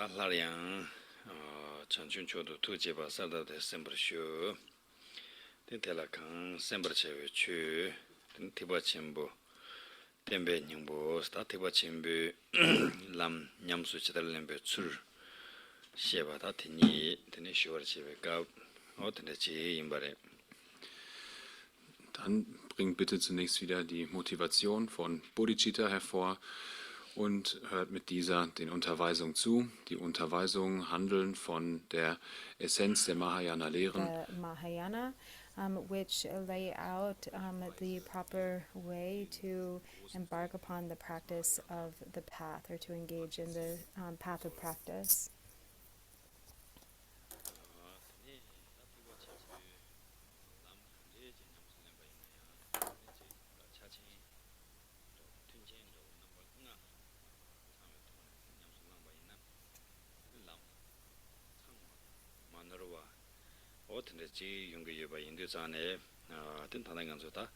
ta lariang chanchun chodo tu jeba sarda de sember shu den tela kang sember chewe chu den tiba chimbo tembe nyingbo sta tiba chimbe lam nyamsu chidal lembe chur sheba ta tini tene shuwar chewe ka o tene chi imbare. Dann bringt bitte zunächst wieder die Motivation von Bodhicitta hervor und hört mit dieser den Unterweisungen zu. Die Unterweisungen handeln von der Essenz der Mahayana-Lehren. The Mahayana, which lay out the proper way to embark upon the practice of the path, or to engage in the path of practice. Ji yung ge ba indu zane tin ta ngang zo ta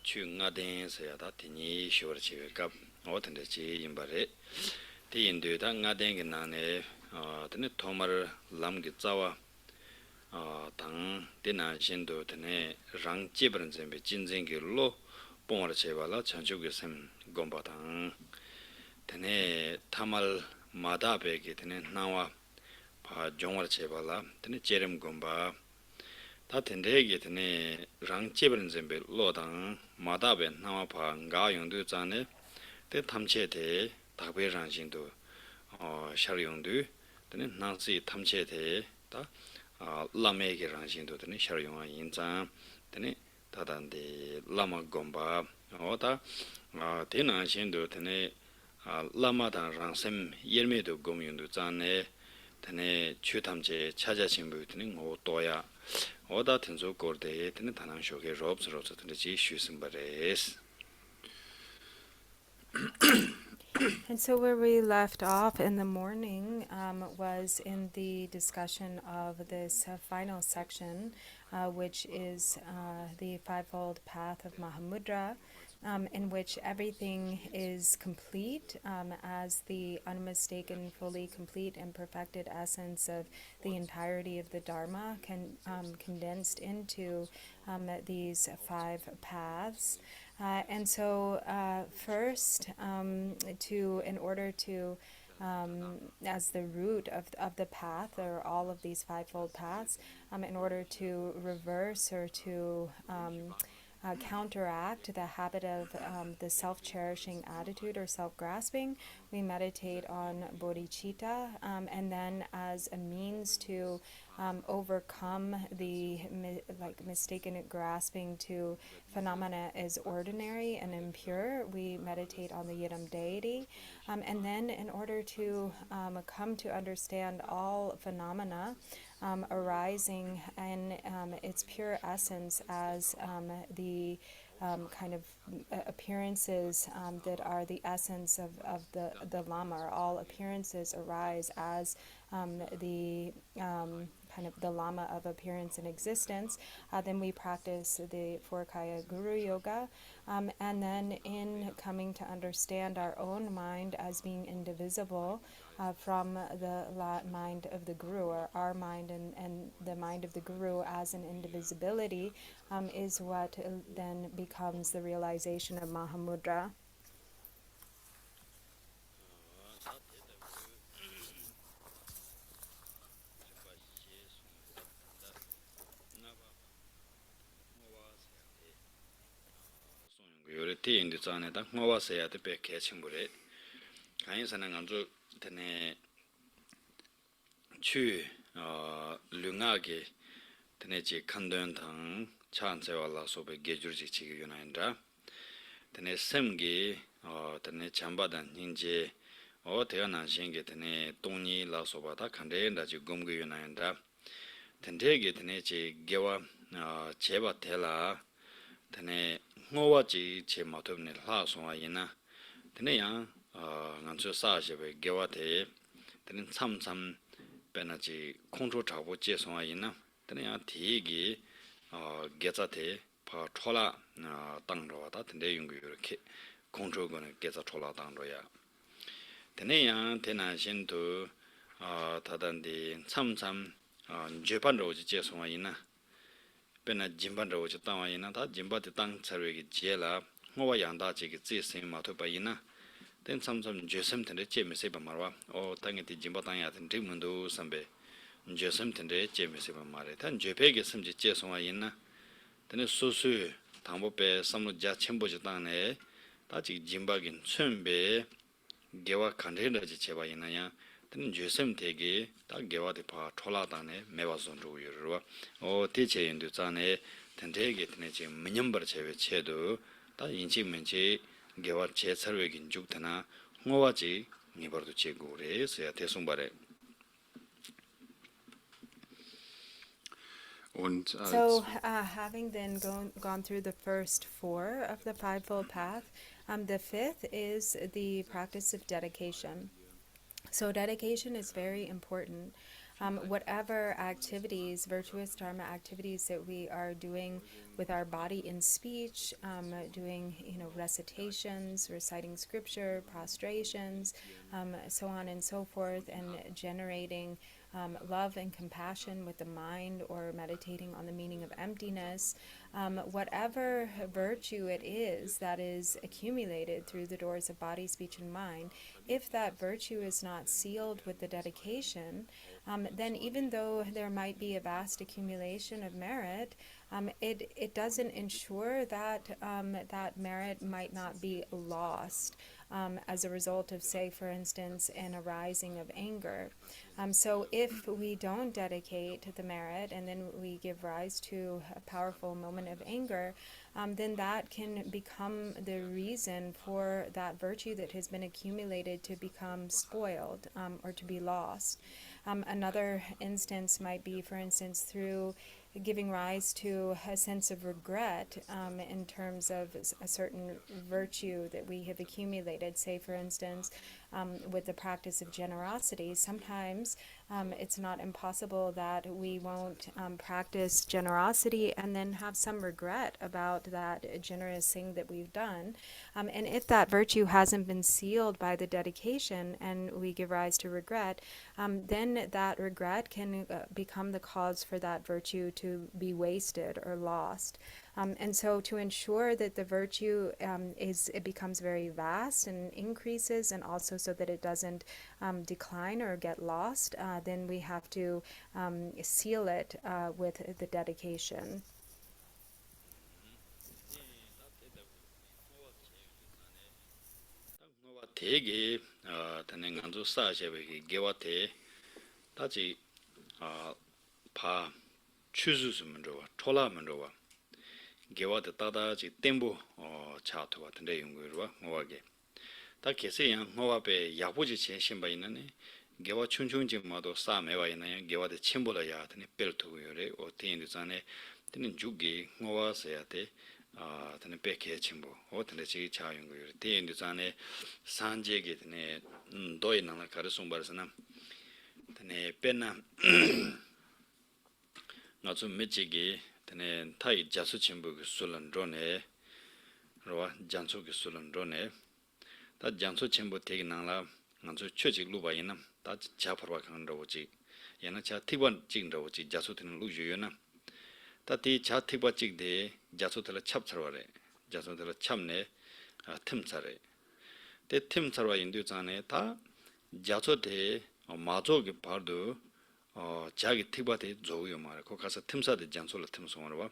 chu nga den se ya ta tini shor chi ga o tin de ji yin ba re ti indu ta nga den ge na ne tin thomar lam ge zawa tang tin na shin do tin rang ji ban zen be jin zen ge lo pong ra che ba la chan chu ge sem gom ba tang tin tamal ma da be ge tin na wa pa jong war che ba la tin jerem gom ba 다 텐데게 되네 랑 집은 zembe 로당 마다베 나와파 가 용도 자네 때 탐체대 다베 랑신도 샤르 용도 되네 나시 탐체대 다 라메게 랑신도 되네 샤르 용아 인자 되네 다단데 라마 곰바 오다 대나신도 되네 라마다 랑셈 예메도 곰용도 자네 되네 추탐제 찾아진 부분은 오도야 오다 텐조 고르데 테네 타난 쇼게 롭스 테네 지 슈심바레스. And so where we left off in the morning was in the discussion of this final section, which is the fivefold path of Mahamudra, in which everything is complete as the unmistaken, fully complete and perfected essence of the entirety of the Dharma, condensed into these five paths. And so first, in order to, as the root of the path, or all of these fivefold paths, in order to reverse or to counteract the habit of the self-cherishing attitude or self-grasping, we meditate on bodhicitta, and then as a means to overcome the mistaken grasping to phenomena as ordinary and impure, we meditate on the Yidam deity, and then in order to come to understand all phenomena arising in its pure essence as the kind of appearances that are the essence of the Lama, or all appearances arise as the kind of the Lama of appearance and existence, then we practice the Four-Kaya Guru Yoga, and then in coming to understand our own mind as being indivisible from the mind of the Guru, or our mind and the mind of the Guru as an indivisibility, is what then becomes the realization of Mahamudra. 요리티 인디 자네다 ngowaseya de be kechimure kain sana nganzu tene chu lungage tene ji khandon thang chanse wala sobe gejurji chi yunainda tene semgi tene chambadan ninje teana shinge tene tongni la soba ta khande nda ji gomgu yunainda tendege tene ji gewa cheba tela tene ngowaji che matobne la sowa ina tene yang ngancho sa jebe gewa te tene samsam benaji kontro chabo che sowa ina tene yang tigi geza te pa chola tangro ta tene yung kontro gone geza chola tangro ya tene yang tena shin to 다단디 참참 제반로 제송아이나 베나 짐반로 저땅아이나 다 짐바데 땅 차르기 제라 ngowa yangda chigi zi sen ma to ba yina den samsam jesem tende cheme se ba marwa o tangi ti jimba tang ya ten mundu sambe jesem tende cheme se ba mare tan jepe ge samje che songa yina tene susu tangbo pe samlo ja chenbo je tang ne ta chigi jimba gin chembe gewa kande da je che ba yina ya ten jesem tege ta gewa de pa thola tang ne mewa zon ru yurwa o te che yendu zane tende ge tene che minyambar chewe chedo 다 인치면체 개와 제철외긴 죽다나 홍어와지 니버도 제고래 서야 대송발에 Und So, having then gone through the first four of the Fivefold Path, the fifth is the practice of dedication. So, dedication is very important. Whatever activities, virtuous dharma activities that we are doing with our body in speech, doing recitations, reciting scripture, prostrations, so on and so forth, and generating love and compassion with the mind, or meditating on the meaning of emptiness, whatever virtue it is that is accumulated through the doors of body, speech, and mind, if that virtue is not sealed with the dedication, then even though there might be a vast accumulation of merit, it doesn't ensure that that merit might not be lost as a result of, say, for instance, an arising of anger. So if we don't dedicate the merit and then we give rise to a powerful moment of anger, then that can become the reason for that virtue that has been accumulated to become spoiled or to be lost. Another instance might be, for instance, through giving rise to a sense of regret in terms of a certain virtue that we have accumulated. Say, for instance, with the practice of generosity, sometimes it's not impossible that we won't practice generosity and then have some regret about that generous thing that we've done. And if that virtue hasn't been sealed by the dedication and we give rise to regret, then that regret can become the cause for that virtue to be wasted or lost. And so to ensure that the virtue it becomes very vast and increases, and also so that it doesn't decline or get lost, then we have to seal it with the dedication. 되게 tene nganzo 사제베기 개와테 다지 파 추수스문로와 톨라문로와 개와데 따다지 템보 차토와 텐데 용거와 뭐하게 다 계세양 뭐와베 야보지 제신바 있는 개와 춘춘지 마도 싸매와 있는 개와데 침보라야 tene 벨토요레 오테인드산에 tene 주기 뭐와서야데 tene peke chimbo o tene chi cha yung yor te ndu zane sanje ge tene doi nang la kar sung bar sana tene pena nga zu me chi ge tene tai jasu chimbo ge sulan drone ro jansu ge sulan drone ta jansu chimbo te nang la nga zu chö chi lu ba yin na ta cha phar ba kan ro chi yana cha tiban jing ro chi jasu tene lu yu na ताती छाती बचिक दे जासोतला छप छरवारे जासोतला छमने थिम छरे ते थिम छरवा इंदु जाने ता जासोते माजो के पारदो जागी थिबाते जोयो मारे को कासा थिमसादे जानसोला थिम सोमरवा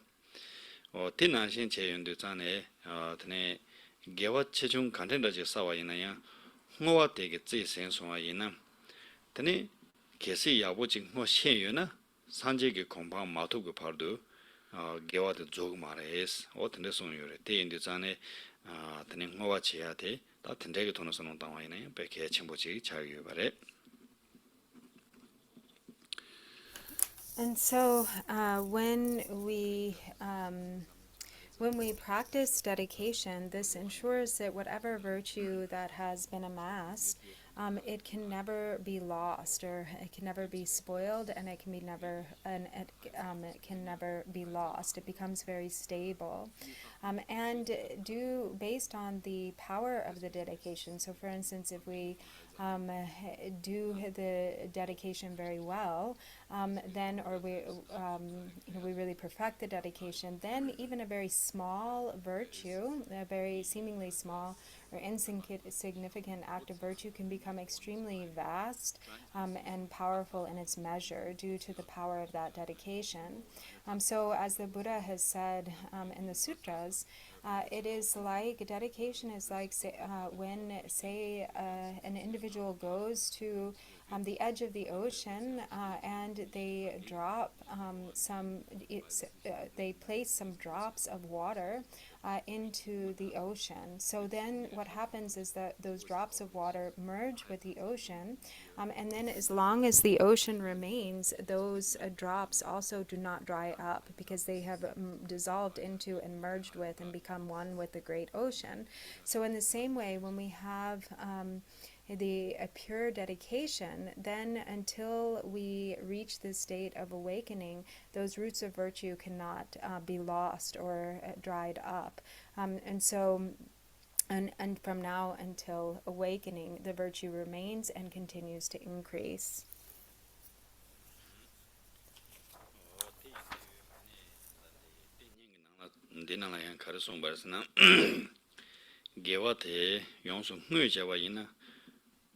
तिना신 제 इंदु जाने तने गेवा 체중 간텐다지 싸와 있나야 홍어와 되게 찌센 소와 있나 तने 계시 야보직 뭐 셰유나 산제게 공방 마토고 파르도 개와도 조금 말해스 어떤데 손요래 대인데 전에 tene ngowa cheyate ta tendege tono sono tawayne pe ke chimbochi chayu bare. And so when we practice dedication, this ensures that whatever virtue that has been amassed, it can never be lost, or it can never be spoiled, and it can never be lost. It becomes very stable. and do based on the power of the dedication. So, for instance, if we do the dedication very well, then, or we really perfect the dedication, then even a very small virtue, a very seemingly small or insignificant act of virtue can become extremely vast and powerful in its measure due to the power of that dedication. So as the Buddha has said in the sutras, it is like, dedication is like when, say, an individual goes to the edge of the ocean and they drop they place some drops of water into the ocean. So then what happens is that those drops of water merge with the ocean, and then as long as the ocean remains, those drops also do not dry up because they have dissolved into and merged with and become one with the great ocean. So in the same way, when we have a pure dedication, then until we reach this state of awakening, those roots of virtue cannot be lost or dried up. And from now until awakening, the virtue remains and continues to increase.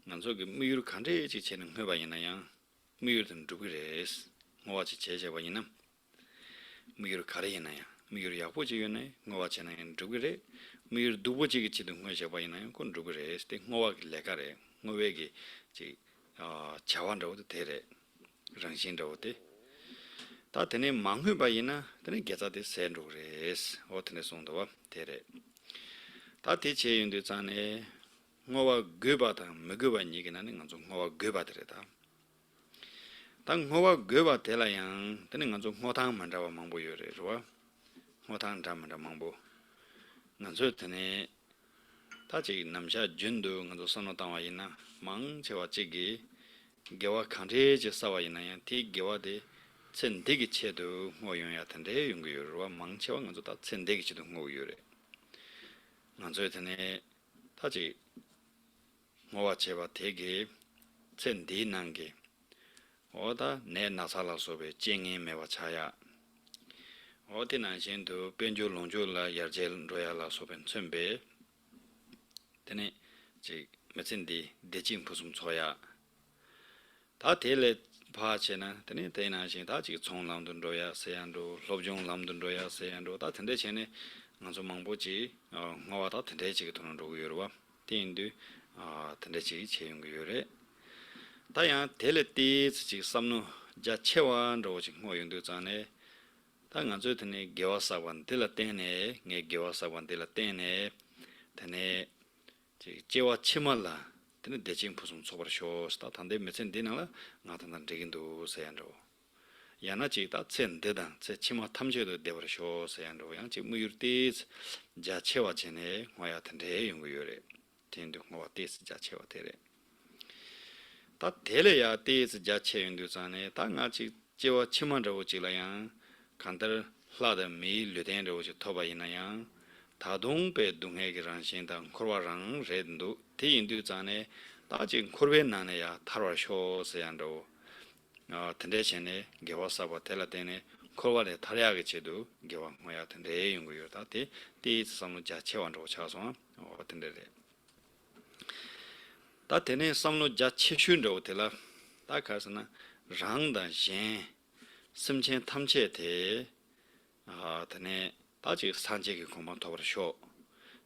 nanzo ge muyur khande chi chen nghe ba yin yang muyur den du res ngwa chi che je ba yin muyur khare yin yang muyur ya po ji yin ngwa chen yin du re muyur du bo ji chi den nghe je ba yin yang kon du res te ngwa ge le ka re ngwe ge chi chawan ro de re rang xin ro de ta tene mang hu ba yin tene ge za de sen ro res o tene song do ba de re ta ti che yin de zan ne ngowa goba ta megoba niginane nganzo ngowa goba dereta tang ngowa goba tela yang tene nganzo ngotang mandawa mangbo yore ro ngotang damanda mangbo nganzo tene taji namsha jundu nganzo sono tawa ina mang chewa chigi gewa khande je sawa ina yang ti gewa de chendegi chedo ngoyon ya tende yungu yore ro mang chewa nganzo ta chendegi chedo ngo yore nganzo tene taji ngowa cheba tegi tsendi nangi oda ne nasala sobe jengi mewa chaya odi nanshin tu penju longju la yarjel roya la sobe tsembe tene chi metsendi dejing pusum choya ta tele paache na tene te nanshin ta chi chong lamdun roya seyandu lobjong lamdun roya seyandu ta tende chene nganzo mangbo chi ngowa ta tende chi tonon rogu yorwa tindu tende chi cheyung yore ta yang tele ti chi samnu ja chewan ro chi ngo yung du zane ta nganzo tene gewa sawan tela tene nge gewa sawan tela tene tene chi chewa chimala tene dejing pusum sobar sho sta tande mechen dinala nga tan degin du sayan ro yana chi ta chen dedan che chima tamje do debar sho sayan ro yang chi muyur ti ja chewa chene ngoya tende yung yore tendu ngwa tes ja chewa tere ta tele ya tes ja che yundu zane ta nga chi chewa chiman ro chi la yang kandar hla da mi luden ro chi thoba ina yang ta dong pe dung he gi ran shin da khorwa rang re ndu te yindu zane ta chi khorwe na ne ya tharwa sho se yan ro tende chene gewa sa ba tela tene khorwa le tharya ge chedu gewa ngoya tende yungu yo ta te samu ja chewa ro cha so tende re 다 테네 삼로 자 치슌로텔라 다 가서나 랑다 신 심chen 탐체 대 테네 다지 산제기 공부 도버쇼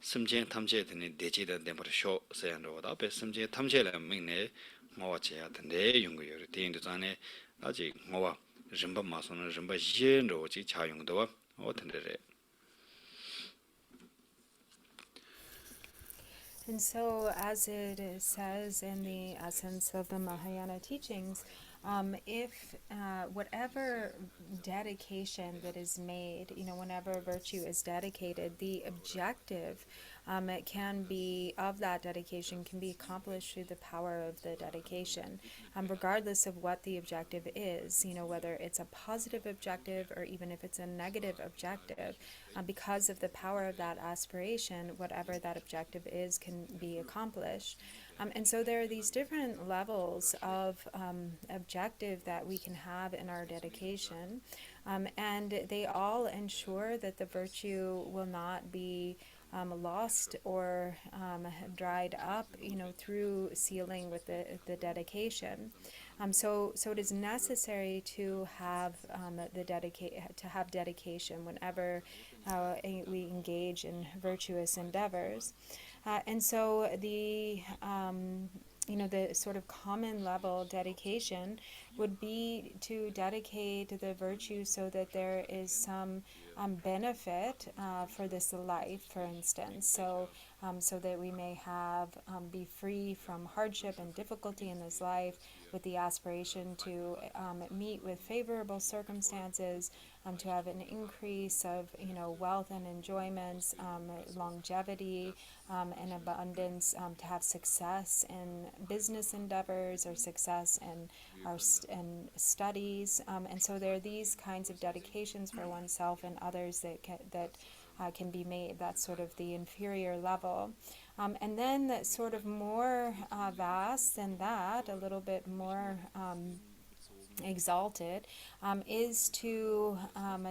심chen 탐체 되네 대지다 데버쇼 세안로다 앞에 심chen 탐체라 명네 뭐와체야 된대 연구요 대인도 전에 아직 뭐와 림바 마소는 림바 신로지 차용도 어떤데래. And so, as it says in the essence of the Mahayana teachings, if whatever dedication that is made, whenever virtue is dedicated, the objective it can be of that dedication can be accomplished through the power of the dedication, regardless of what the objective is, whether it's a positive objective or even if it's a negative objective, because of the power of that aspiration, whatever that objective is can be accomplished. And so there are these different levels of objective that we can have in our dedication, and they all ensure that the virtue will not be lost or dried up, through sealing with the dedication. So it is necessary to have dedication whenever we engage in virtuous endeavors. And so the sort of common level dedication would be to dedicate the virtue so that there is some benefit for this life, for instance. So that we may be free from hardship and difficulty in this life, with the aspiration to meet with favorable circumstances, to have an increase of wealth and enjoyments, longevity, and abundance, to have success in business endeavors or success in our studies, and so there are these kinds of dedications for oneself and others that can be made. That's sort of the inferior level. And then that sort of more vast than that, a little bit more exalted, is to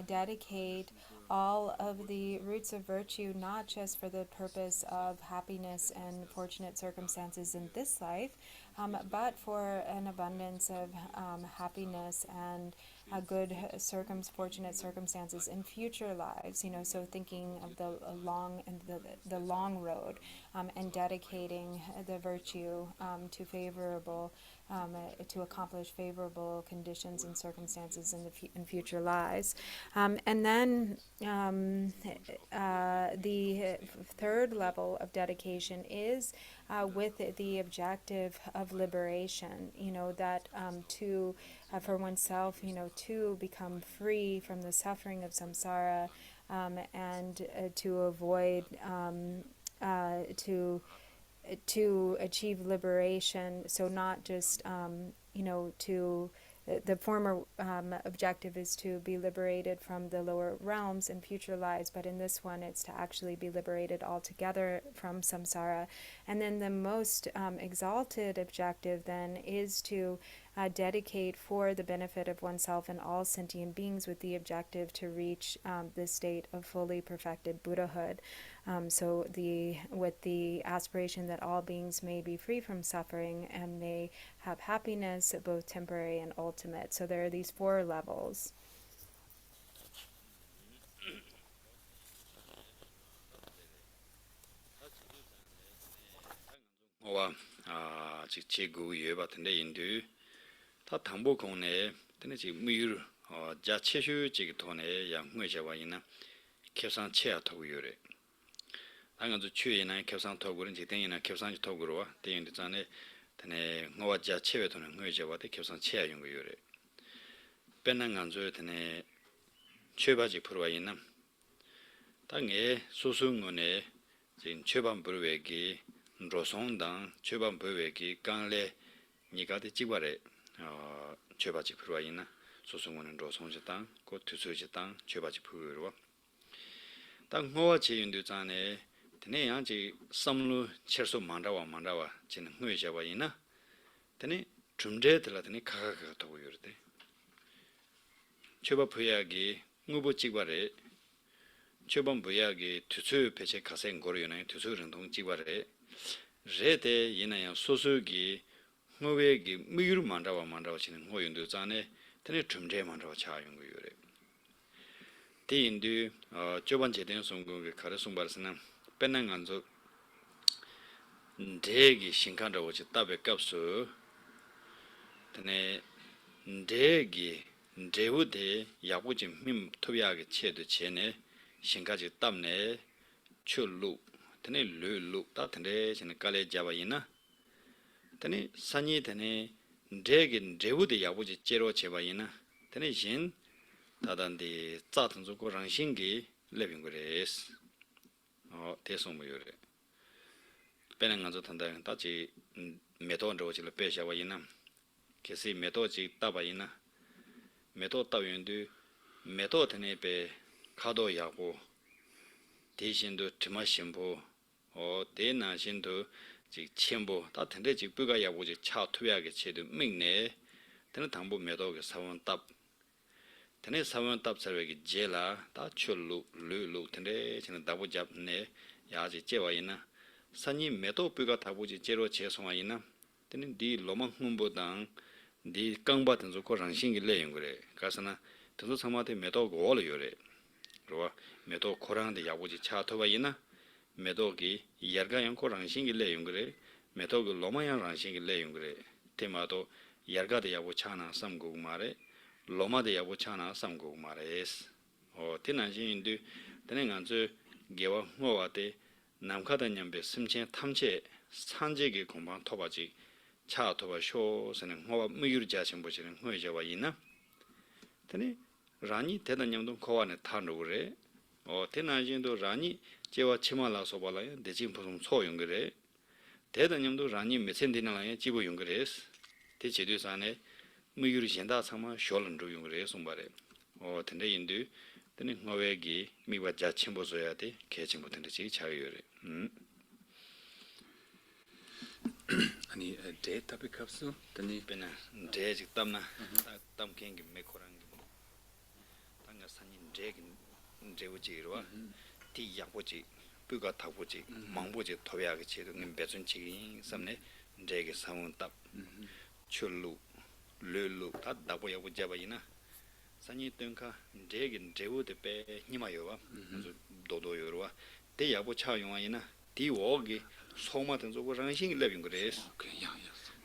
dedicate all of the roots of virtue, not just for the purpose of happiness and fortunate circumstances in this life, but for an abundance of happiness and good fortunate circumstances in future lives. So thinking of the long road, and dedicating the virtue to accomplish favorable conditions and circumstances in future lives. And then the third level of dedication is with the objective of liberation, that for oneself, to become free from the suffering of samsara, and to avoid to achieve liberation. So not just to the former objective is to be liberated from the lower realms in future lives, but in this one it's to actually be liberated altogether from samsara. And then the most exalted objective then is to dedicate for the benefit of oneself and all sentient beings, with the objective to reach the state of fully perfected Buddhahood. So with the aspiration that all beings may be free from suffering and may have happiness, both temporary and ultimate. So there are these 4 levels. 당연히 추이나 캡상 토그는 지대이나 캡상지 토그로와 대인도 전에 tene ngowa ja chewe tono ngoye jawa de kyosang cheya yungu yore. Penna nganzo tene cheba ji purwa yinam. Ta nge susu ngone jin cheba purwegi rosong dang cheba purwegi kangle niga de jigware cheba ji purwa yinam. Susu ngone rosong jitang ko tusu jitang cheba ji purwa. Ta ngowa che yundu zane tene yanji samlu cherso mandawa jin ngoye jawa yinam. tene tumjetla tene kaga to yurde choba puyagi ngubo chigware choba puyagi tusu peche kasen goryo나 tusu rendong chigware rede yinaya sosugi ngwegi muyuru mandawa chi는 ngoyundu zane tene tumje mandawa cha yungu yure ti indu choban jeden songo kare sumbarsana penanganzo ndegi shinkanda wochi tabe kapsu tene ndegi ndewude yabuji mim tobiage chedo chene shinkaji tamne chulu tene lulu ta tene chene kale jabayina tene sanyi tene ndegi ndewude yabuji chero chebayina tene yin tadandi tsatanzu ko rangshingi lebingures tesongmo yore 배는 가서 탄다 다지 메도 저지를 빼셔와 있나 계시 메도지 따바 있나 메도 따윈도 메도 테네베 가도 야고 대신도 드마신보 대나신도 지 첨보 다 텐데 지 부가 야고지 차 투야게 체도 맥네 되는 당부 메도게 사원 답 테네 사원 답 설외기 제라 다 출루 르루 텐데 지는 답부 잡네 야지 제와 있나 산이 메도 부가 답부지 제로 제송아 있나 tenin di loma humbo dang di kangba tenzo ko rangshin gi le yungre kasana tenzo samate medo go le yore ro medo korang de yabuji cha to ba yina medo gi yarga yang ko rangshin gi le yungre medo go loma yang rangshin gi le yungre temado yarga de yabu chana sam go mare loma de yabu chana sam go mare es o tenan jin indu tenen ganzo gewa ngowa de 남카다 냠베 심chen 탐체 산제기 공방 토바지 차 토바 쇼스는 호바 무유르 자신 보시는 호여자와 있나 테니 라니 대단냠도 코안에 타노 그래 테나진도 라니 제와 치마라서 발라야 대진 보통 소용 그래 대단냠도 라니 메센디나라에 지부 용 그래스 대제도산에 무유르 현다 상마 쇼런도 용 그래 송바래 텐데 인도 테니 호외기 미와 자친 보소야 돼 개진 못한데 지 자유래 아니 데이터 백업수 더니 베나 데지 땀나 땀kengi 메코랑기 당가 산인 데긴 제우지로와 디 약보지 부가 타보지 망보지 토야게 제도는 배순치기 섬네 데게 상원답 출루 르루 다 다보야고 잡아이나 산이 뜬카 데긴 제우데 베 니마요와 도도요로와 데 야보 차용아이나 디 워기 소마든 저거 랑싱이 레빈 그래스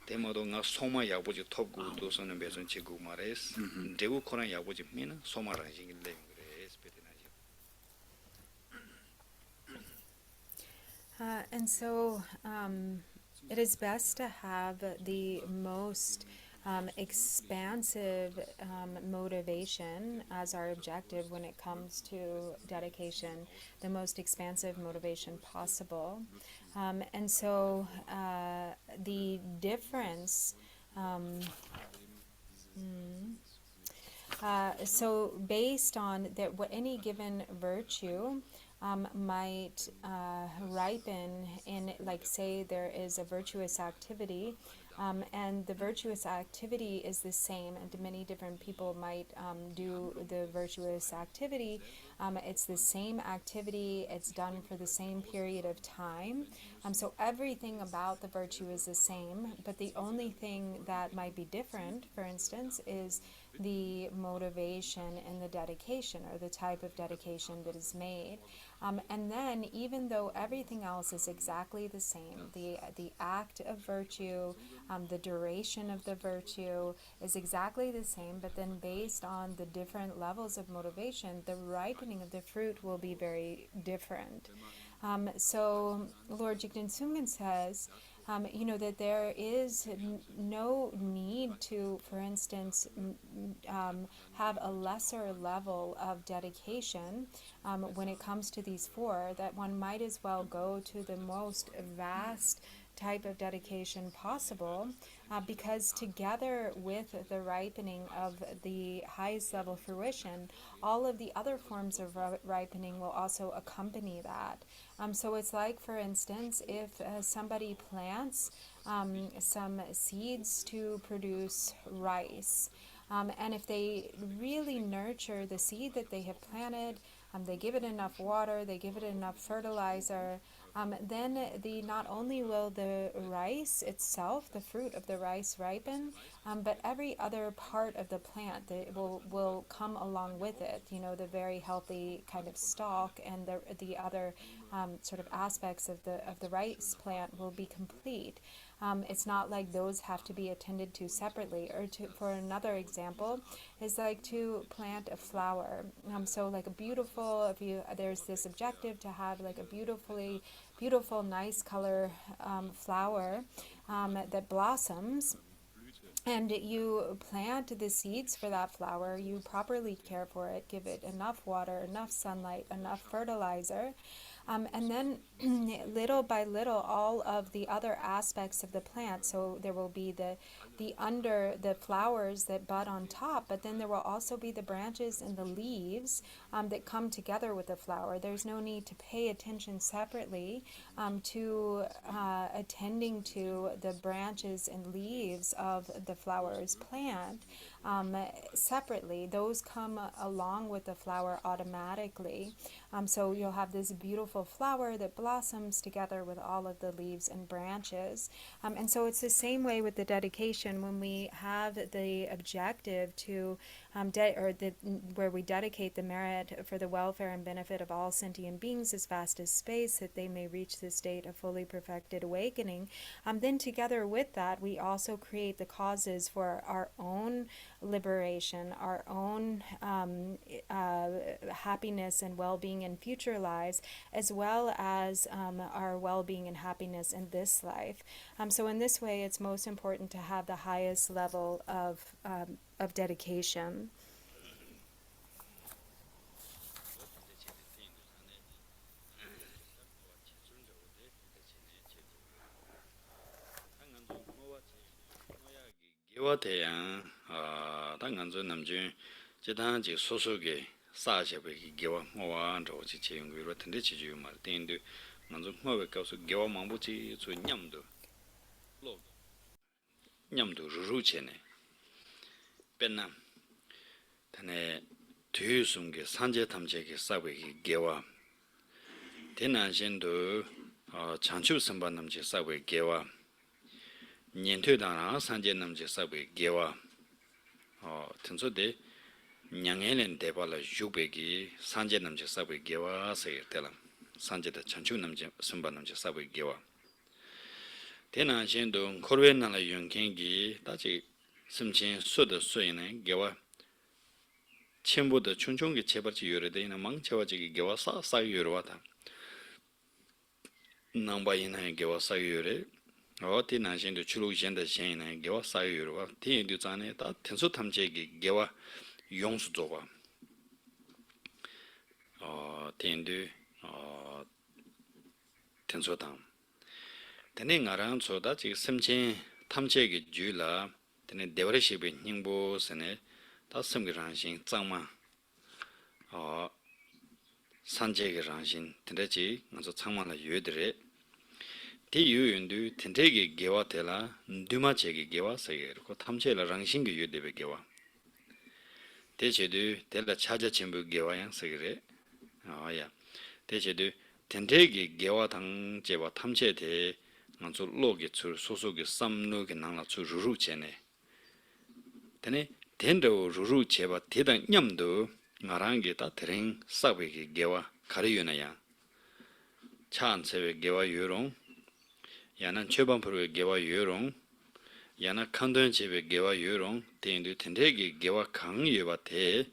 데모도 나 소마 야보지 톱고 도서는 배선 치고 말레스 데고 코란 야보지 미나 소마 랑싱이 레빈 그래스 베트나지 And so it is best to have the most expansive motivation as our objective when it comes to dedication, the most expansive motivation possible. And so the difference, so based on that, what any given virtue might ripen in, like say there is a virtuous activity, and the virtuous activity is the same, and many different people might do the virtuous activity. It's the same activity, it's done for the same period of time. So everything about the virtue is the same, but the only thing that might be different, for instance, is the motivation and the dedication, or the type of dedication that is made. And then, even though everything else is exactly the same, the act of virtue, the duration of the virtue is exactly the same, but then based on the different levels of motivation, the ripening of the fruit will be very different. So Lord Jigten Sungen says, that there is no need to, for instance, have a lesser level of dedication when it comes to these four, that one might as well go to the most vast type of dedication possible, because together with the ripening of the highest level fruition, all of the other forms of ripening will also accompany that. So it's like, for instance, if somebody plants some seeds to produce rice, and if they really nurture the seed that they have planted, they give it enough water, they give it enough fertilizer, then not only will the rice itself, the fruit of the rice, ripen, but every other part of the plant that will come along with it. The very healthy kind of stalk and the other sort of aspects of the rice plant will be complete. It's not like those have to be attended to separately. Or for another example, is like to plant a flower. So like a beautiful, there's this objective to have like a beautiful, nice color flower that blossoms. And you plant the seeds for that flower, you properly care for it, give it enough water, enough sunlight, enough fertilizer. And then little by little all of the other aspects of the plant. So there will be the flowers that bud on top, but then there will also be the branches and the leaves that come together with the flower. There's no need to pay attention separately to attending to the branches and leaves of the flower's plant separately. Those come along with the flower automatically. So you'll have this beautiful flower that blossoms together with all of the leaves and branches. And so it's the same way with the dedication. When we have the objective to, where we dedicate the merit for the welfare and benefit of all sentient beings as vast as space, that they may reach the state of fully perfected awakening, then together with that, we also create the causes for our own liberation, our own happiness and well-being in future lives, as well as our well-being and happiness in this life. So in this way, it's most important to have the highest level of dedication. 기와대양 당간조 남준 제단지 소소게 사셔베기 기와 모완도 지체용으로 텐데 지주 말 텐데 먼저 뭐가 가서 기와 망부지 저 냠도 로 냠도 루루체네 벤남 단에 뒤숨게 산재 탐재기 사베기 기와 대난신도 장추 선반 남지 사베기 기와 년퇴다나 산재 남지 사베기 기와 tenso-de nyangelen debala yubegi sanje namje sabwe gewa sayir telam sanje da chanchu namje sumba namje sabwe gewa tena shendo korwe nala yonkengi dachi simchen soda soyine gewa chenpo da chunchungi chebarchi yorede ina mangchewa chigi gewa sa yorwa ta nangba ina gewa sa yore tena shendo chuluk shenda shen ina gewa sa yorwa tena yu zane ta tenso tamchegi gewa 용수 도와 텐드 텐소담 테네 나랑 소다 지 심진 탐제기 주라 테네 데버시비 닝보스네 다 섬기랑신 장마 산제기 랑신 테네지 먼저 창만의 유들에 디유윤도 텐제기 개와텔라 두마제기 개와서고 탐제라 랑신기 유데베 개와 대체도 델라 차자 전부 개와양 서그래 야 대체도 텐데기 개와 당제와 탐제에 대해 먼저 로기 출 소속의 삼로게 나라 출 루루체네 되네 텐도 루루체와 대단 냠도 나랑게 다 드링 사베기 개와 가리유나야 차안세베 개와 유롱 야난 최반프로의 개와 유롱 야나 칸던 집에 개와 유롱 텐도 텐데기 개와 강유와 대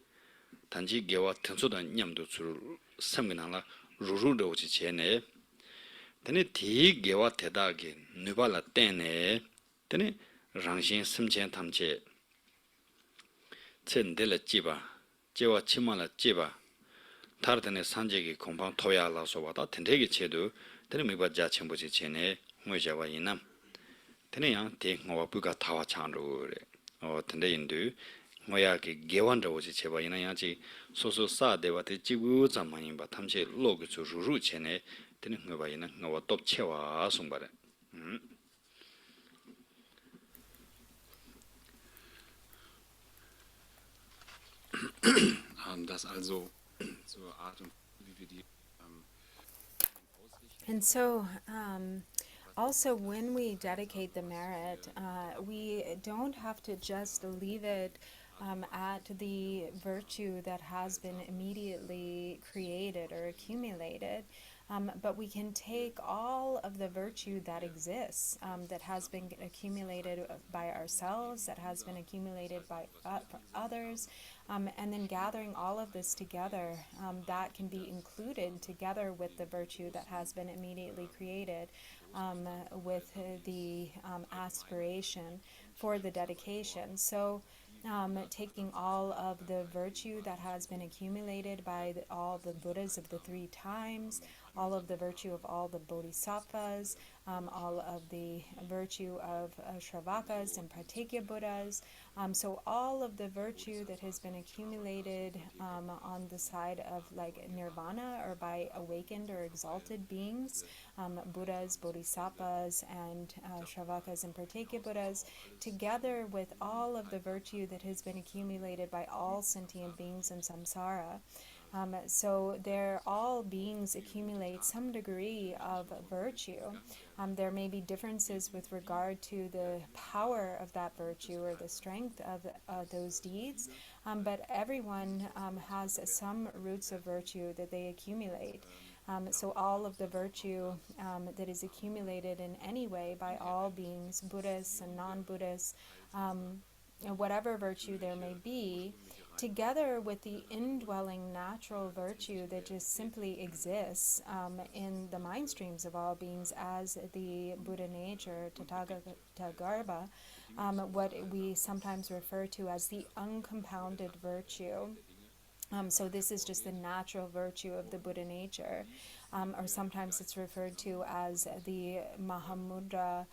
단지 개와 tensodan 냠도 줄 섬기나라 루루도 오지 제네 데네 디 개와 대다게 누발라 때네 데네 랑신 심chen 탐제 첸델라 지바 제와 치마라 지바 타르데네 산제기 공방 토야라서와다 텐데기 제도 데네 미바자 첨부지 제네 모자와 이남 테네야 대 뭐가 부가 타와 찬로래 텐데인도 뭐야게 개완도 오지 제바 이나야지 소소 사데와데 지구 잠만인 바 탐제 로그 주루 체네 테네 뭐가 이나 뭐와 톱체와 송바래 Das also zur Art und wie wir die And so, also, when we dedicate the merit, we don't have to just leave it at the virtue that has been immediately created or accumulated, but we can take all of the virtue that exists, that has been accumulated by ourselves, that has been accumulated by others, and then gathering all of this together, that can be included together with the virtue that has been immediately created. With the aspiration for the dedication. So taking all of the virtue that has been accumulated by all the Buddhas of the 3 times, all of the virtue of all the bodhisattvas, all of the virtue of Shravakas and Pratyekya Buddhas. So all of the virtue that has been accumulated on the side of like nirvana or by awakened or exalted beings, Buddhas, Bodhisattvas, and Shravakas and Pratyekya Buddhas, together with all of the virtue that has been accumulated by all sentient beings in samsara. So all beings accumulate some degree of virtue. There may be differences with regard to the power of that virtue or the strength of those deeds, but everyone has some roots of virtue that they accumulate. So all of the virtue that is accumulated in any way by all beings, Buddhists and non-Buddhists, whatever virtue there may be, together with the indwelling natural virtue that just simply exists in the mind streams of all beings as the Buddha nature, Tathagata Garbha, what we sometimes refer to as the uncompounded virtue. So this is just the natural virtue of the Buddha nature, or sometimes it's referred to as the Mahamudra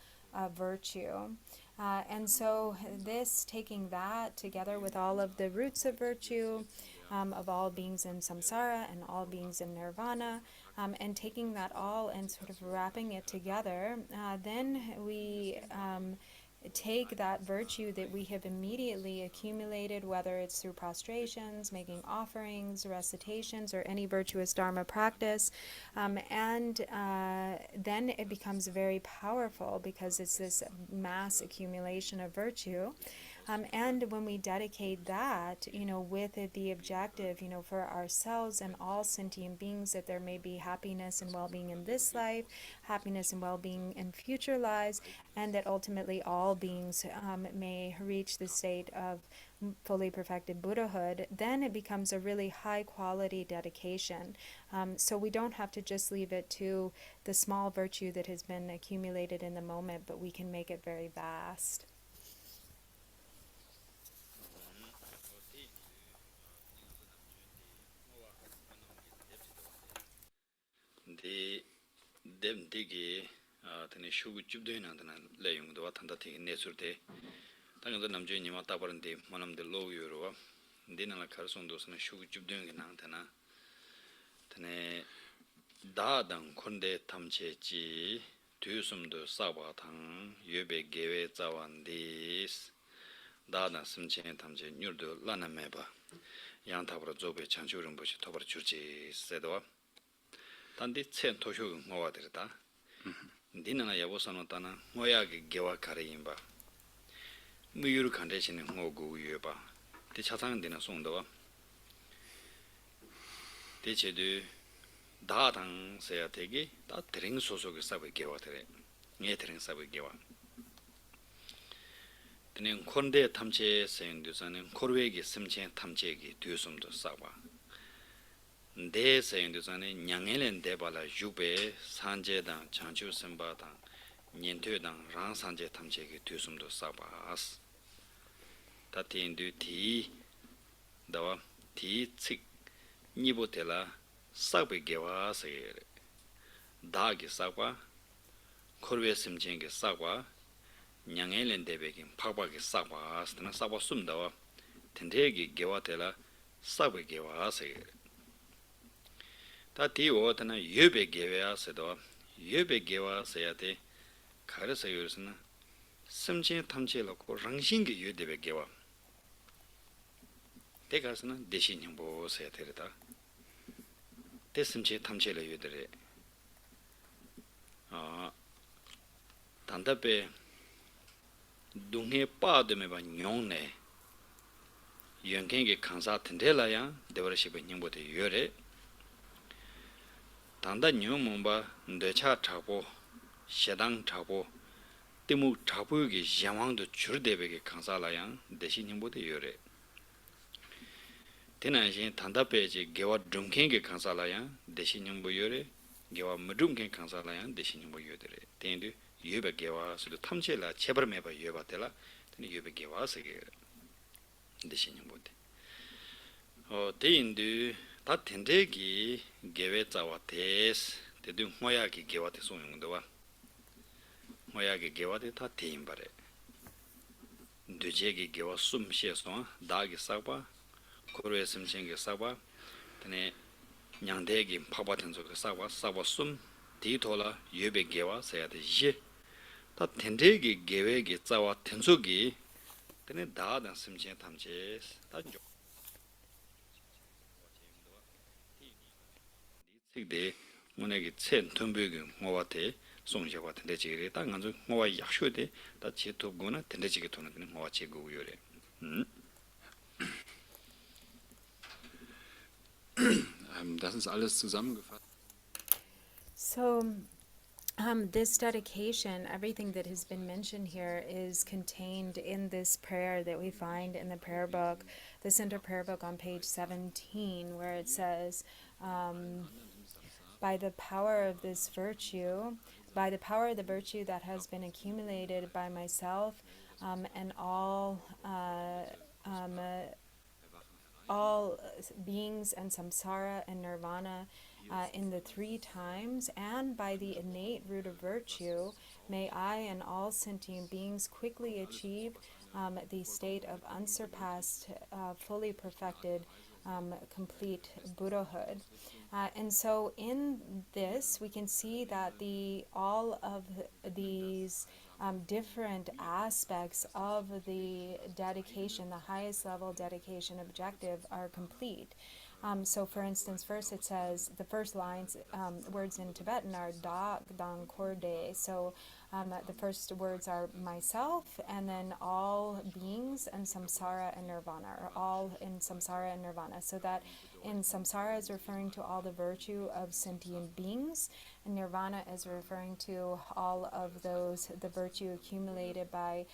virtue. And so this, taking that together with all of the roots of virtue of all beings in samsara and all beings in nirvana, and taking that all and sort of wrapping it together, then we take that virtue that we have immediately accumulated, whether it's through prostrations, making offerings, recitations, or any virtuous dharma practice, and then it becomes very powerful because it's this mass accumulation of virtue. And when we dedicate that, with the objective, for ourselves and all sentient beings, that there may be happiness and well-being in this life, happiness and well-being in future lives, and that ultimately all beings may reach the state of fully perfected Buddhahood, then it becomes a really high-quality dedication. So we don't have to just leave it to the small virtue that has been accumulated in the moment, but we can make it very vast. 데 뎀디기 tene shugu jubdoy nandana layung dwa tanda ti nesurde tangda namjoy Nyima tabarande manamde lo yoro dina la karson dosna shugu jubdoy nandana tene daadang konde tamcheji tuyusumdo sabwa tang yebe gewe zawandis daadang simchen tamche nyurdo lana meba yang tabra zobe chanchurin boshi tobar churchi sedwa 단디 첸 토쇼 모아들다 니나나 야보사노타나 모야게 게와 카레임바 무유르 칸데시는 모고 유여바 디 차상데나 송도와 디체드 다당 세야테기 다 드링 소속의 사베 게와테레 예 드링 사베 게와 드는 콘데 탐체 세인도사는 코르웨기 심체 탐체기 뒤숨도 사바 데 세인도사네 냥엘렌 데발라 유베 산제당 장주 선바당 년퇴당 랑산제 탐제기 뒤숨도 사바스 다티인도 디 다와 디칙 니보텔라 사베게와세 다기 사과 코르베 심쟁게 사과 냥엘렌 데베긴 파바게 사바스나 사바 숨다와 텐데기 게와텔라 사베게와세 다 디오다나 예베게와 세도 예베게와 세야데 가르사요스나 심진 탐체로고 랑신게 예데베게와 대가스나 대신형보 세야데다 대심체 탐체로 예데레 단답에 동해 빠드메바 뇽네 연경게 강사 텐델라야 데버시베 닝보데 요레 단다 뉴몬바 뇌차 차보 셰당 차보 timu chapu ki yamang to churdebe ki kansa layang deshi nyingbo de yore. Tena yin tanda peche gewa drumken ki kansa layang deshi nyingbo yore, gewa mdrumken kansa layang deshi nyingbo yore. Tendu yube gewa sudu tamche la chebar meba yueba tela, tena yube gewa sege deshi nyingbo de. Te indu ta tende ki gewe tsawa tes, 대도 모야기 개와데 송용도와 모야기 개와데 다 대인바래 뇌제기 개와 숨시에서 다기 싸봐 고로에 심생게 싸봐 드네 냥대기 파바텐서 싸봐 숨 디토라 예베 개와 세야데 다 텐데기 계획이 짜와 텐속이 드네 다단 심생 탐제 다죠 이데 문에게 첸 톰베기 뭐와테 송시와 텐데지게 땅간저 뭐와 약쇼데 다 제토고나 텐데지게 토는 뭐와 제고요래 Das ist alles zusammengefasst. So, this dedication, everything that has been mentioned here, is contained in this prayer that we find in the prayer book, the center prayer book on page 17, where it says, by the power of this virtue, by the power of the virtue that has been accumulated by myself and all beings and samsara and nirvana in the 3 times, and by the innate root of virtue, may I and all sentient beings quickly achieve the state of unsurpassed, fully perfected, complete Buddhahood. And so in this, we can see that all of these different aspects of the dedication, the highest level dedication objective, are complete. So for instance, first it says, the first lines, words in Tibetan are da, dang, korde. So the first words are myself, and then all beings, and samsara and nirvana, or all in samsara and nirvana. So that in samsara is referring to all the virtue of sentient beings, and nirvana is referring to all of the virtue accumulated by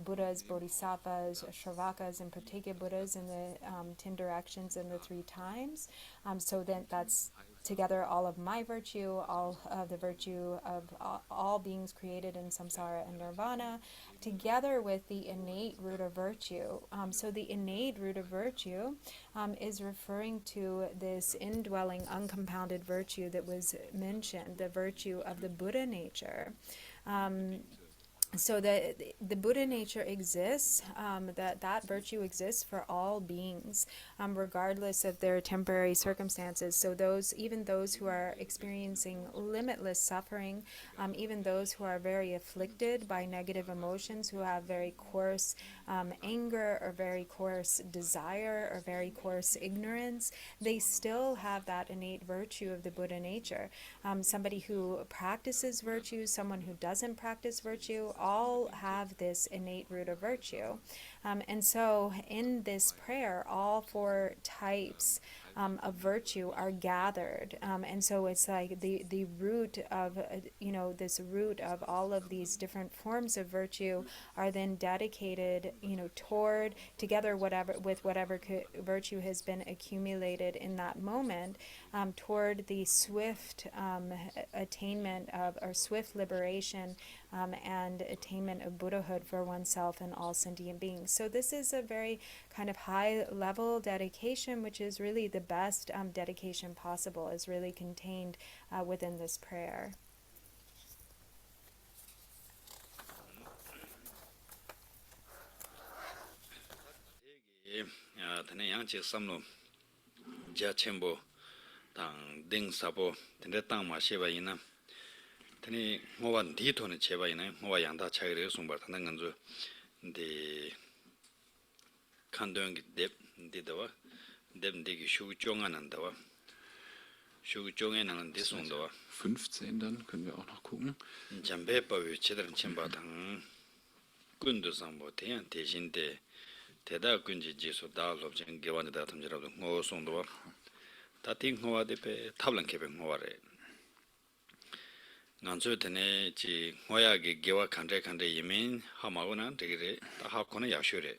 Buddhas, Bodhisattvas, Shravakas, and Pratyeka Buddhas in the 10 directions in the 3 times. So then that's together all of my virtue, all of the virtue of all beings created in samsara and nirvana, together with the innate root of virtue. So the innate root of virtue is referring to this indwelling, uncompounded virtue that was mentioned, the virtue of the Buddha nature. So the Buddha nature exists, that virtue exists for all beings, regardless of their temporary circumstances. So even those who are experiencing limitless suffering, even those who are very afflicted by negative emotions, who have very coarse anger or very coarse desire or very coarse ignorance, they still have that innate virtue of the Buddha nature. Somebody who practices virtue, someone who doesn't practice virtue, all have this innate root of virtue. And so in this prayer, all 4 types of virtue are gathered. And so it's like the root of, this root of all of these different forms of virtue are then dedicated, toward, together with whatever virtue has been accumulated in that moment, toward the swift attainment of, or swift liberation and attainment of Buddhahood for oneself and all sentient beings. So this is a very kind of high level dedication, which is really the best dedication possible, is really contained within this prayer. tene yang samlo ja chenbo tang ding sabo tene tang ma sheba ina tene ngowa di tone cheba ina ngowa yang da cha gre sung ba tang ngan zo de kandong de dawa dem de gi shu jong an da wa shu jong an de sung da wa 15 dann können wir auch noch gucken. jambe pa wi chedar chenba tang kundu sambo te 대신 때 대다 군지 지수 다로 전 개원다 탐지라도 뭐 송도 다팅 호와데 베 탑란 개백 호와래 난저드네 지 호야게 개와 칸데 예민 하마고나 되게 다 하고는 야쇼래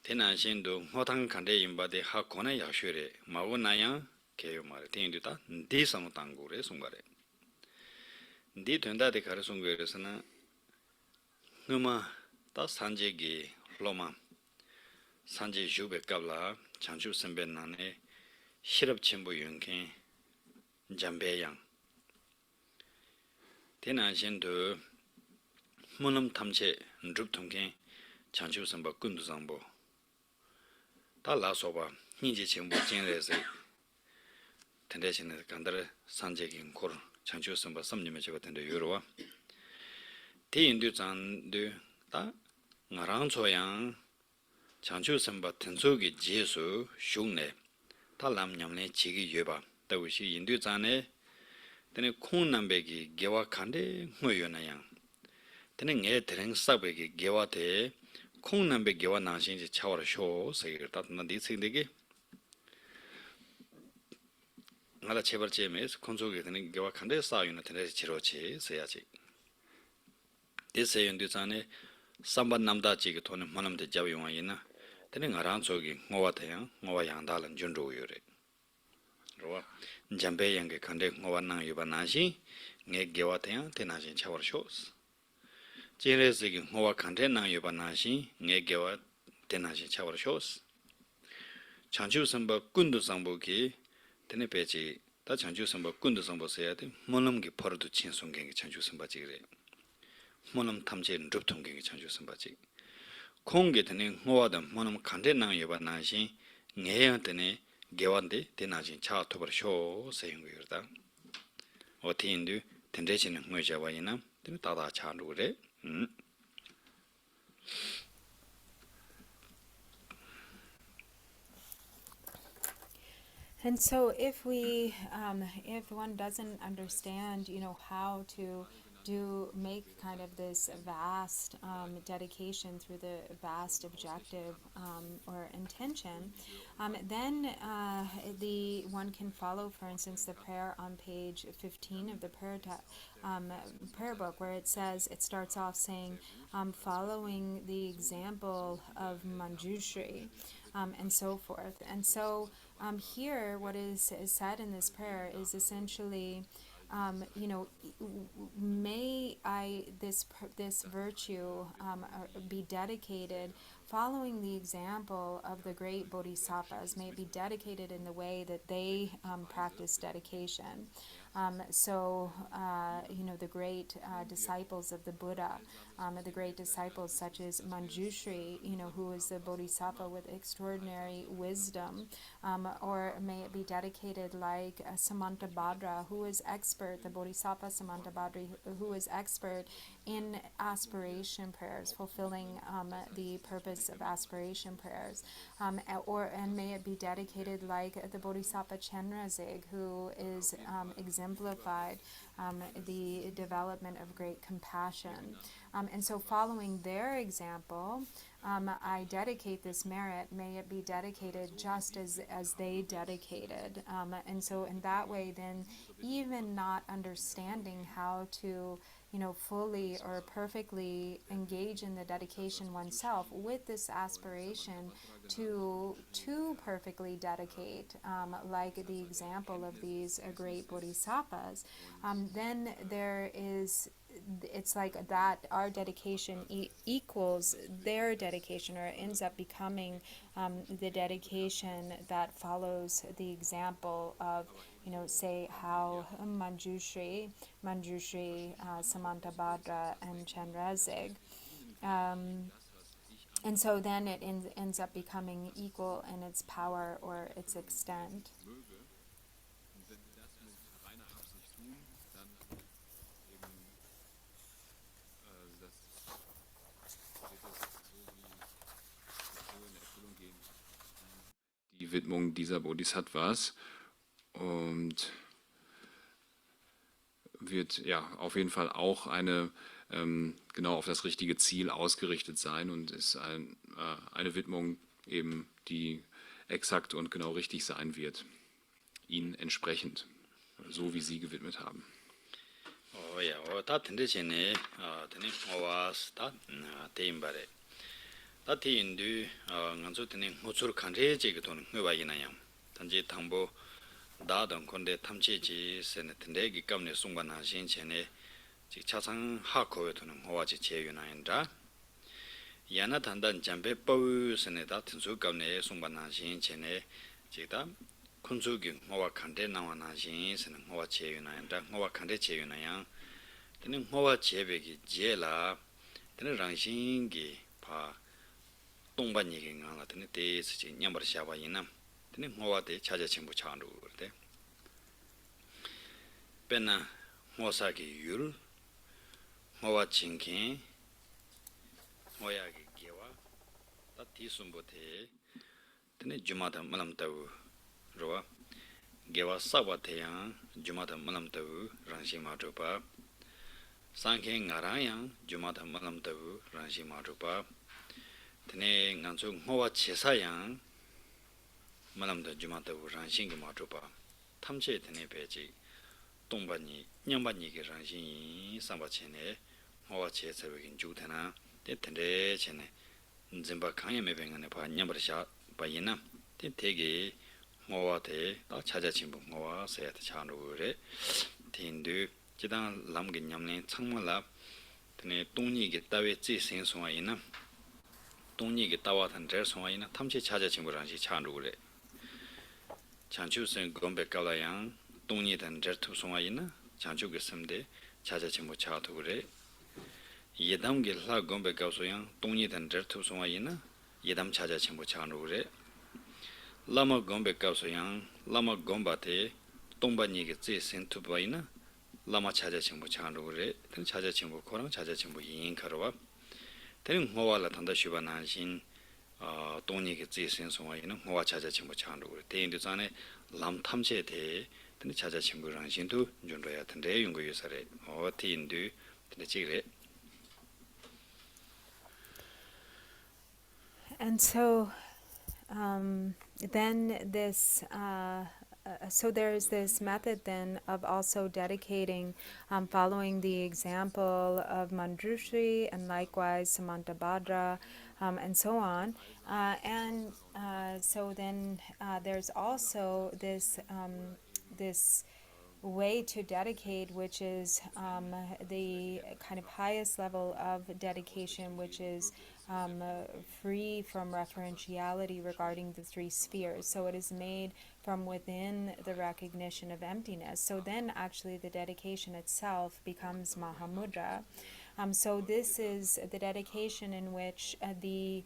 대난신도 호당 칸데 임바데 하고는 야쇼래 마고나야 개요 말 땡디다 디삼 당고래 송가래 디 된다데 가르 송거에서는 누마 다 산제기 로마 산제 주베 갑라 장주 선배나네 시럽 첨부 윤케 잠배양 Tena shindu munam tamche drup tongken chanchu samba kundu sambo. Ta la soba hinji chenpo jenre se. Tende shindu kandara sanje kin kor chanchu samba samnyame cheba tende yorwa. Te indu zandu ta ngarang choyang chanchu samba tenso ki jesu shungne ta lam nyamne chigi yoba. Ta ushi indu zane tene kong nambe ki gewa kande ngoyo na yang. Tene nge tereng sakbe ki gewa te kong nambe gewa nangshin je chawara sho sagir tat nandi tsingdegi. Ngala chebar che mes konso ki tene gewa kande sayo na tene chiro che sayachi. Te sayo ndu zane samba namda chi ki tone manamde jab yunga yina tene ngarang choki ngowa tayang ngowa yangdalan junro yore. Jambe yang kande ngowa nang yuba nashi nge gewa tayang te nashi chawar shos. Jere sigi ngowa kande nang yuba nashi nge gewa te nashi chawar shos. Chanchu samba kundu sambo ki tene pechi ta chanchu samba kundu sambo sayate monam ki paradu chinsong gengi chanchu samba jigre. Monam tamche nruptung gengi chanchu samba jig. Kongi tene ngowa dan monam kande nang yuba nashi nge yang tene gewande tenajin cha tobar sho sayung yorda o tindu tenrechin ngoja wayina ten tada cha rure And so if if one doesn't understand, how to make kind of this vast dedication through the vast objective or intention, then the one can follow, for instance, the prayer on page 15 of the prayer book, where it starts off saying, following the example of Manjushri, and so forth. And so here, what is said in this prayer is essentially, may this virtue be dedicated following the example of the great bodhisattvas. May it be dedicated in the way that they practice dedication. The great disciples of the Buddha, the great disciples such as Manjushri, who is the bodhisattva with extraordinary wisdom, or may it be dedicated like Samantabhadra, who is expert, the bodhisattva Samantabhadra, who is expert in aspiration prayers, fulfilling the purpose of aspiration prayers, and may it be dedicated like the bodhisattva Chenrezig, who is exemplified the development of great compassion. And so following their example, I dedicate this merit, may it be dedicated just as they dedicated. And so in that way, then, even not understanding how to fully or perfectly engage in the dedication oneself with this aspiration to perfectly dedicate, like the example of these great bodhisattvas, then it's like that our dedication equals their dedication, or ends up becoming the dedication that follows the example of, say how Manjushri, Samantabhadra, and Chenrezig. And so then it ends up becoming equal in its power or its extent. Die Widmung dieser Bodhisattvas und wird ja auf jeden Fall auch genau auf das richtige Ziel ausgerichtet sein und ist eine Widmung eben, die exakt und genau richtig sein wird, ihnen entsprechend, so wie sie gewidmet haben. Oh ja, da tendenzione, tene owas da teimbare. Da teindu nganzo tene ngotsur kanre je giton ngwa yinayam. Tanje tangbo da don konde tamcheji sene tende gikamne sungbana shin chene 직 차상 하코에도는 호와지 제유나인다 야나 단단 잠베 빠우스네다 튼수감네 송반나신 전에 지다 콘수기 호와 칸데 나와나신 스는 호와 제유나인다 호와 칸데 제유나야 Tene ngowa chebe ki je la tene rangshin ki pa tongba nyege ngala tene te si nyambar shaba yinam tene ngowa te chaja chenpo chandu urte pena ngosa ki yul ngowa chinkin ngoya ki gewa ta ti sumbo te tene jumata malam tawu rowa gewa sabwa te yang jumata malam tawu rangshin ma drupa Sankhe ngarayang jumata malam tabu rangshi madrupa tene ngansu ngowa chesayang malam tabu jumata tabu rangshi ki madrupa tamche tene pechi tongba ni nyamba ni ki rangshi samba chene ngowa chesabu kin jugtana tene chene nzimba kanya mebe ngane pa nyambar sha pa yinam tege ngowa te ta chaja chimbu ngowa sayata chanru re tendu 지단 람게 냠네 창마라 tene 동니게 따웨 지생 송아이나 동니게 따와탄 제 송아이나 탐치 찾아 친구랑시 찬루래 장주선 건배 깔아양 동니단 제투 송아이나 장주게 섬데 찾아 친구 차도래 예담게 라 건배 가소양 동니단 제투 송아이나 예담 찾아 친구 찬루래 라마 건배 가소양 라마 건바테 동반니게 지생 투바이나 라마 찾아 친구 찬루래 든 찾아 친구 코랑 찾아 친구 인카로와 된 호와라 단다 슈바나신 동니게 지신 송아이는 호와 찾아 친구 찬루래 대인도 전에 람 탐제에 대해 든 찾아 친구랑 신도 준로야 된대 연구 요사래 어티인도 근데 지그래 And so then this so there's this method then of also dedicating, following the example of Manjushri and likewise Samantabhadra and so on. So then there's also this this way to dedicate, which is the kind of highest level of dedication, which is free from referentiality regarding the three spheres. So it is made from within the recognition of emptiness. So then actually the dedication itself becomes Mahamudra. So this is the dedication in which the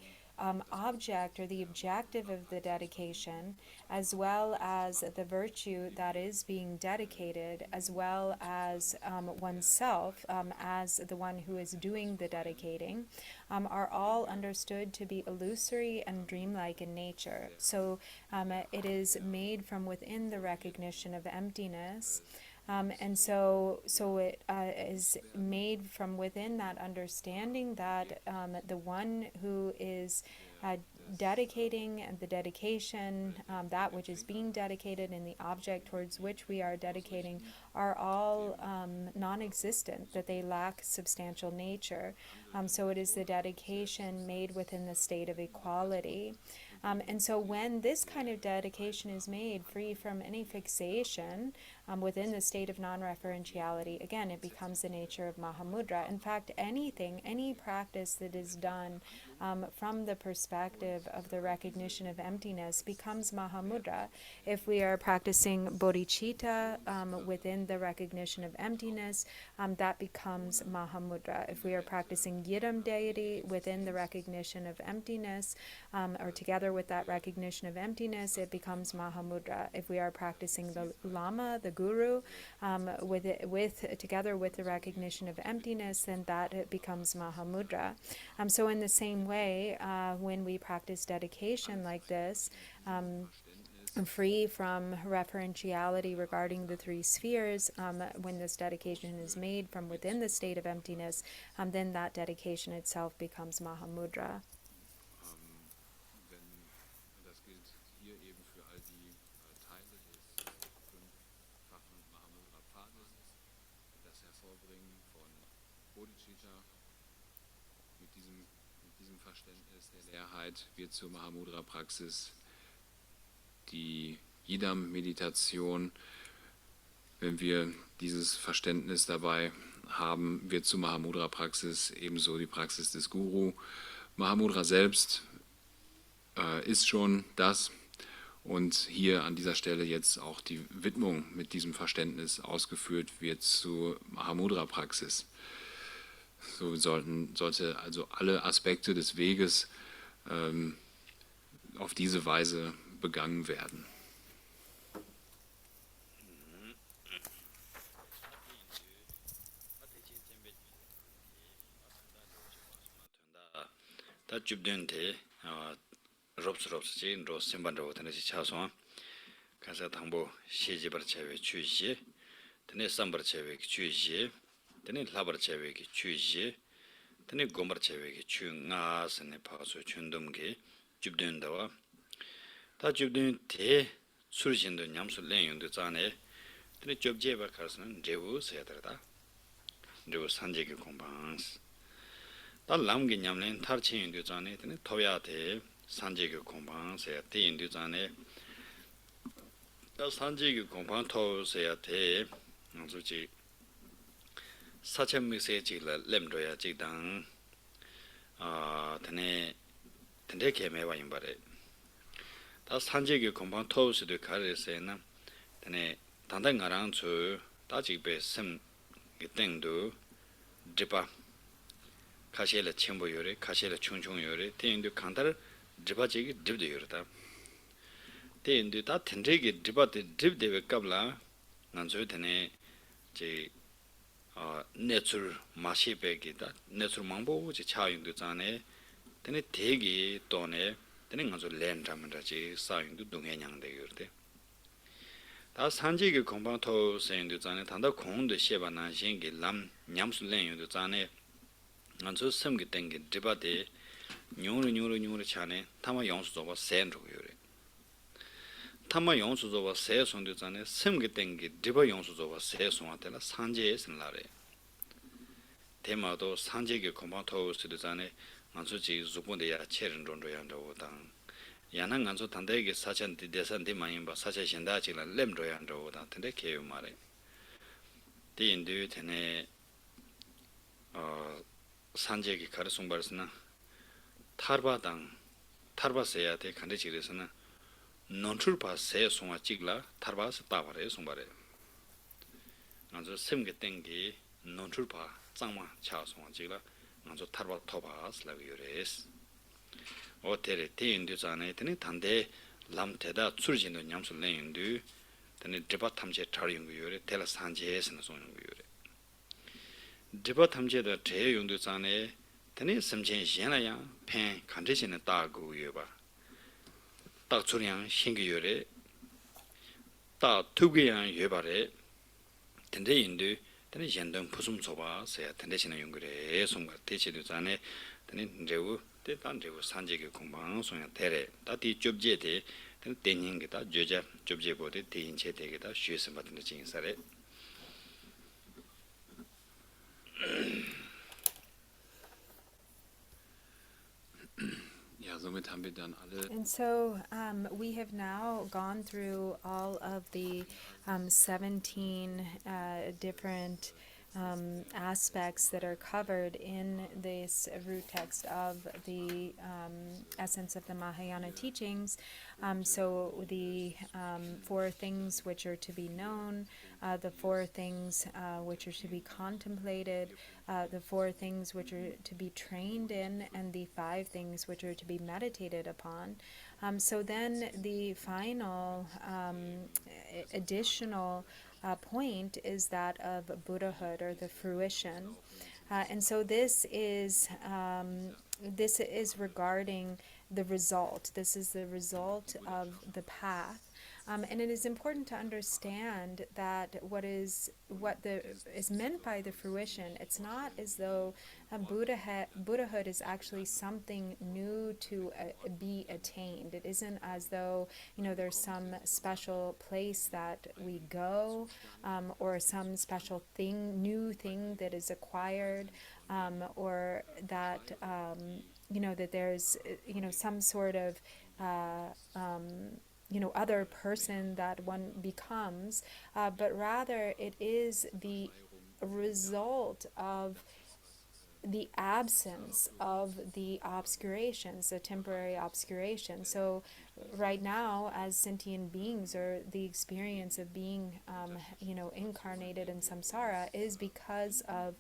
object or the objective of the dedication, as well as the virtue that is being dedicated, as well as oneself as the one who is doing the dedicating, are all understood to be illusory and dreamlike in nature. So it is made from within the recognition of emptiness. And so it is made from within that understanding that the one who is dedicating the dedication, that which is being dedicated, and the object towards which we are dedicating are all non-existent, that they lack substantial nature. So it is the dedication made within the state of equality. And so when this kind of dedication is made free from any fixation within the state of non-referentiality, again, it becomes the nature of Mahamudra. In fact, any practice that is done from the perspective of the recognition of emptiness becomes Mahamudra. If we are practicing bodhicitta within the recognition of emptiness, that becomes Mahamudra. If we are practicing Yidam deity within the recognition of emptiness, or together with that recognition of emptiness, it becomes Mahamudra. If we are practicing the Lama, the Guru, together with the recognition of emptiness, then that becomes Mahamudra. So in the same way, when we practice dedication like this, free from referentiality regarding the three spheres, when this dedication is made from within the state of emptiness, then that dedication itself becomes Mahamudra. Verständnis der Leerheit wird zur Mahamudra-Praxis die Yidam-Meditation. Wenn wir dieses Verständnis dabei haben, wird zur Mahamudra-Praxis ebenso die Praxis des Guru. Mahamudra selbst ist schon das Und hier an dieser Stelle jetzt auch die Widmung mit diesem Verständnis ausgeführt wird zu Mahamudra-Praxis. So sollte also alle Aspekte des Weges auf diese Weise begangen werden. 다 줍된데 롭스진 로심반도 되는 차선 가서 당보 시집을 제외 주시 되는 삼버 제외 주시 되는 라버 제외 주시 되는 고머 제외 주나스네 파서 춘dom게 줍된다와 다 줍된데 술진도 냠술 랭용도 자네 되는 줍제바 가서는 제우 세더다 제우 산제기 공방스 다 람게 냠len 타르치인도 자네 되는 토야데 산제기 공방세 대인도 자네 다 산제기 공방 토세야 돼 솔직히 사천미세지를 렘도야 지당 되네 된대 개매와 임바래 다 산제기 공방 토스도 가르세나 되네 단단가랑 주 다지베 셈 땡도 드바 가시엘의 첨부요래 가시엘의 충충요래 대인도 간다를 드바지기 드브도요다 대인도 다 텐데기 드바데 드브데베 갑라 난저 되네 제 내출 마시베기다 내출 망보지 차용도 자네 되네 대기 또네 되네 간저 렌자면다지 사용도 동해냥되요데 다 산지기 공방토 생도 자네 단다 공도 셰바난 신기 람 냠술랭요도 자네 간저 섬기 땡기 드바데 뇨르 차네 타마 용수조바 센로요래 타마 용수조바 세송도 자네 섬기 땡기 드바 용수조바 세송한테라 산제에선라래 대마도 산제기 공방토스도 자네 간저지 주본데야 체른론로양도당 야난 간저 단대기 사천디 대산디 마임바 사체신다지라 렘로양도다 텐데 개요 말에 디인도 테네 산제기 가르송바르스나 타르바세야 데 간데지르스나 논출파세 송아 찍라 타르바스 따바레 송바레 간저 셈게 땡기 논출파 짱마 차 송아 찍라 간저 타르바 토바스 라비요레스 오테레 티인도 자네 테네 단데 람테다 출진도 냠술랭인도 테네 드바 탐제 차리용요레 텔라 산제에스나 송용요레 드바 탐제다 제용도 자네 테네 섬진 신라야 팬 간제신의 따고요바 딱 출량 신기요레 딱 투기양 예바레 텐데 인도 테네 연동 부숨 소바 세야 텐데신의 용거레 송가 대체도 자네 테네 제우 대단제고 산제기 공방 소야 대래 다디 좁제데 대닝게다 저자 좁제보데 대인체 되게다 쉬스 받는 진사래 Ja, somit haben wir dann alle. And so we have now gone through all of the 17 different aspects that are covered in this root text of the essence of the Mahayana teachings. So the 4 things which are to be known, the 4 things which are to be contemplated, the 4 things which are to be trained in, and the 5 things which are to be meditated upon. So then the final additional point is that of Buddhahood, or the fruition. And so this is regarding the result. This is the result of the path. And it is important to understand that what is meant by the fruition, it's not as though Buddhahood is actually something new to be attained. It isn't as though, there's some special place that we go, or some special new thing that is acquired, or that, that there's, some sort of other person that one becomes, but rather it is the result of the absence of the obscurations, the temporary obscurations. So right now, as sentient beings, or the experience of being, incarnated in samsara is because of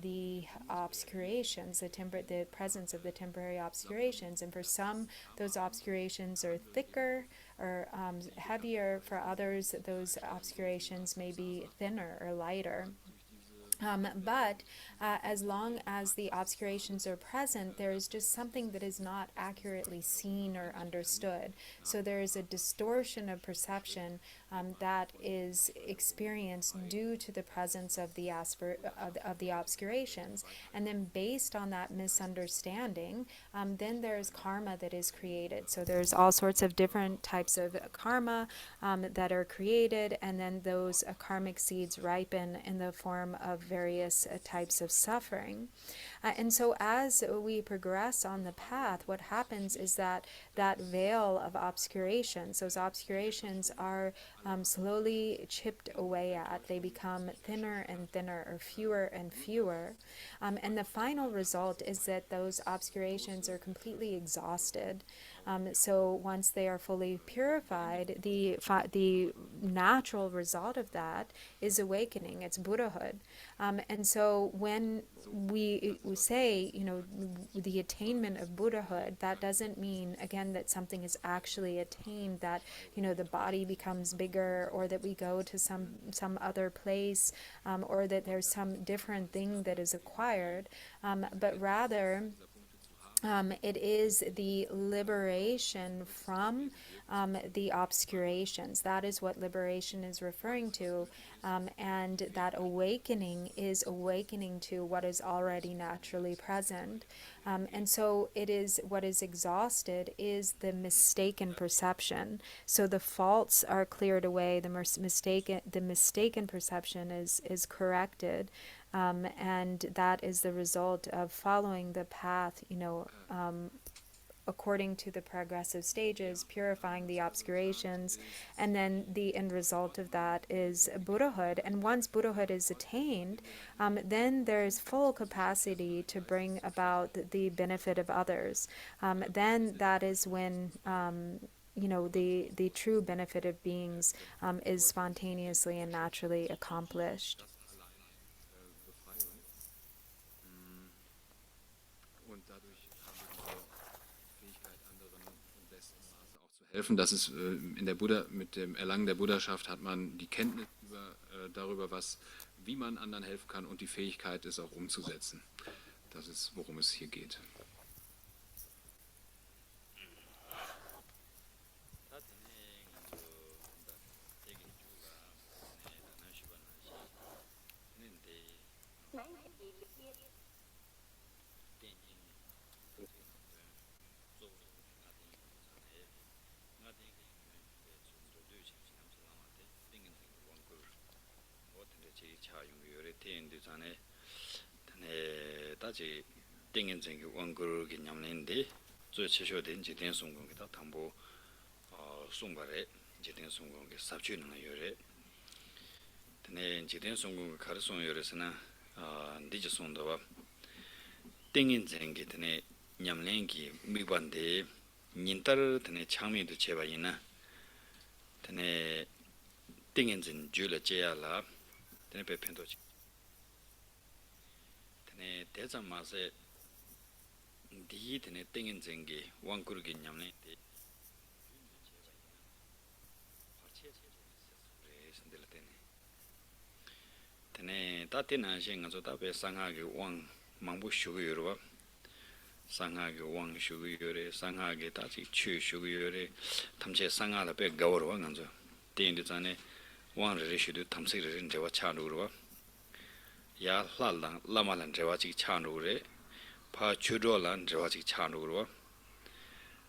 the obscurations, the presence of the temporary obscurations. And for some, those obscurations are thicker or heavier. For others, those obscurations may be thinner or lighter. But as long as the obscurations are present, there is just something that is not accurately seen or understood. So there is a distortion of perception that is experienced due to the presence of the obscurations. And then based on that misunderstanding, then there's karma that is created. So there's all sorts of different types of karma that are created, and then those karmic seeds ripen in the form of various types of suffering. And so as we progress on the path, what happens is that that veil of obscurations, those obscurations are slowly chipped away at. They become thinner and thinner, or fewer and fewer. And the final result is that those obscurations are completely exhausted. So once they are fully purified, the natural result of that is awakening. It's Buddhahood. And so when we say, the attainment of Buddhahood, that doesn't mean, again, that something is actually attained, that, the body becomes bigger, or that we go to some other place, or that there's some different thing that is acquired, but rather it is the liberation from the obscurations. That is what liberation is referring to. And that awakening is awakening to what is already naturally present. And so it is, what is exhausted is the mistaken perception. So the faults are cleared away, the mistaken perception is corrected. And that is the result of following the path, according to the progressive stages, purifying the obscurations, and then the end result of that is Buddhahood. And once Buddhahood is attained, then there is full capacity to bring about the benefit of others. Then that is when the true benefit of beings is spontaneously and naturally accomplished. Helfen, dass es in der mit dem Erlangen der Buddhaschaft hat man die Kenntnis darüber, wie man anderen helfen kann, und die Fähigkeit, es auch umzusetzen. Das ist, worum es hier geht. 다지 땡인쟁이 원그르기 냠는데 저 최초된 지된 송공이다 담보 송발에 지된 송공이 삽주는 요래 드네 지된 송공 가르송 요래서나 니지 송도와 땡인쟁이 드네 냠랭기 미반데 닌따르 드네 창미도 제바이나 드네 땡인진 줄을 제야라 드네 배편도 네 대자마세 디히드네 땡인쟁게 왕구르기 냠네 네 다티나 신가서 답에 상하게 왕 망부 슈구여와 상하게 왕 슈구여레 상하게 다지 추 슈구여레 탐제 상하라 배 가워와 간저 땡인데 전에 왕르리 슈도 탐색르는 제와 차누르와 야 랄랑 라마란 제와지 차누레 파 추로란 제와지 차누르와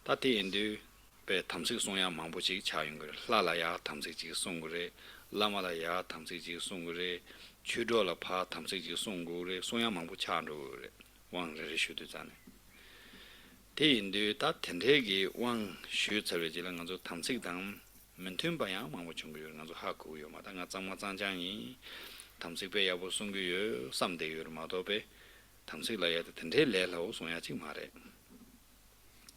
다티인데 배 탐색 송야 망부지 차윤거 라라야 탐색지 송거레 라마라야 탐색지 송거레 추로라 파 탐색지 송거레 송야 망부 차누레 왕르리 슈도잖아 대인데 다 텐데기 왕 슈처르지랑 가서 탐색당 mentumbayang mamu chungyo ngazo haku yo mata nga tsangma tsangjangi tamsikpe yabu sungyo samde yor mato pe 탐색라 야 텐데 레라오 소야 지 말해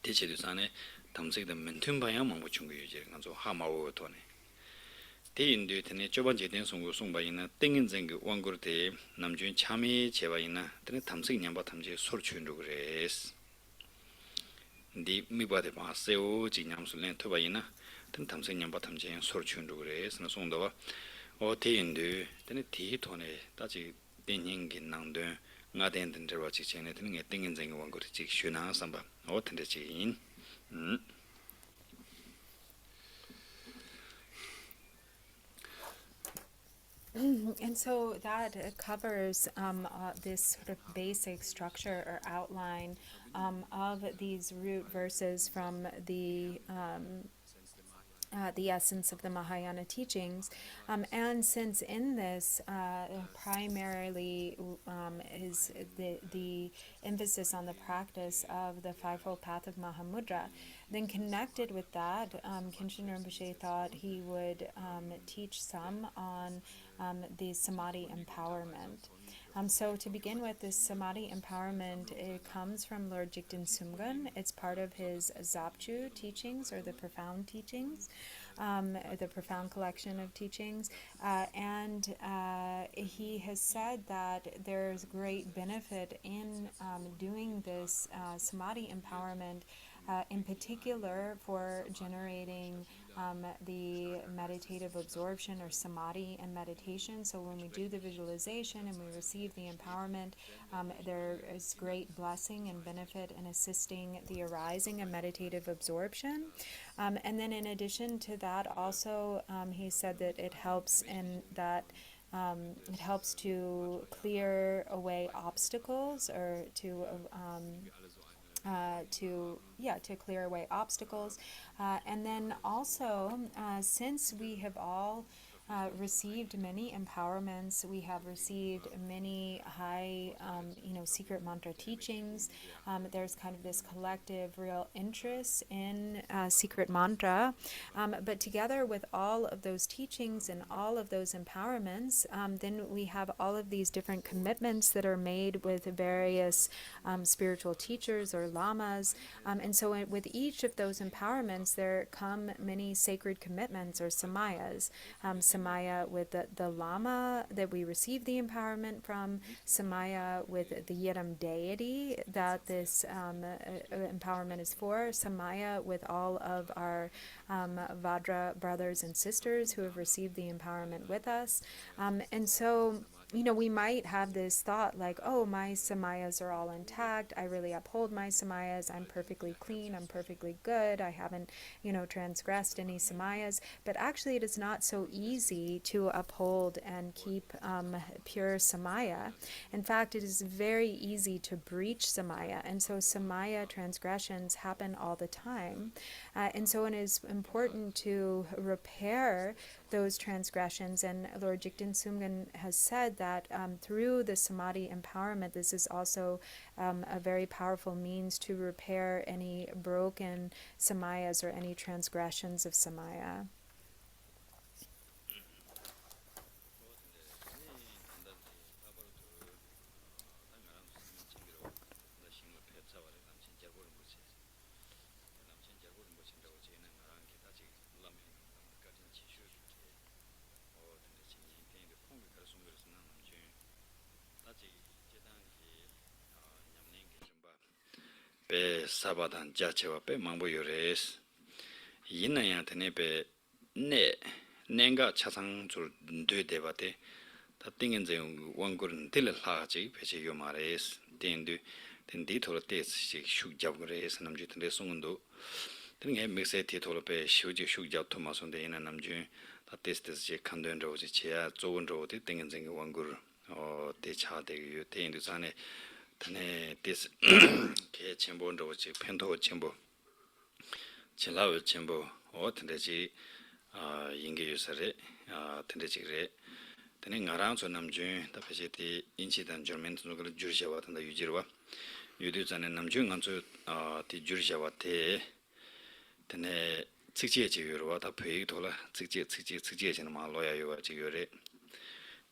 대체도 산에 탐색의 멘튼 방향 뭐 중고 유지 간소 하마오 토네 대인도 테네 저번제 된 송고 송바이나 땡인쟁 원고르대 남주인 참이 제바이나 테네 탐색 냠바 탐제 소르춘도 그래스 디 미바데 바세오 지냠술렌 토바이나 든 탐색 냠바 탐제 소르춘도 그래스 나 송도와 대인도 테네 디토네 따지 땡인기 낭도 나덴든 저와지 전에 드는 게 땡인쟁 원고르지 슈나 삼바 어떤데 지인 And so that covers this sort of basic structure or outline of these root verses from the essence of the Mahayana teachings. And since in this primarily is the emphasis on the practice of the fivefold path of Mahamudra, then connected with that, Khenczen Rinpoche thought he would teach some on the samadhi empowerment. So to begin with, this samadhi empowerment, it comes from Lord Jigten Sumgun. It's part of his Zapchu teachings, or the profound teachings, the profound collection of teachings. And he has said that there's great benefit in doing this samadhi empowerment, in particular for generating the meditative absorption or samadhi and meditation. So when we do the visualization and we receive the empowerment, there is great blessing and benefit in assisting the arising of meditative absorption. And then in addition to that, also he said that it helps in that it helps to clear away obstacles, or to clear away obstacles. And then also, since we have all received many empowerments, we have received many high, secret mantra teachings. There's kind of this collective real interest in secret mantra. But together with all of those teachings and all of those empowerments, then we have all of these different commitments that are made with various spiritual teachers or lamas. And so with each of those empowerments, there come many sacred commitments or samayas. Samaya with the lama that we receive the empowerment from, samaya with the Yidam deity that this empowerment is for, samaya with all of our Vajra brothers and sisters who have received the empowerment with us. And so, we might have this thought like, oh, my samayas are all intact. I really uphold my samayas. I'm perfectly clean. I'm perfectly good. I haven't, transgressed any samayas. But actually, it is not so easy to uphold and keep pure samaya. In fact, it is very easy to breach samaya. And so samaya transgressions happen all the time. And so it is important to repair those transgressions. And Lord Jigten Sumgun has said that through the samadhi empowerment, this is also a very powerful means to repair any broken samayas or any transgressions of samaya. Pe sabadan jachewa pe mambo yores yinaya tene pe nenga chasang zur de debate ta tingen ze wangurun dil la ji pe che yomares dendu den di thol te sich shuk jabres namju tende sungundo den ge mixe ti thol pe shuji shuk jab thoma sonde ina namju ta test je khandön ro ji che zowon ro de tingen ze wangur o de cha de yu dendu sane tane this ke chenbo ndo chi pento chenbo chelao chenbo o tane ji yinge yusare tane ji re tane ngarang so namjun ta phe ti inchi dan german no gro jurjawa tanda yujirwa yudu zane namjun nganso ti jurjawa te tane 직지에 지요로 다 페이 돌아 직지에 전 말로야 요가 지요래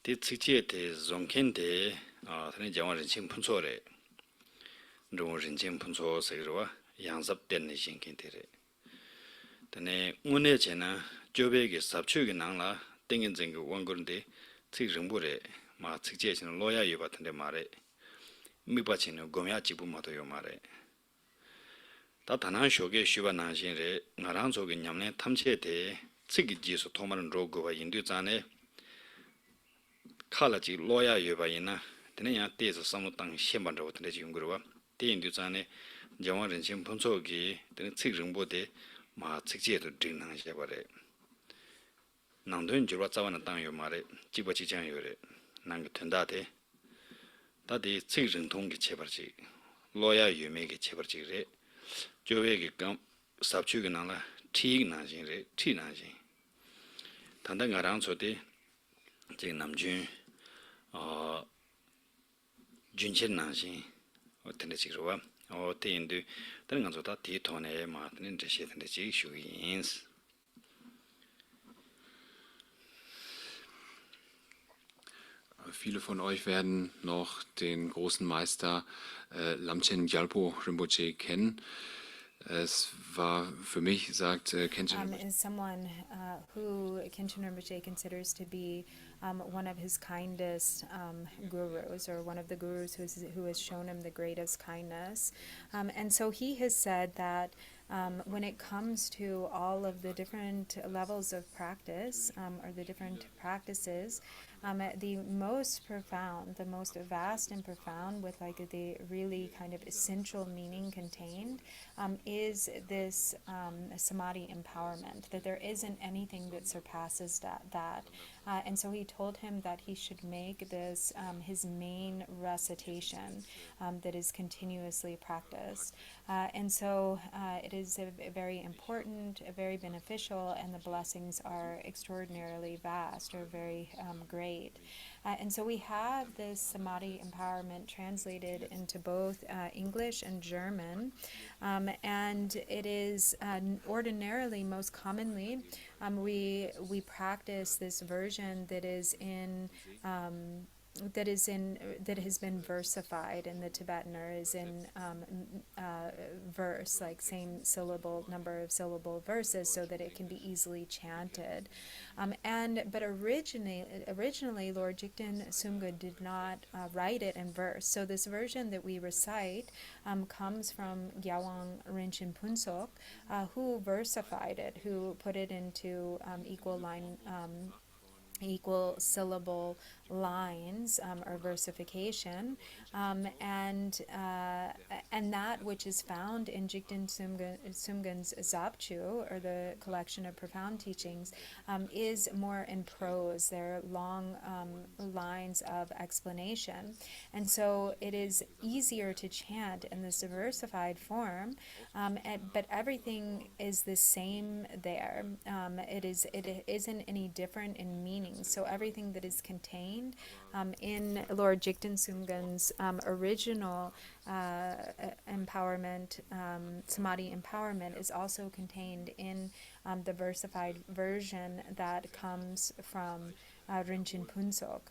디 츠치에 zonken데 tani jiangwa rinchen punso re rung rinchen punso sakirwa yangsab tenni shinkin tere tani ngune che na jobegi sabchu ki nangla tengin zengi wangurndi tsik ringbu re ma tsik che chino loya yoba tante ma re mikpa chino gomya jibu mato yo ma re ta tanan shoge shuba nangshin re ngarang soge nyamne tamche te tsik jisu tomaran roguwa indu zane kala chi loya yoba ina tene ya teza samu tang shenpan rawa tene chi yungurwa te indu zane jiangwa rinchen punso ki tene tsik ringbu de 마 직지에도 드링낭 제발에 남도인 주로 자원은 땅요 말에 집어 지장요래 난게 된다대 다디 책정 통기 제발지 로야 유메게 제발지래 조회게 감 삽추게 나라 티나진래 티나진 단단가랑 소대 제 남준 준첸나진 어떤 식으로 대인도 다른 간소다 뒤톤에 맞는 제시했는데 지슈인스 Viele von euch werden noch den großen Meister Lamchen Gyalpo Rinpoche kennen. Es war für mich, sagt Khenczen, is someone who Khenczen Rinpoche considers to be one of his kindest gurus, or one of the gurus who has shown him the greatest kindness. And so he has said that when it comes to all of the different levels of practice, or the different practices, the most profound, the most vast and profound, with like the really kind of essential meaning contained, is this samadhi empowerment, that there isn't anything that surpasses that. And so he told him that he should make this his main recitation that is continuously practiced. And so it is very important, very beneficial, and the blessings are extraordinarily vast, or very great. And so we have this samadhi empowerment translated into both English and German, and it is ordinarily, most commonly, we practice this version that has been versified in the Tibetan, or is in verse, like same syllable, number of syllable verses, so that it can be easily chanted. But originally Lord Jigten Sumgön did not write it in verse. So this version that we recite comes from Gyalwang Rinchen Punsok, who versified it, who put it into equal syllable lines, or versification, and that which is found in Jigten Sumgön's Zapchu, or the collection of profound teachings, is more in prose. They're long lines of explanation, and so it is easier to chant in this versified form, but everything is the same there. It isn't any different in meaning. So everything that is contained in Lord Jigten Sumgön's original empowerment, samadhi empowerment, is also contained in the versified version that comes from Rinchen Punsok.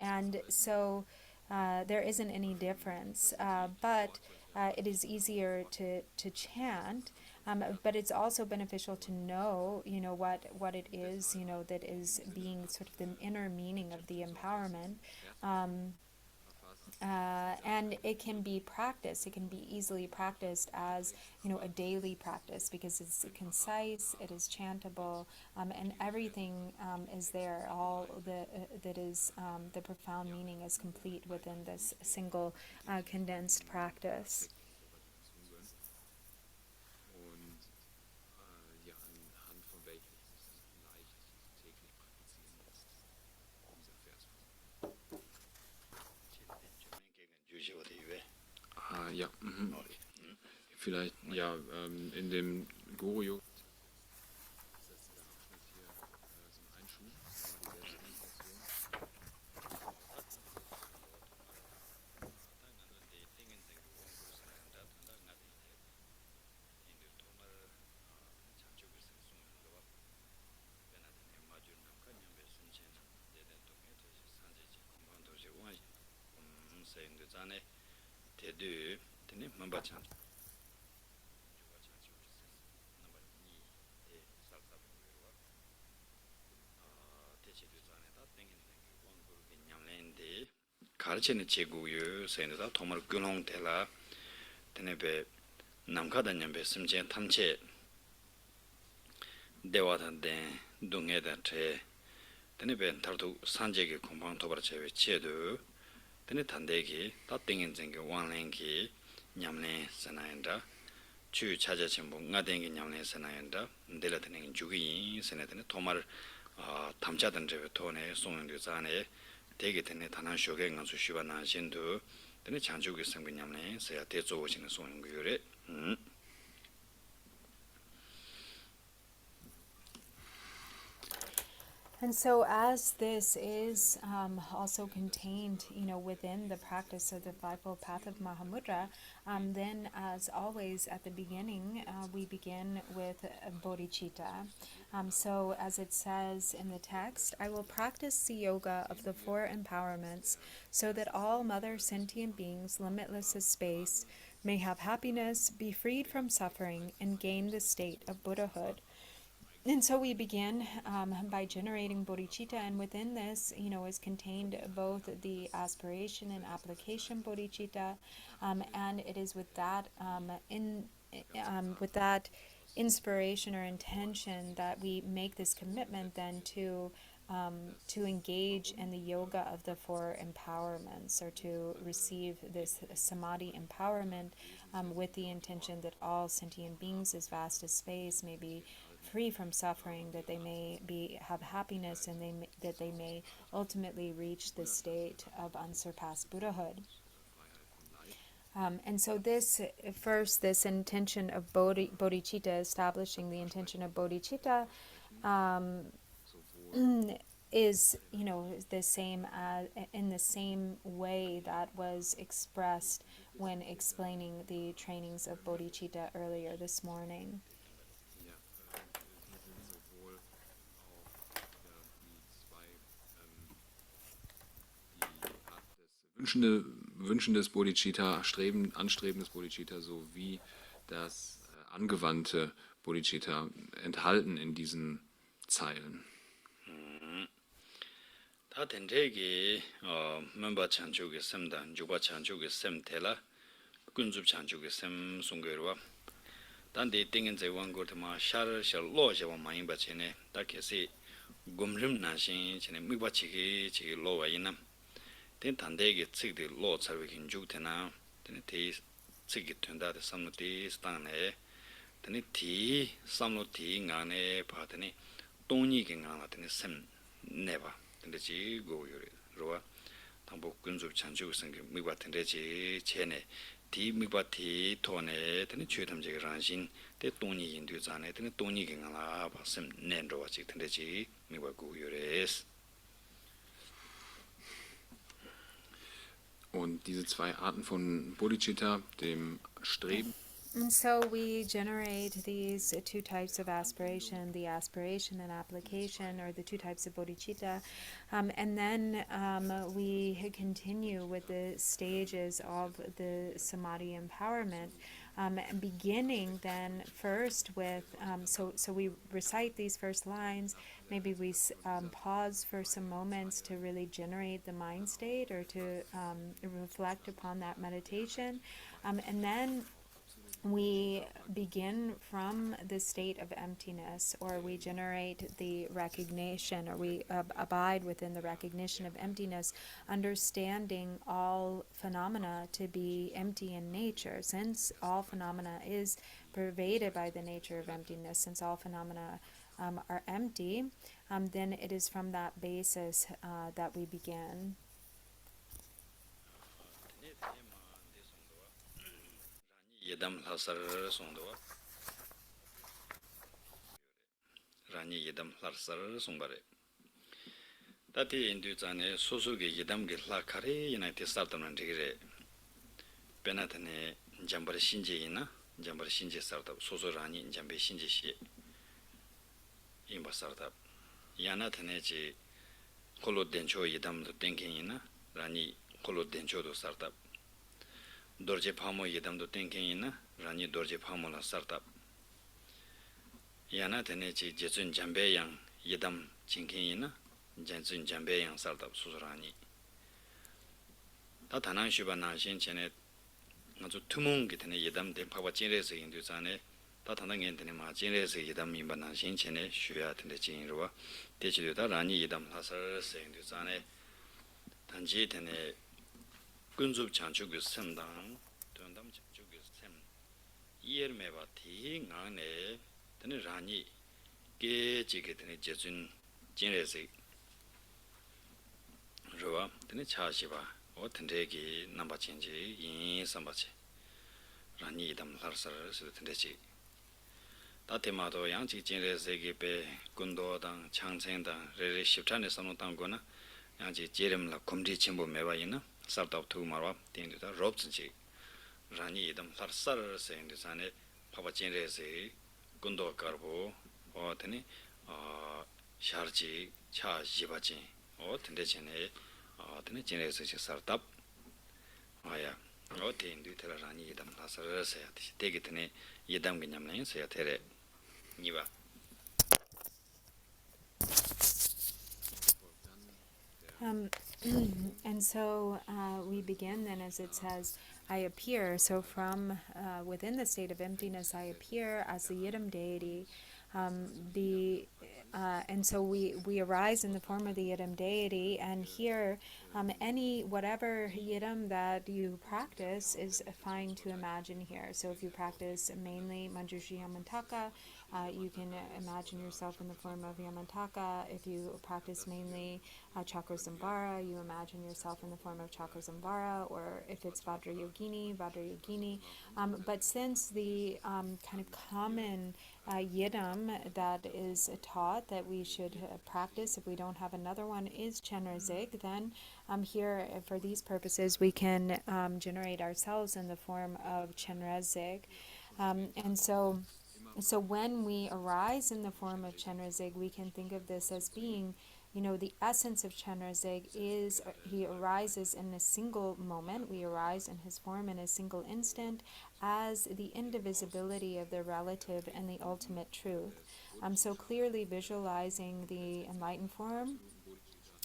And so there isn't any difference, but it is easier to chant. But it's also beneficial to know, what it is, that is being sort of the inner meaning of the empowerment. And it can be practiced. It can be easily practiced as, a daily practice, because it's concise, it is chantable, and everything is there. All that is the profound meaning is complete within this single condensed practice. Ja, vielleicht, ja, in dem Guru-Yoga ist das dieser Abschnitt hier so ein Einschub, aber die Selbstmeditation. zane te du tene mamba chan number 2 e salsa buwa te che du zane ta tengin tengi one guru ge nyamlen de karchene cheguyu sene da tomar gunong tela tene be namkada nyambe simje tamche 대화단 된 동해단 제 데네벤 tardu 산제게 공방 도발 제외 제도 데네 단대기 따땡인 생게 왕랭기 냠네 사나인다 주 찾아 전부 나댕기 냠네 사나인다 데라드는 주기 세네드네 도말 담자던 제 돈에 송영도 자네 대게 데네 단한 쇼게 간수 쉬바나 신도 데네 장주기 생기 냠네 세야 대조오시는 송영교래 And so, as this is also contained, within the practice of the Fivefold Path of Mahamudra, then, as always, at the beginning, we begin with bodhicitta. So, as it says in the text, I will practice the yoga of the 4 empowerments, so that all mother sentient beings, limitless as space, may have happiness, be freed from suffering, and gain the state of Buddhahood. And so we begin by generating bodhicitta, and within this, is contained both the aspiration and application bodhicitta, and it is with that with that inspiration or intention that we make this commitment then to engage in the yoga of the 4 empowerments, or to receive this samadhi empowerment with the intention that all sentient beings, as vast as space, may be free from suffering, that they may have happiness, and that they may ultimately reach the state of unsurpassed Buddhahood. And so this intention of bodhicitta, establishing the intention of bodhicitta, is the same in the same way that was expressed when explaining the trainings of bodhicitta earlier this morning. Wünschen des Bodhicitta, Anstreben des Bodhicitta sowie das angewandte Bodhicitta enthalten in diesen Zeilen. 다 된대기 멤버 chanchuge semda juba chanchuge semtela kunzup chanchuge sem sunggerwa 단데 땡은 제 원고르마 샤르 로제와 마인바 체네 다케시 gumrim 나신 체네 미바치기 지 로와이나 된 단대기 측디 로 차르긴 죽테나 되네 티 측이 된다데 삼노티 스탄에 되네 티 삼노티 간에 바드네 동니게 간다네 셈 네바 근데 지 고요리 로와 당복 근접 찬주고 생기 미바 텐데지 체네 디 미바티 토네 되네 최담제가 란신 때 동니 인도자네 되네 동니게 간라 바셈 넨로와 지 텐데지 미바 고요레스. Und diese 2 Arten von Bodhicitta, dem Streben. And so we generate these 2 types of aspiration, the aspiration and application, or the 2 types of bodhicitta, and then we continue with the stages of the samadhi empowerment, beginning then first with, so we recite these first lines, maybe we pause for some moments to really generate the mind state, or to reflect upon that meditation, and then we begin from the state of emptiness, or we generate the recognition, or we abide within the recognition of emptiness, understanding all phenomena to be empty in nature. Since all phenomena is pervaded by the nature of emptiness, since all phenomena are empty, then it is from that basis that we begin. Yedam lasar songdowa rani yedam lasar songbare dati indu zane sosuge yedam ge la kare ina te startam ndigre benatane jambar shinje ina jambar shinje startup soso rani jambe shinje shi imba startup yana tane ji kolo dencho yedam do denken ina rani kolo dencho do startup dorje phamo yedam do tenken ina rani dorje phamo la startup yana tene chi jechun jambe yang yedam chinken ina jechun jambe yang startup susurani ta tanang shuba na shin chene ngazu tumung gitene yedam de phaba chinre se indu chane ta tanang gen tene ma chinre se yedam mimba na shin chene shuya tene chinruwa de chi da rani yedam lasar se indu chane 단지 되네 근접 chanchuk semdang dondam chanchuk sem yer meba thi ngane tene rani ke jige tene jejun jinrese rowa tene chashi ba o tende gi namba chenji yin sambache rani dam larsar su tende chi ta tema do yang chi jinrese gi pe gundo dang changchen dang re shipchane sanu dang gona 양지 제름라 콤지 첨부 매바이나 startup 투 마와 땡도다 롭지 라니 이담 살살 세인데 산에 파바 진레세 군도 가르보 어더니 샤르지 차 지바지 어던데 전에 어더니 진레세 startup 아야 어텐도 테라라니 이담 살살 세야 되게 되네 이담 그냥만 세야 되래 니바 And so we begin then as it says, I appear. So from within the state of emptiness, I appear as the Yidam deity. And so we arise in the form of the Yidam deity, and here whatever Yidam that you practice is fine to imagine here. So if you practice mainly Manjushri Yamantaka, you can imagine yourself in the form of Yamantaka. If you practice mainly Chakrasambhara, you imagine yourself in the form of Chakrasambhara, or if it's Vajrayogini, Vajrayogini. But since the kind of common Yidam that is taught that we should practice if we don't have another one is Chenrezig, then here for these purposes we can generate ourselves in the form of Chenrezig. And so when we arise in the form of Chenrezig, we can think of this as being, the essence of Chenrezig is he arises in a single moment. We arise in his form in a single instant as the indivisibility of the relative and the ultimate truth. So clearly visualizing the enlightened form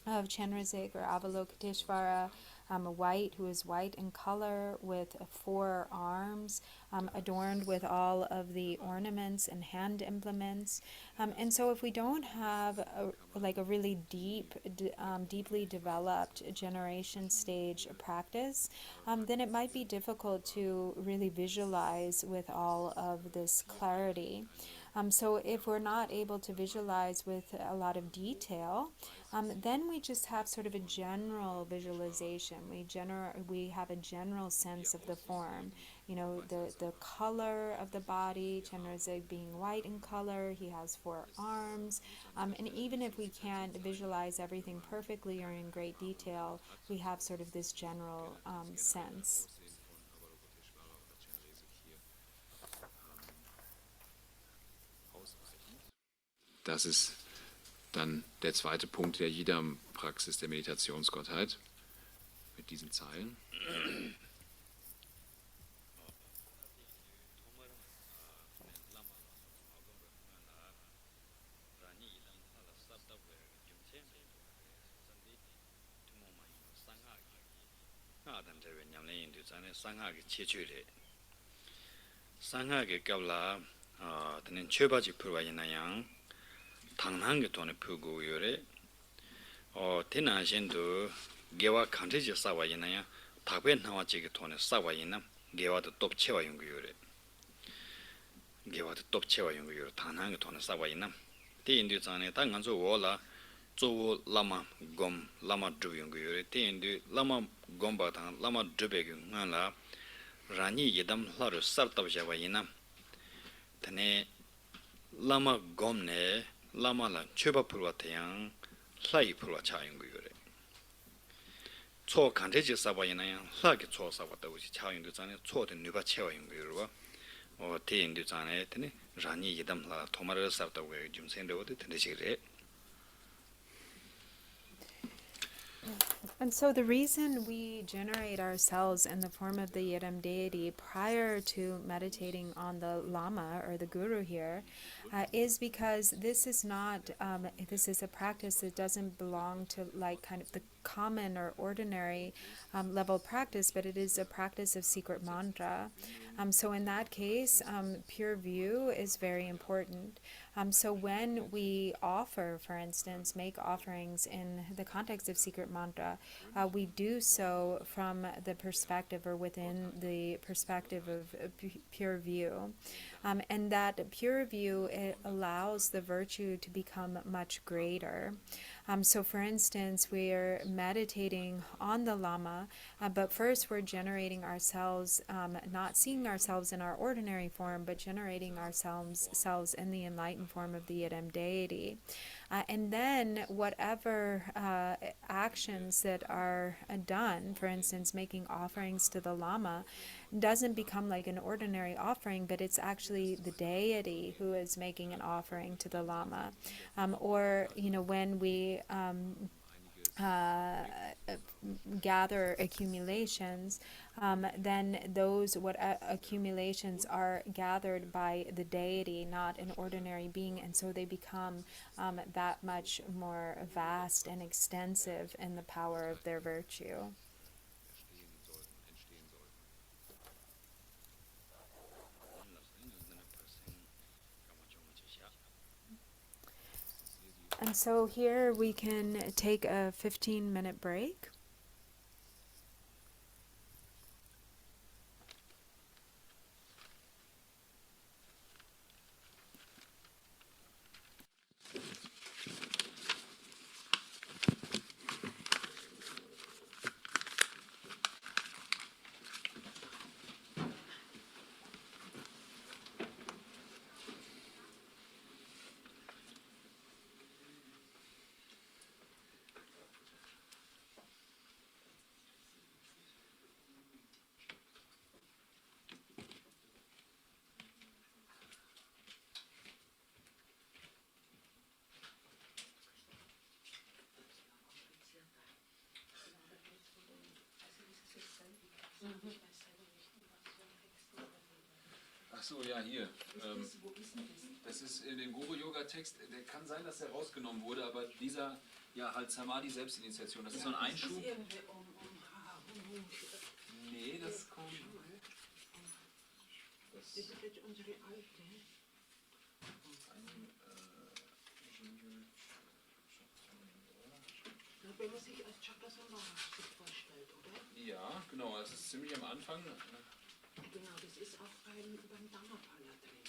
of Chenrezig or Avalokiteshvara, white, who is white in color with 4 arms, adorned with all of the ornaments and hand implements. And so if we don't have a really deeply developed generation stage practice, then it might be difficult to really visualize with all of this clarity. So if we're not able to visualize with a lot of detail, then we just have sort of a general visualization. We have a general sense of the form. The color of the body, Chenrezig being white in color, he has 4 arms. And even if we can't visualize everything perfectly or in great detail, we have sort of this general sense. Das ist dann der zweite Punkt der Yidam-Praxis der Meditationsgottheit mit diesen Zeilen. 당난게 돈에 푸고 요래 테나신도 게와 칸트지 싸와이나야 답에 나와지게 돈에 싸와이나 게와도 똑채와 연구 요래 게와도 똑채와 연구 요래 당난게 돈에 싸와이나 대인도 전에 당간조 월라 조 라마 곰 라마 두 연구 요래 대인도 라마 곰바당 라마 두베게 나라 라니 예담 하루 쌀답자와이나 테네 라마 곰네 라마라 최바풀과 태양 사이 풀과 차인 거요래. 초 간제지 사바이나야 사게 초 사바다 우지 차인도 전에 초된 누바 채와인 거요로. 대인도 전에 되네. 라니 예담라 토마르 사다고 좀 생각도 되는지래. And so the reason we generate ourselves in the form of the Yidam deity prior to meditating on the Lama or the Guru here is because this is not, this is a practice that doesn't belong to like kind of the common or ordinary level practice, but it is a practice of secret mantra. So in that case, pure view is very important. So when we offer, for instance, make offerings in the context of secret mantra, we do so from the perspective or within the perspective of pure view. And that pure view, it allows the virtue to become much greater. So for instance, we're meditating on the Lama, but first we're generating ourselves, not seeing ourselves in our ordinary form, but generating ourselves in the enlightened form of the Yidam deity. And then whatever actions that are done, for instance, making offerings to the Lama, doesn't become like an ordinary offering, but it's actually the deity who is making an offering to the Lama. Or, you know, when we gather accumulations, then those accumulations are gathered by the deity, not an ordinary being, and so they become that much more vast and extensive in the power of their virtue. And so here we can take a 15-minute break. Ach so, ja, hier. Das ist in dem Guru-Yoga-Text, der kann sein, dass der rausgenommen wurde, aber dieser, ja, halt Samadhi-Selbstinitiation, das ist so ein Einschub. Nee, das kommt. Das ist jetzt unsere alte. Wenn man sich als Chakra-Samvara vorstellt, oder? Ja, genau, das ist ziemlich am Anfang. Genau, das ist auch beim Dhammapala drin.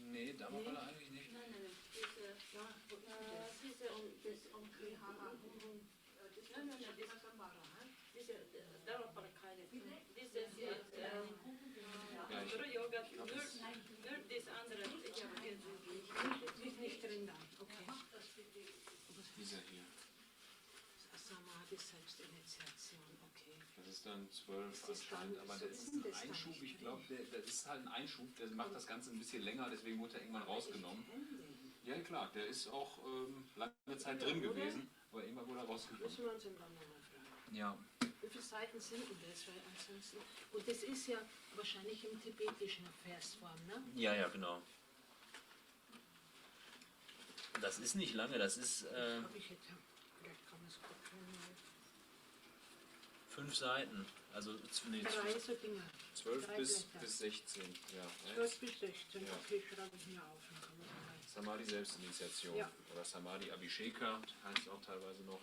Nee, Dhammapala eigentlich nicht. Nein, diese und das Krihara und das Chakra-Samvara, diese Dhammapala keine. Diese ist andere Yoga, nur das andere. Ist nicht drin dann, okay. Dieser hier. Samadhi-Selbstinitiation, okay. Das ist dann 12 anscheinend, aber das ist ein Einschub, ich glaube, das ist halt ein Einschub, der macht das Ganze ein bisschen länger, deswegen wurde er irgendwann rausgenommen. Ja klar, der ist auch lange Zeit drin gewesen, aber irgendwann wurde er rausgenommen. Müssen wir uns im Land nochmal fragen. Ja. Wie viele Seiten sind denn das? Weil ansonsten, und das ist ja wahrscheinlich im tibetischen Versform, ne? Ja, ja, genau. Das ist nicht lange, das ist... 5 Seiten, also nee, 12 bis 16. Ja. 12 bis 16, ja. Okay, schreibe ich mir auf. Samadhi Selbstinitiation, ja. Oder Samadhi Abhisheka heißt auch teilweise noch.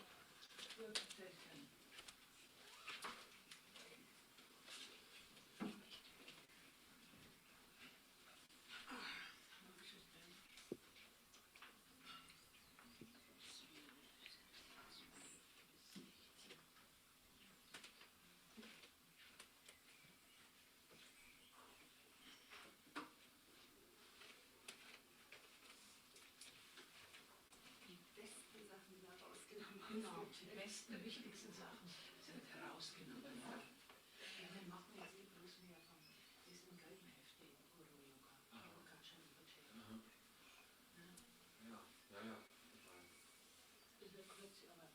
Genau, die besten, wichtigsten Sachen sind herausgenommen. Ja, wir machen jetzt eben bloß mehr von diesem gelben Heft, den Guru-Yoga. Khenczen. Ja. Bisschen kurz, aber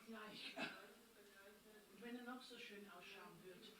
Ja, wenn er noch so schön ausschauen würde.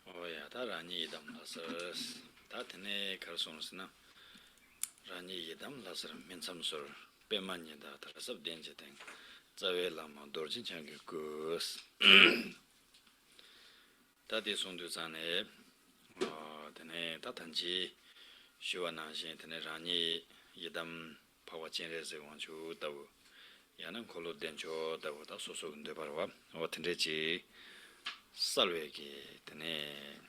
오야 다라니 담라서스 다테네 카르손스나 라니 담라서 면sam술 빼만니다 다라섭 덴제된 자웨라마 도르진 창기 쿠스 다디 손두산에 테네 다탄지 시와나신 테네 라니 예담 파와친레스 원주 다우 야는 콜로 덴조 다우다 소소근데 바로와 어텐데지 살웨기 테네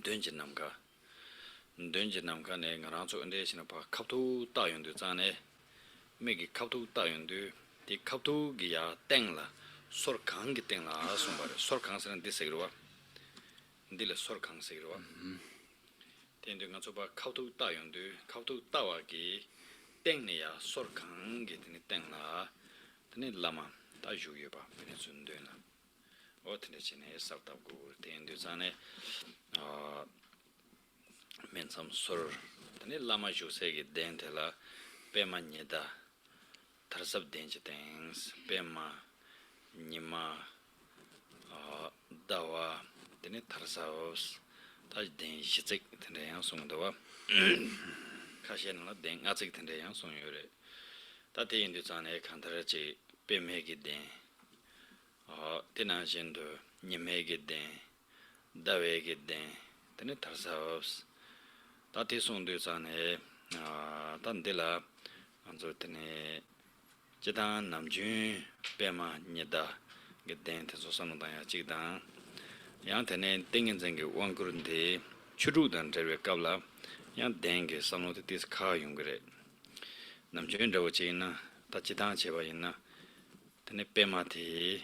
던진남가 던진남가네 가랑초 인데시나 바 카투 따윤데 자네 메기 카투 따윤데 디 카투기야 땡라 소르강기 땡라 손바레 소르강스는 디세그와 딜레 소르강세그와 텐데 가초바 카투 따윤데 카투 따와기 땡네야 소르강기 테네 땡라 테네 라마 따주여바 베네준데나 어트네치네 살타고 텐데 자네 mensamsor tane lama josege dentela pema nyeda tarsab denje thanks pema Nyima dawa tane tarsaos taj den shitsik tane yang songdawa kashen la den atsik tane yang songyore tate indu zane kantarachi pemege den tena jendo Nyimege den dawege den tane tarsaos Tati sondu zane tandela anzo tene jidan namjun pema nyeda geden tenso sanodaya jigdan yang tene tengen zenge wangurunde churudan terwe kabla yang denge sanode tis ka yungre namjun rawo china ta jidan cheba yina tene pema ti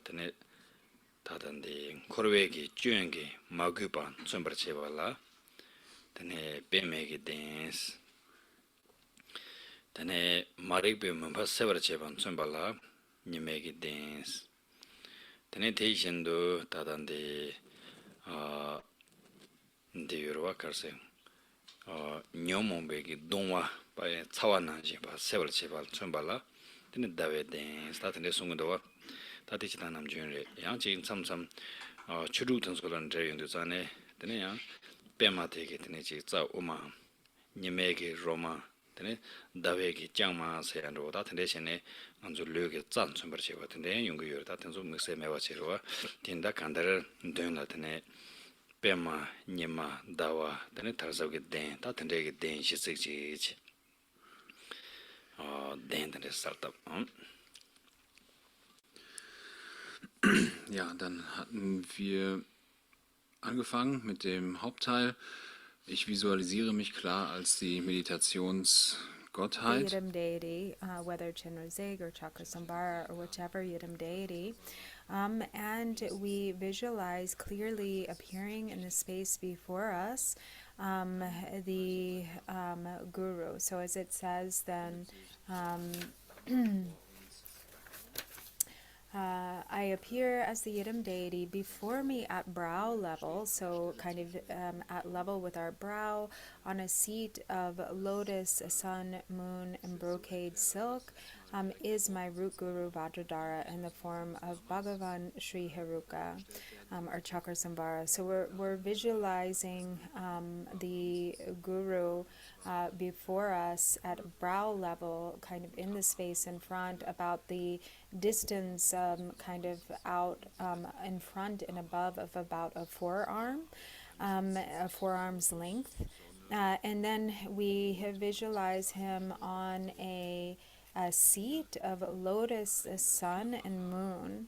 tene tadande korwegi juenge maguban chombar cheba la tene pemege dance tene marigbe mamba sever cheban chombala Nyimege dance tene teishendo tadande ndeyurwa karse nyomombege dongwa bae chawana jeba sever chebal chombala tene dawe dance tatene sungdowa tatichita namjunre yang samsam churu tansolan dreyendo zane tene yang pema teke tene chi tsa uma Nyimege roma tene dawege jangma sayandro da tene shene anzu lyoge zan chumbar chewa tene yungu yor da tenzo mikse mewa chewa tinda kandar dönla tene pema Nyima dawa tene tarzawge den da tene ge den shitsik chi den tene startup Ja, dann hatten wir angefangen mit dem Hauptteil. Ich visualisiere mich klar als die The Meditationsgottheit. Yidam deity, whether Chenrezig or Chakasambhara or whichever Yidam deity, and we visualize clearly appearing in the space before us the Guru. So as it says then, I appear as the Yidam deity before me at brow level, so kind of at level with our brow, on a seat of lotus, sun, moon, and brocade silk is my root guru Vajradhara in the form of Bhagavan Sri Haruka or Chakrasambhara. So we're visualizing the guru before us at brow level, kind of in the space in front, about the distance kind of out in front and above of about a forearm's length. And then we visualize him on a seat of lotus, sun, and moon.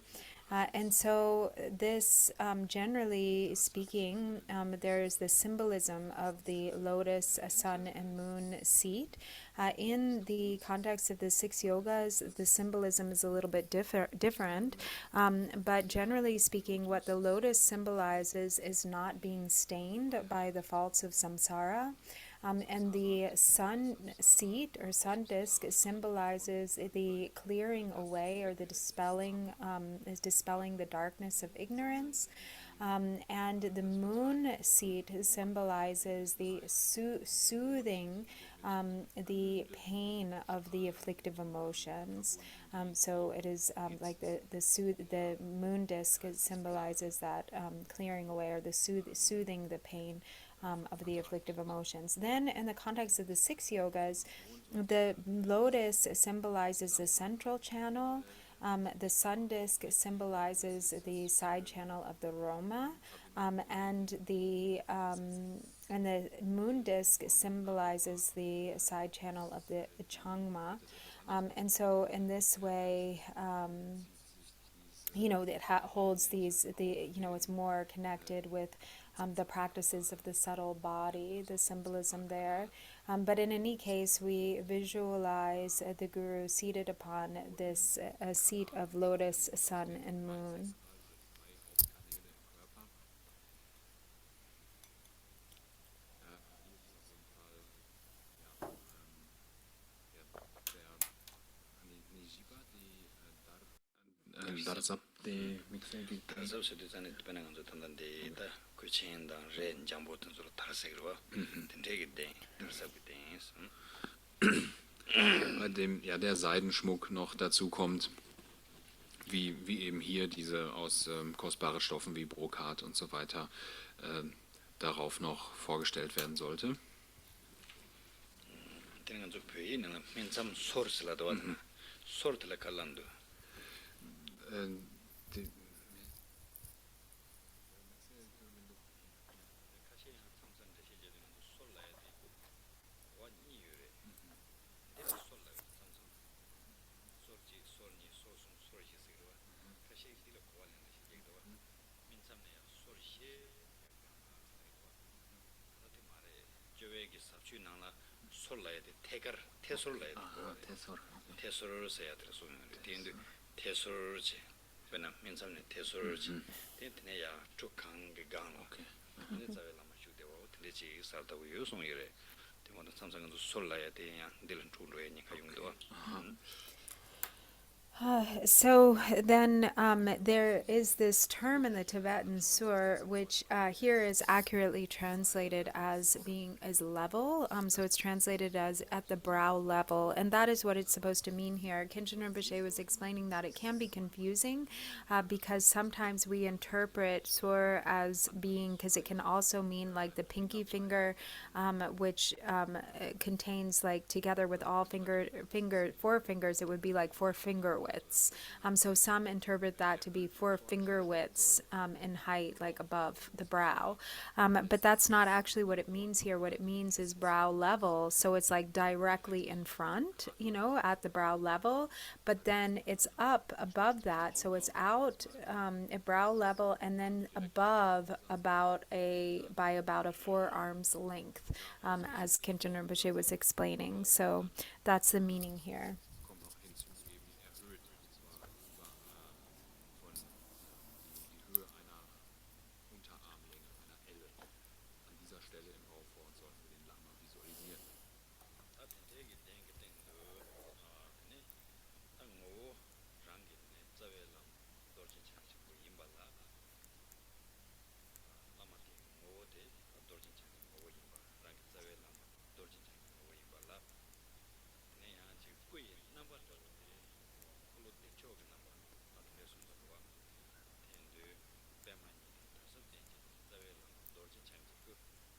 And so this, generally speaking, there's the symbolism of the lotus, sun, and moon seat. In the context of the 6 yogas, the symbolism is a little bit different. But generally speaking, what the lotus symbolizes is not being stained by the faults of samsara. And the sun seat or sun disk symbolizes the clearing away or the dispelling the darkness of ignorance. And the moon seat symbolizes the soothing the pain of the afflictive emotions. So it is like the moon disk symbolizes that clearing away or the soothing the pain of the afflictive emotions. Then in the context of the 6 yogas, the lotus symbolizes the central channel, the sun disk symbolizes the side channel of the Roma, and the moon disk symbolizes the side channel of the Changma. And so in this way, it holds it's more connected with the practices of the subtle body, the symbolism there. But in any case, we visualize the guru seated upon this seat of lotus, sun, and moon. Bei dem der Seidenschmuck noch dazu kommt, wie eben hier diese aus kostbaren Stoffen wie Brokat und so weiter darauf noch vorgestellt werden sollte. So then there is this term in the Tibetan Sur, which here is accurately translated as being as level. So it's translated as at the brow level, and that is what it's supposed to mean here. Khenczen Rinpoche was explaining that it can be confusing because sometimes we interpret Sur as being, because it can also mean like the pinky finger, which contains like together with all four fingers, it would be like 4 finger widths. So some interpret that to be 4 finger widths in height, like above the brow. But that's not actually what it means here. What it means is brow level. So it's like directly in front, at the brow level, but then it's up above that. So it's out at brow level and then above by about a forearm's length, as Khenczen Rinpoche was explaining. So that's the meaning here.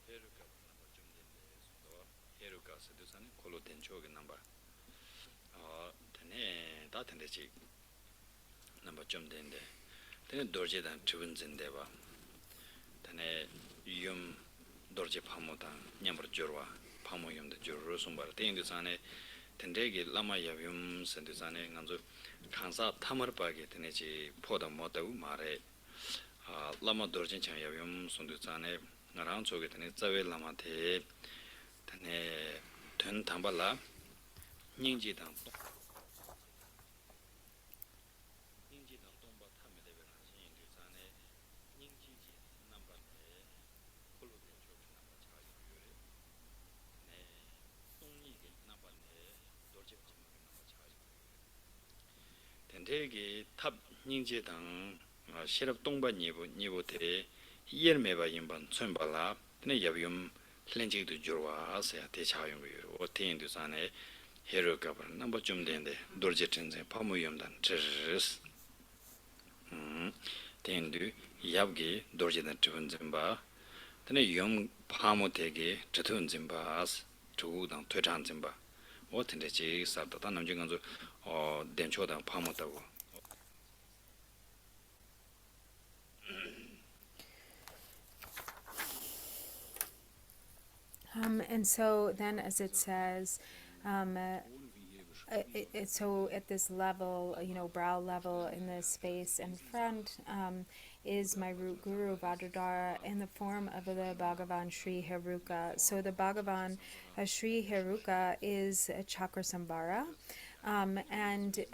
Heruka number jumdende so Heruka sedusane kolo dencho ge number tene da tende chi number jumdende tene dorje dan chibunzende ba tene yum dorje pamoda nyambar jorwa pamo yum de jorro sumbar tende sane tendegi lama yavum sendusane nganzo kansa tamar page tene chi poda moda u mare lama dorjin chang yavum sendusane ngarang choge tene zawe lama te tene ten tambala 닝지 당 닝지 당 동바 타메 레벨 하신 인도산에 닝지지 남바에 콜로데 쪽 남바 차지 요래 네 동리게 남바에 돌집 남바 차지 된대기 탑 닝지 당 시럽 동바 니보테 이열메바 인반 촌발라 네 야비움 클렌징도 줘와서 대차용 거요 어테인도산에 Heruka number jumdende dorjetenze pamuyumdan chis tendu yabgi dorjedan chunzimba tene yum pamutege chunzimbas chudang twechanzimba otende chi sarta namjinganzo denchodan pamutago. And so then, as it says, so at this level, brow level in this space in front, is my root guru Vajradhara in the form of the Bhagavan Sri Heruka. So the Bhagavan Sri Heruka is Chakrasambhara. And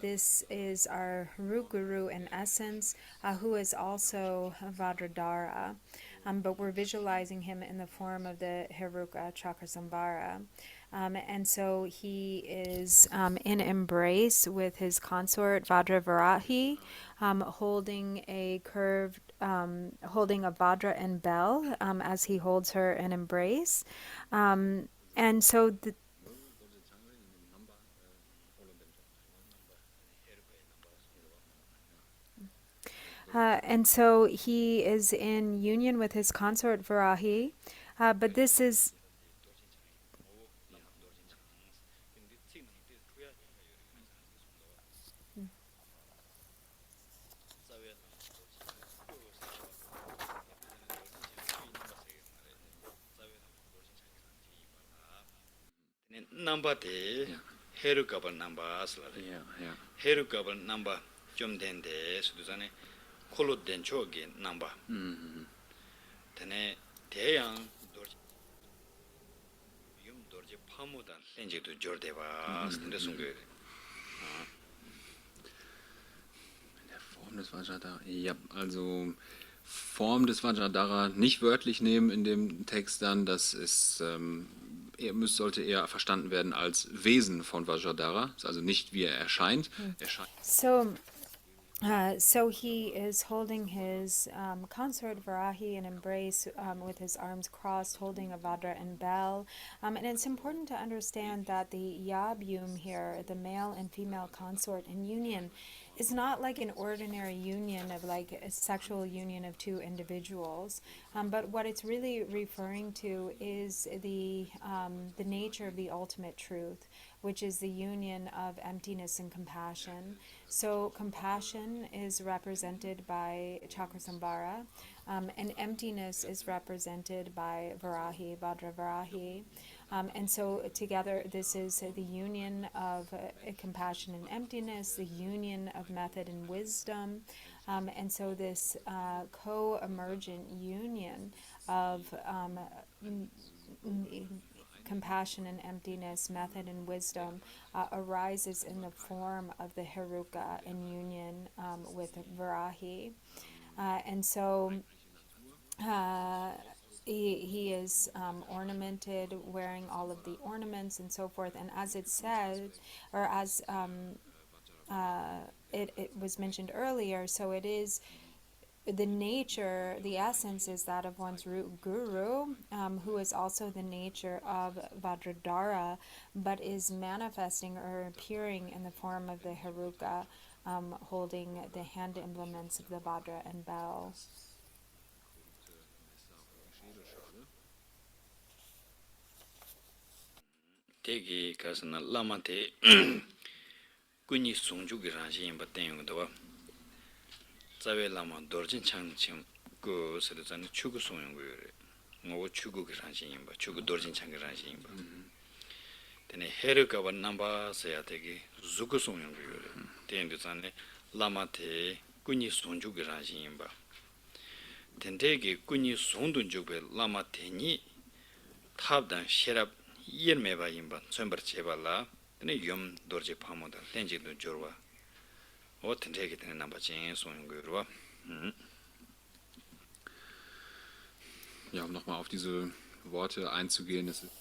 this is our root guru in essence, who is also Vajradhara. But we're visualizing him in the form of the Heruka Chakrasambhara. And so he is in embrace with his consort Vajravarahi, holding a curved, holding a Vajra and bell as he holds her in embrace. And so and so he is in union with his consort Varahi, but this is number de Heruka number asla. Heruka number jumdende sudusane kolo dencho ge number. Tene deyang dorje yum dorje pamudan lenje du jordeva stende sunge. Der Form des Vajradhara. Ja, also Form des Vajradhara nicht wörtlich nehmen in dem Text dann, das ist sollte eher verstanden werden als Wesen von Vajradhara, also nicht wie er erscheint. So he is holding his consort Varahi in embrace with his arms crossed, holding a Vajra and bell. And it's important to understand that the Yabum here, the male and female consort in union, is not like an ordinary union of like a sexual union of two individuals, but what it's really referring to is the nature of the ultimate truth, which is the union of emptiness and compassion. So compassion is represented by Chakrasambhara, and emptiness is represented by Varahi, Vajravarahi. And so together this is the union of compassion and emptiness, the union of method and wisdom. And so this co-emergent union of compassion and emptiness, method and wisdom arises in the form of the Heruka in union with Varahi. And so he is ornamented, wearing all of the ornaments and so forth. And as it said, or as it was mentioned earlier, so it is the nature, the essence is that of one's root guru, who is also the nature of Vajradhara, but is manifesting or appearing in the form of the Heruka, holding the hand implements of the Vajra and bell. tegi kasana lama te kunyi songju gi ranshi yinba tenyong dawa zawe lama dorjin chang ching go sida zani chugu songyong go yore ngogo chugu gi ranshi yinba chugu dorjin chang gi ranshi yinba tene heru kawa namba saya tegi zugu songyong go yore tenyo zani lama te kunyi songju gi ranshi yinba tentegi kunyi songdun jugbe lama teni tabdan sherab yermeba yinba tsombar chebala tene yom dorje pamoda tenjigdun jorwa o tentegi tene namba chen songyong go yorwa Ja, um nochmal auf diese Worte einzugehen, das ist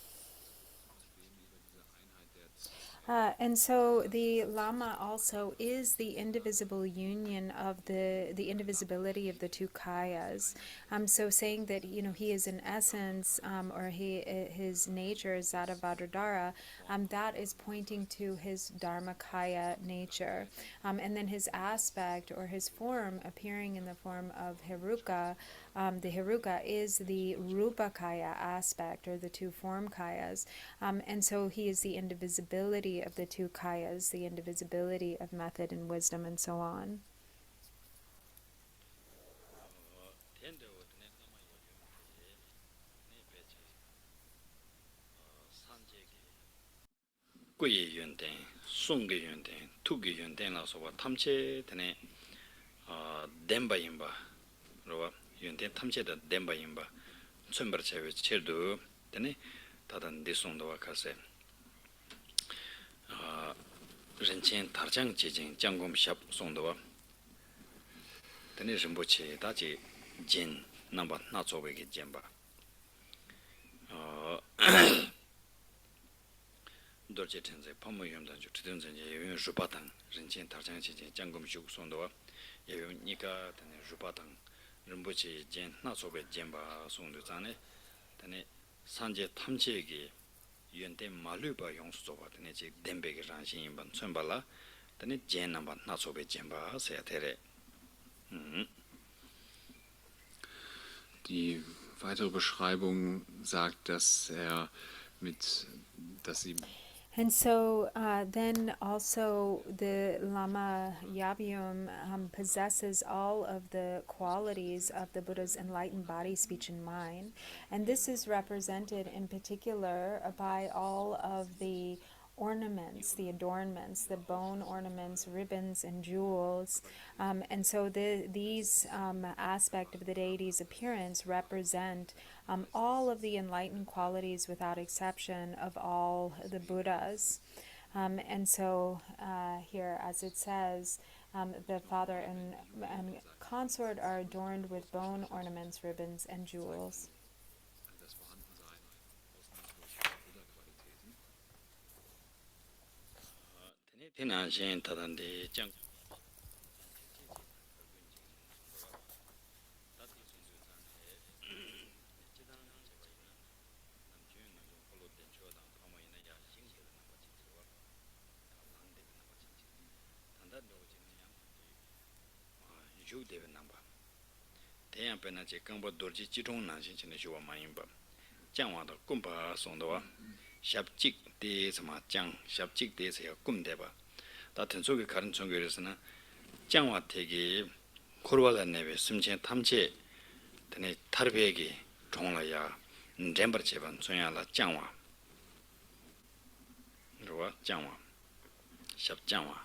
And so the Lama also is the indivisible union of the indivisibility of the two kayas. So saying that he is in essence, or his nature is that of Vajradhara, that is pointing to his Dharmakaya nature, and then his aspect or his form appearing in the form of Heruka. The Heruka is the Rupakaya aspect, or the two form kayas, and so he is the indivisibility of the two kayas, the indivisibility of method and wisdom, and so on. kuye yunten, sungge yunten, tuge yunten la soba tamche tene denba yinba roba yunten tamche da denba yinba tsumbar chewe cherdu tene tadan disongdawa kase rinchen tarjang chejeng janggom shab songdawa tene rinpoche daji jen namba na tsobege jenba dorje tenze pamu yomdan ju tudun zanje yun rupatang rinchen tarjang chejeng janggom shuk songdawa yun nika tene rupatang rinpoche jen na tsobe jenba songdo zane tene sanje tamchege yunten maluba yongsu tsoba tene chik denbege ranshin yinban tsunbala tene jen namba na tsobe jenba saya tere Die weitere Beschreibung sagt, dass sie And so then also the Lama Yabyum possesses all of the qualities of the Buddha's enlightened body, speech, and mind. And this is represented in particular by all of the ornaments, the adornments, the bone ornaments, ribbons, and jewels. And so these aspect of the deity's appearance represent all of the enlightened qualities without exception of all the Buddhas. And so here, as it says, the father and consort are adorned with bone ornaments, ribbons, and jewels. tena jen tadande jang deve namba teyan pena che kangba dorji chitong na shin chen shuwa mayimba jangwa da kumpa songdawa shabjik de sama jang shabjik de se kumdeba da tenso ge karin chonggeresna jangwa tege korwala nebe simchen tamche tene tarbege chongla ya ndembar cheban chonyala jangwa ruwa jangwa shab jangwa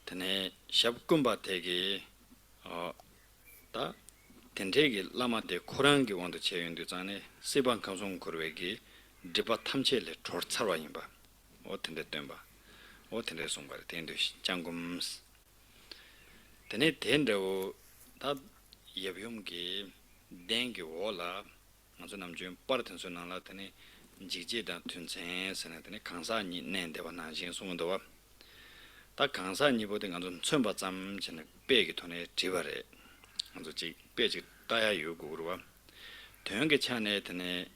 tene shab kumba tege 다 텐제기 라마데 코랑기 원도 체윤도 전에 세방 감송 거르웨기 디바 탐체레 조르차와임바 어텐데 템바 어텐데 송바르 텐데 장금 테네 텐데오 다 예비움기 댕기 올라 먼저 남주인 빠르텐선나라 테네 지지다 튼센스나 테네 강사니 낸데바 나신 송도와 다 강사니 보던 안좀 처음바 잠 전에 빼기 돈에 지바래 먼저 지 빼지 따야 요구로와 대형계 차내 드네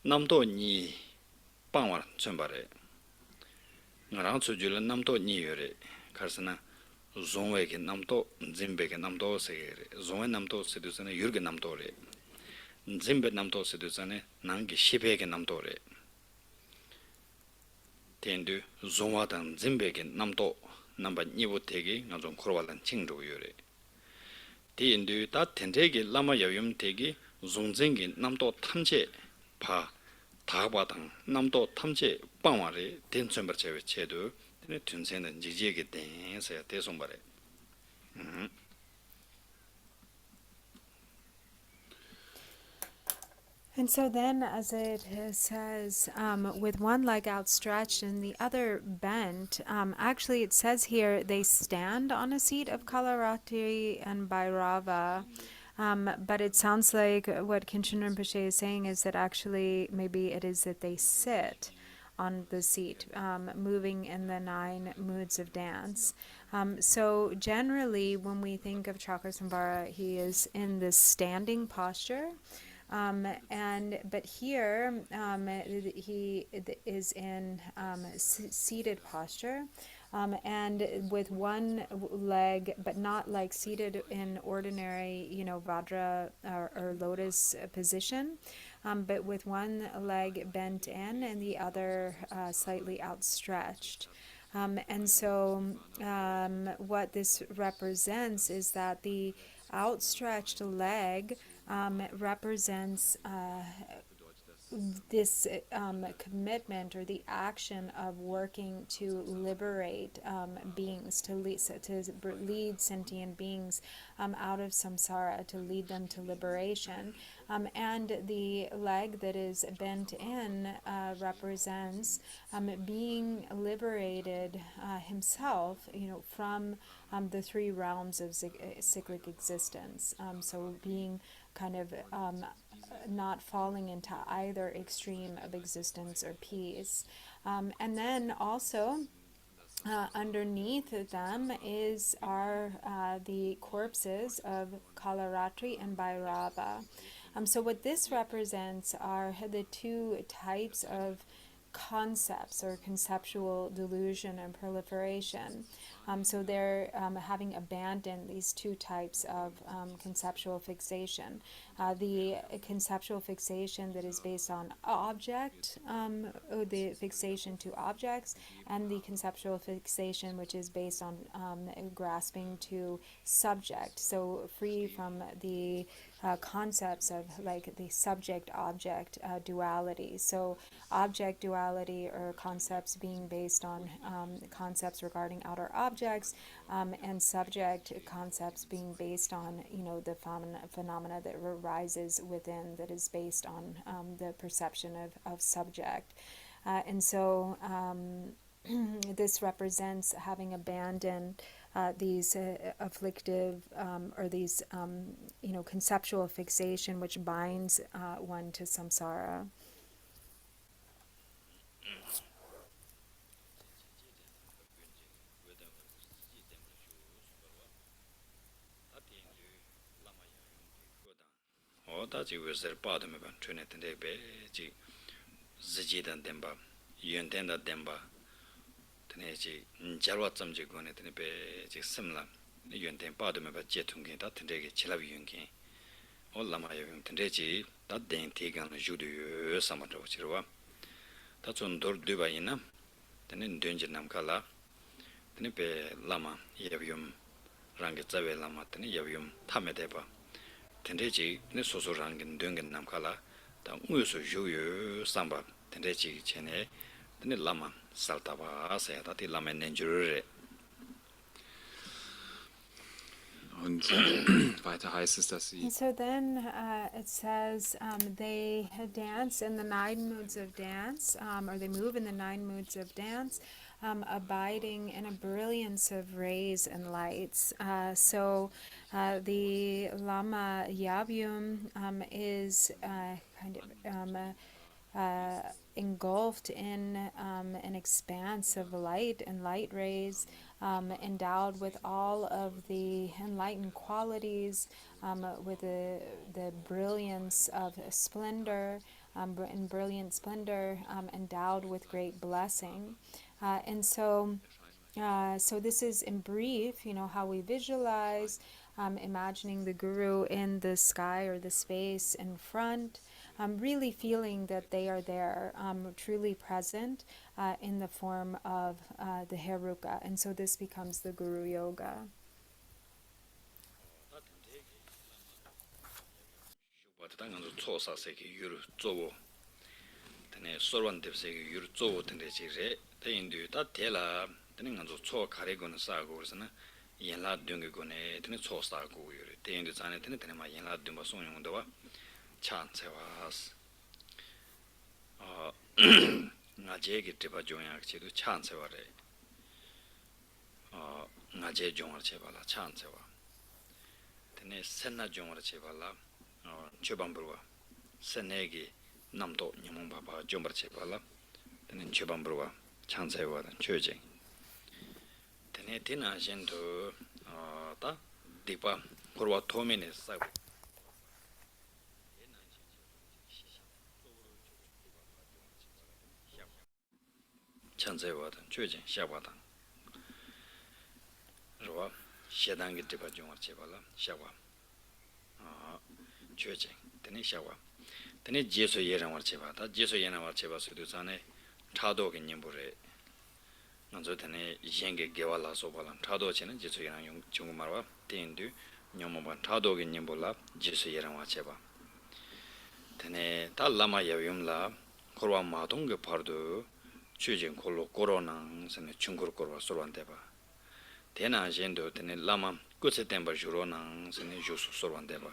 남도니 빵와 전발에 나랑 주줄 남도니 요래 가르스나 종외게 남도 짐베게 남도 세게 종외 남도 세두스나 유르게 남도래 짐베 남도 세두스나 난게 시베게 남도래 텐두 종화단 짐베게 남도 남바 니보테게 나좀 코로발란 칭조요레 텐두 다 텐데게 라마 여염 되게 종쟁게 남도 탐제 파 다바당 남도 탐제 빵와레 텐천버체베 체도 네 튼세는 지지게 된서야 대송바레 And so then, as it says, with one leg outstretched and the other bent, actually it says here they stand on a seat of Kalarati and Bhairava. But it sounds like what Khenczen Rinpoche is saying is that actually maybe it is that they sit on the seat, moving in the 9 moods of dance. So generally, when we think of Chakrasambhara, he is in this standing posture. But here he is in seated posture, and with one leg, but not like seated in ordinary, Vajra or lotus position, but with one leg bent in and the other slightly outstretched. And so what this represents is that the outstretched leg represents this commitment or the action of working to liberate beings, to lead sentient beings out of samsara, to lead them to liberation. And the leg that is bent in represents being liberated himself, from the 3 realms of cyclic existence. So being kind of not falling into either extreme of existence or peace. And then also underneath them are the corpses of Kalaratri and Bhairava. So what this represents are the 2 types of concepts or conceptual delusion and proliferation. So they're having abandoned these 2 types of conceptual fixation. The conceptual fixation that is based on object, or the fixation to objects, and the conceptual fixation which is based on grasping to subject. So free from the concepts of like the subject-object duality. So object duality or concepts being based on concepts regarding outer objects, and subject concepts being based on the phenomena that arises within, that is based on the perception of subject. And so this represents having abandoned these afflictive or these conceptual fixation which binds one to samsara. 다지 외서 빠드면 트네텐데 베지 지지단 덴바 연텐다 덴바 tene jarwa tsamje gone tene pe simla yonten padme ba jetungge da tendege chilabi yonge ollama yong tendeji da den tegan judu samata chirwa ta chon dor duba ina tene ndönje namkala tene pe lama yabyum range tsawe lama tene yabyum tamedeba tendeji ne soso range ndönge namkala ta nguso juyu samba tendeji chene tene lama saltaba sayata ti lama nenjurure. Und weiter heißt es, dass sie. And so then it says they dance in the 9 moods of dance, or they move in the 9 moods of dance, abiding in a brilliance of rays and lights. So the Lama Yabyum is kind of engulfed in an expanse of light and light rays, endowed with all of the enlightened qualities, with the brilliance of splendor, and brilliant splendor, endowed with great blessing. And so this is in brief, how we visualize, imagining the guru in the sky or the space in front, really feeling that they are there, truly present in the form of the Heruka. And so this becomes the Guru Yoga. yenla dungi gune tene chosa gu yuri tendu zane tene ma yenla dumba song yung do chan se was nga je gi tiba jong yak chi du chan se wa re nga je jong ar che bala chan se wa tene senna jong ar che bala chobam burwa senegi namdo nyamong baba jong ar che bala tene chobam burwa chan se wa chöjeng tene tina jendo ta dipa korwa tomene sa chanzewa dan chöjeng xiaba dan ruwa xedang gi dipa jongwa chebala xiaba chöjeng tene xiaba tene jeso yerang war cheba ta jeso yerang war cheba sudu zane chado ge nyembure nanzo tene yenge gewa la so balan chado chene jeso yerang yung chung marwa tendu nyomoban chado ge nyembola jeso yerang war cheba tene ta lama yawim la korwa madong ge pardu chöjeng kollo koronang sene chungkur korwa sorwan deba tena jendo tene lama kutse temba juronang sene jusu sorwan deba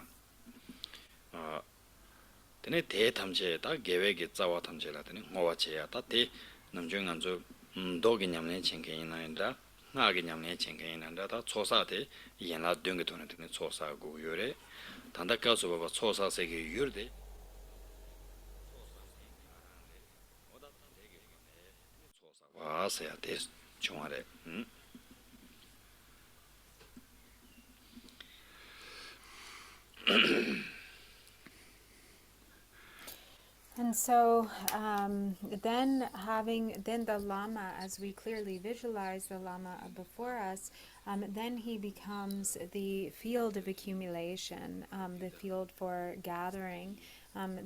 tene te tamche ta gewe ge tsawa tamche la tene ngowa cheya ta te namchung anzo dogi nyamne chenke ina indra ngagi nyamne chenke ina indra ta chosa te yenla dungi tone tene chosa gu yore tanda kaso baba chosa sege yurde 와서야 돼 중앙에 And so then the Lama, as we clearly visualize the Lama before us, then he becomes the field of accumulation, the field for gathering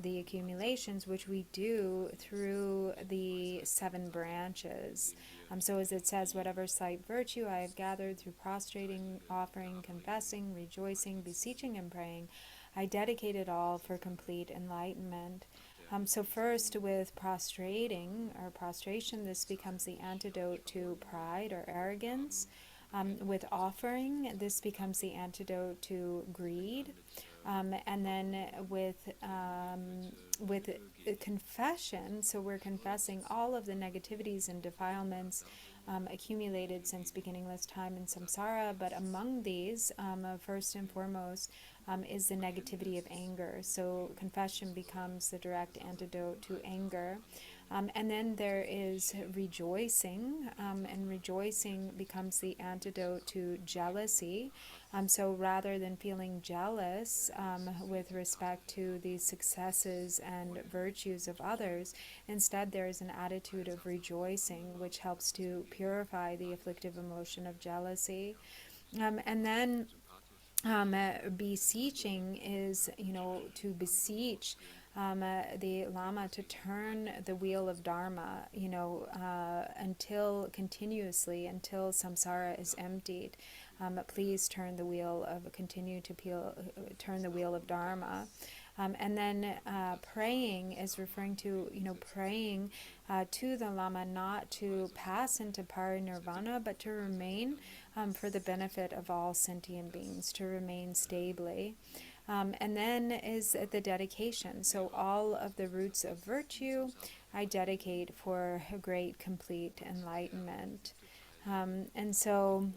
the accumulations, which we do through the 7 branches. So as it says, whatever slight virtue I have gathered through prostrating, offering, confessing, rejoicing, beseeching, and praying, I dedicate it all for complete enlightenment. So first with prostrating or prostration, this becomes the antidote to pride or arrogance. With offering, this becomes the antidote to greed. And then with confession, so we're confessing all of the negativities and defilements accumulated since beginningless time in samsara, but among these, first and foremost, is the negativity of anger. So confession becomes the direct antidote to anger. And then there is rejoicing, and rejoicing becomes the antidote to jealousy. So rather than feeling jealous with respect to the successes and virtues of others, instead there is an attitude of rejoicing, which helps to purify the afflictive emotion of jealousy. And then beseeching is, to beseech the Lama to turn the wheel of Dharma, until samsara is emptied. Please turn the wheel of turn the wheel of Dharma. And then praying is referring to, praying to the Lama not to pass into parinirvana, but to remain for the benefit of all sentient beings, to remain stably. And then is the dedication. So all of the roots of virtue I dedicate for great complete enlightenment. And so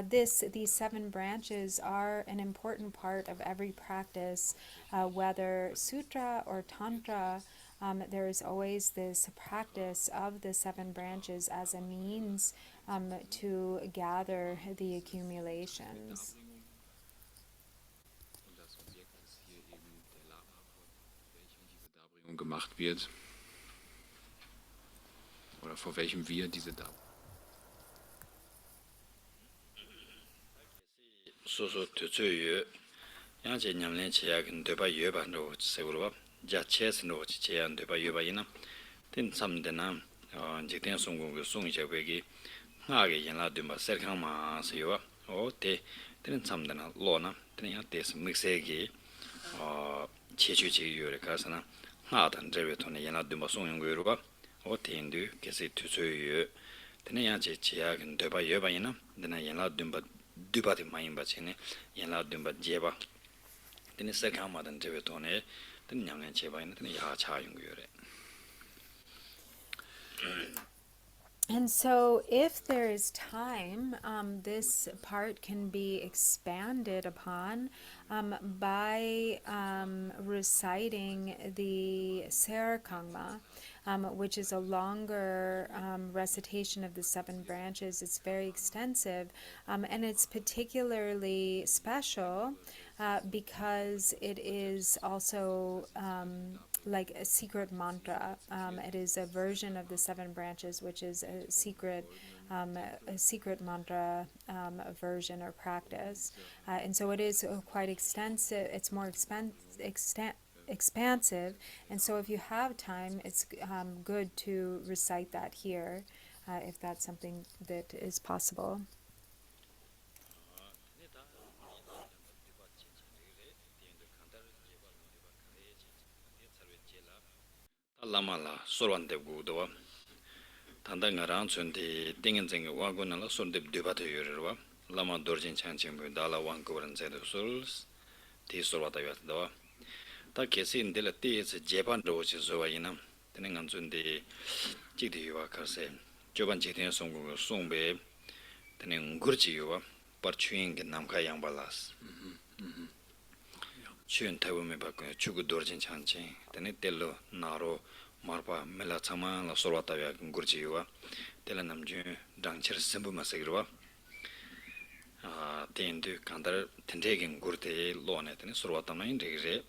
these 7 branches are an important part of every practice, whether sutra or tantra. There is always this practice of the 7 branches as a means to gather the accumulations. Gemacht wird oder vor welchem wir diese Darbringung 소소 төծö유 양제 냠내 제약은 되바 예반로 세우로 자체스 노치 제안 되바 유바이나 된 참되나 제된 송공고 송이제 외기 하게 연라 듬바 설강마 세요 오테 되는 참되나 로나 되는 야테스 믹세기 제주지 요래 가서나 하단 저외톤에 연라 듬바 송용고요가 오테인도 계세 투소요 되는 야제 제약은 되바 유바이나 되는 연라 듬바 두바디 마인 바치네 연라 듬바 제바 되는 설강마던 저외톤에 되는 양년 제바이나 되는 야차 용고요래. And so, if there is time, this part can be expanded upon by reciting the Serkangma, which is a longer recitation of the 7 branches. It's very extensive, and it's particularly special because it is also like a secret mantra. It is a version of the 7 branches, which is a secret mantra version or practice. And so it is quite extensive. It's more expansive. And so if you have time, it's good to recite that here, if that's something that is possible. 라마라 소란데고도와 단단가랑 전대 땡은쟁이 와고나라 손데 되바도 요르와 라마 도르진 찬침부 달라 왕고런 제도술 디소라다야도 다 계신들 때에서 제반도 지소와이나 되는 전대 지디와 가세 저번 제대로 송고 송배 되는 거지요와 버추잉게 남가 양발라스 추연 태우면 바꿔 추구 도르진 찬치 되는 텔로 나로 마르파 멜라차마 소라타야 거지요와 텔라 남주 당처 심부 마세기로와 텐드 간다르 텐데긴 고르테 로네 되는 소라타마 인데그레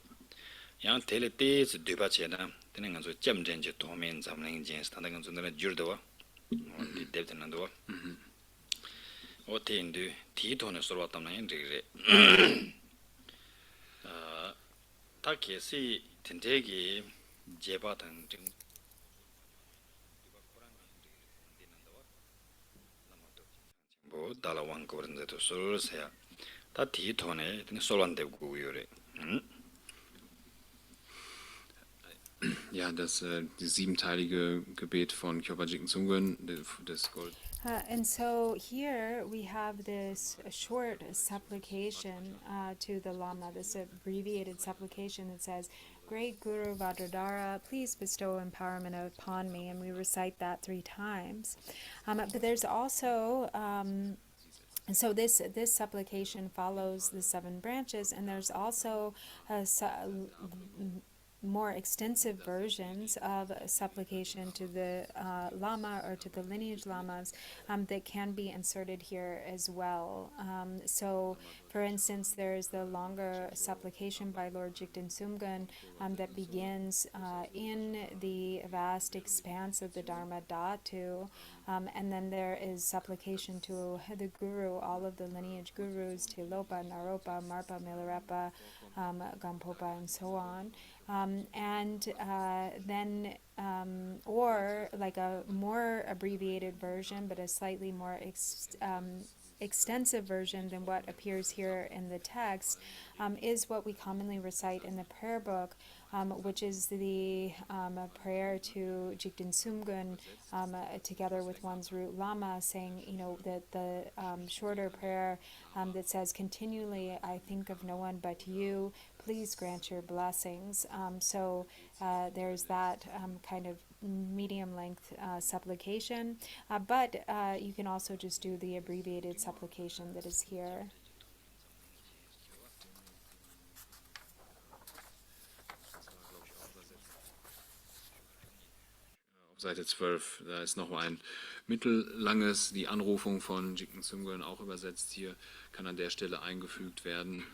양 텔레테스 디바체나 되는 간소 점전제 도면 잡는 진스 단단 간소는 줄도와 디 데브트난도와 오텐드 디도네 소라타마 인데그레 타케시 텐데기 제바당 등 뭐 달아왕 거는데도 솔세야 다 디토네 솔란데고 요래 Ja, das die 7-teilige Gebet von Khyobajik Sungön, des Gold. And so here we have this short supplication to the Lama, this abbreviated supplication that says, "Great Guru Vajradhara, please bestow empowerment upon me," and we recite that 3 times. But there's also so this supplication follows the 7 branches, and there's also more extensive versions of supplication to the Lama or to the lineage Lamas that can be inserted here as well. So, for instance, there's the longer supplication by Lord Jigten Sumgun that begins in the vast expanse of the Dharma Dhatu, and then there is supplication to the Guru, all of the lineage Gurus, to Lopa, Naropa, Marpa, Milarepa, Gampopa, and so on. Then or like a more abbreviated version, but a slightly more extensive version than what appears here in the text, is what we commonly recite in the prayer book, which is the prayer to Jigten Sumgun together with one's root Lama, saying, that the shorter prayer that says, "Continually I think of no one but you, please grant your blessings." So there's that kind of medium length supplication, but you can also just do the abbreviated supplication that is here. Auf Seite 12, da ist nochmal ein mittellanges, die Anrufung von Jigten Sumgön auch übersetzt hier, kann an der Stelle eingefügt werden.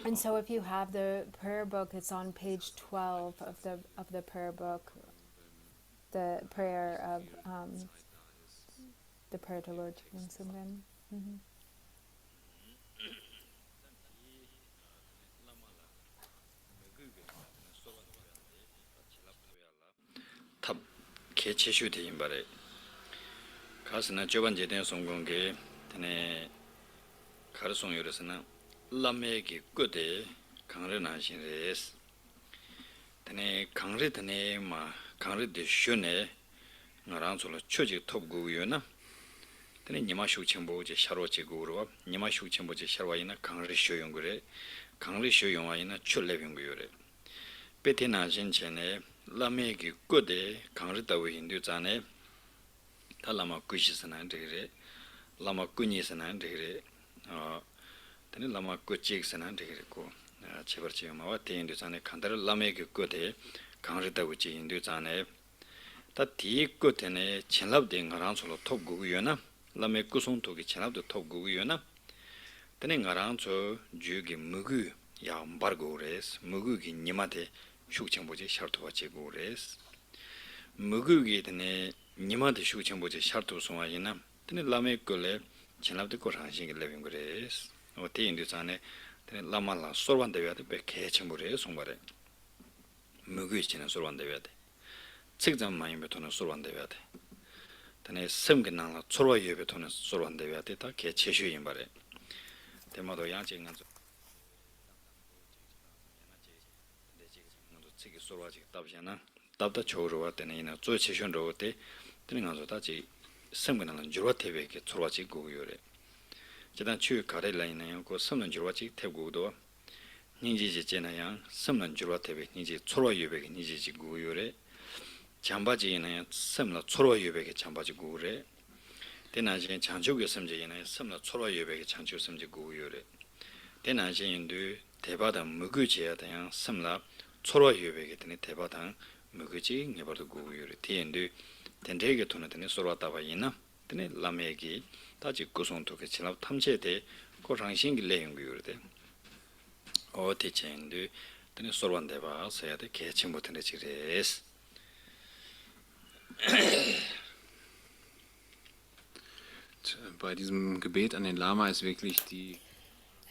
And so if you have the prayer book, it's on page 12 of the prayer book, the prayer of the prayer to Lord Jigten Sumgön. Mm-hmm. 개체슈 되인 바래 가스나 저번제 된 성공게 되네 가르송 요래서는 라메기 끝에 강를 하시레스 되네 강를 되네 마 강를 되슈네 나랑 솔로 초지 톱구요나 되네 니마 슈침보제 샤로치구로 니마 슈침보제 샤와이나 강를 쇼용 그래 강를 쇼용아이나 출레빙 거요래 베테나 신체네 라메기 끝에 강를 따위 인도자네 달라마 꾸시스나 되래 라마 꾸니스나 되래 tene lama ko chik sanan de ko chebar che ma wa te indu sane khandar lame ke ko de kangri da gu chi indu sane ta ti ko tene chenlab de ngarang solo top gu yo na lame ku song to ge chenlab de top gu yo na tene ngarang cho ju ge mugu ya mbar go res mugu gi nyima de shuk chen bo je shar to wa che go res mugu gi tene nyima de shuk chen bo je shar to so wa yin na tene lame ko le chenlab de ko rang shin ge le go res 어때 인도산에 라마라 소르반데야데 베케체무레 송바레 무귀치는 소르반데야데 책장 많이 베토는 소르반데야데 tane semgenang la chorwa yebe tone sorwan de yate ta ke cheshu yin bare temado yang che ngan zo de che ngan zo chigi sorwa ji tabjana tabda choro wa tene ina zo cheshun ro te tene ngan zo ta ji semgenang la jurwa tebe ke chorwa ji gu yore 제단 추 가래라이나요 고 섬는 줄와지 태고도 닌지지 제나양 섬는 줄와 태베 닌지 초로 유백이 닌지지 구요래 잠바지에는 섬나 초로 유백이 잠바지 구래 대나진 장족의 섬제에는 섬나 초로 유백이 장족 섬제 구요래 대나진인도 대바다 무구지야 대양 섬나 초로 유백이 되는 대바다 무구지 네버도 구요래 대인도 된대게 돈을 되는 소로다바 있나 되네 라메기 다지 고송토게 지나 탐제대 고랑신기 내용이거든. 대체인도 되네 소르반데 봐 서야돼 개체 못하는 지레스. Bei diesem Gebet an den Lama ist wirklich die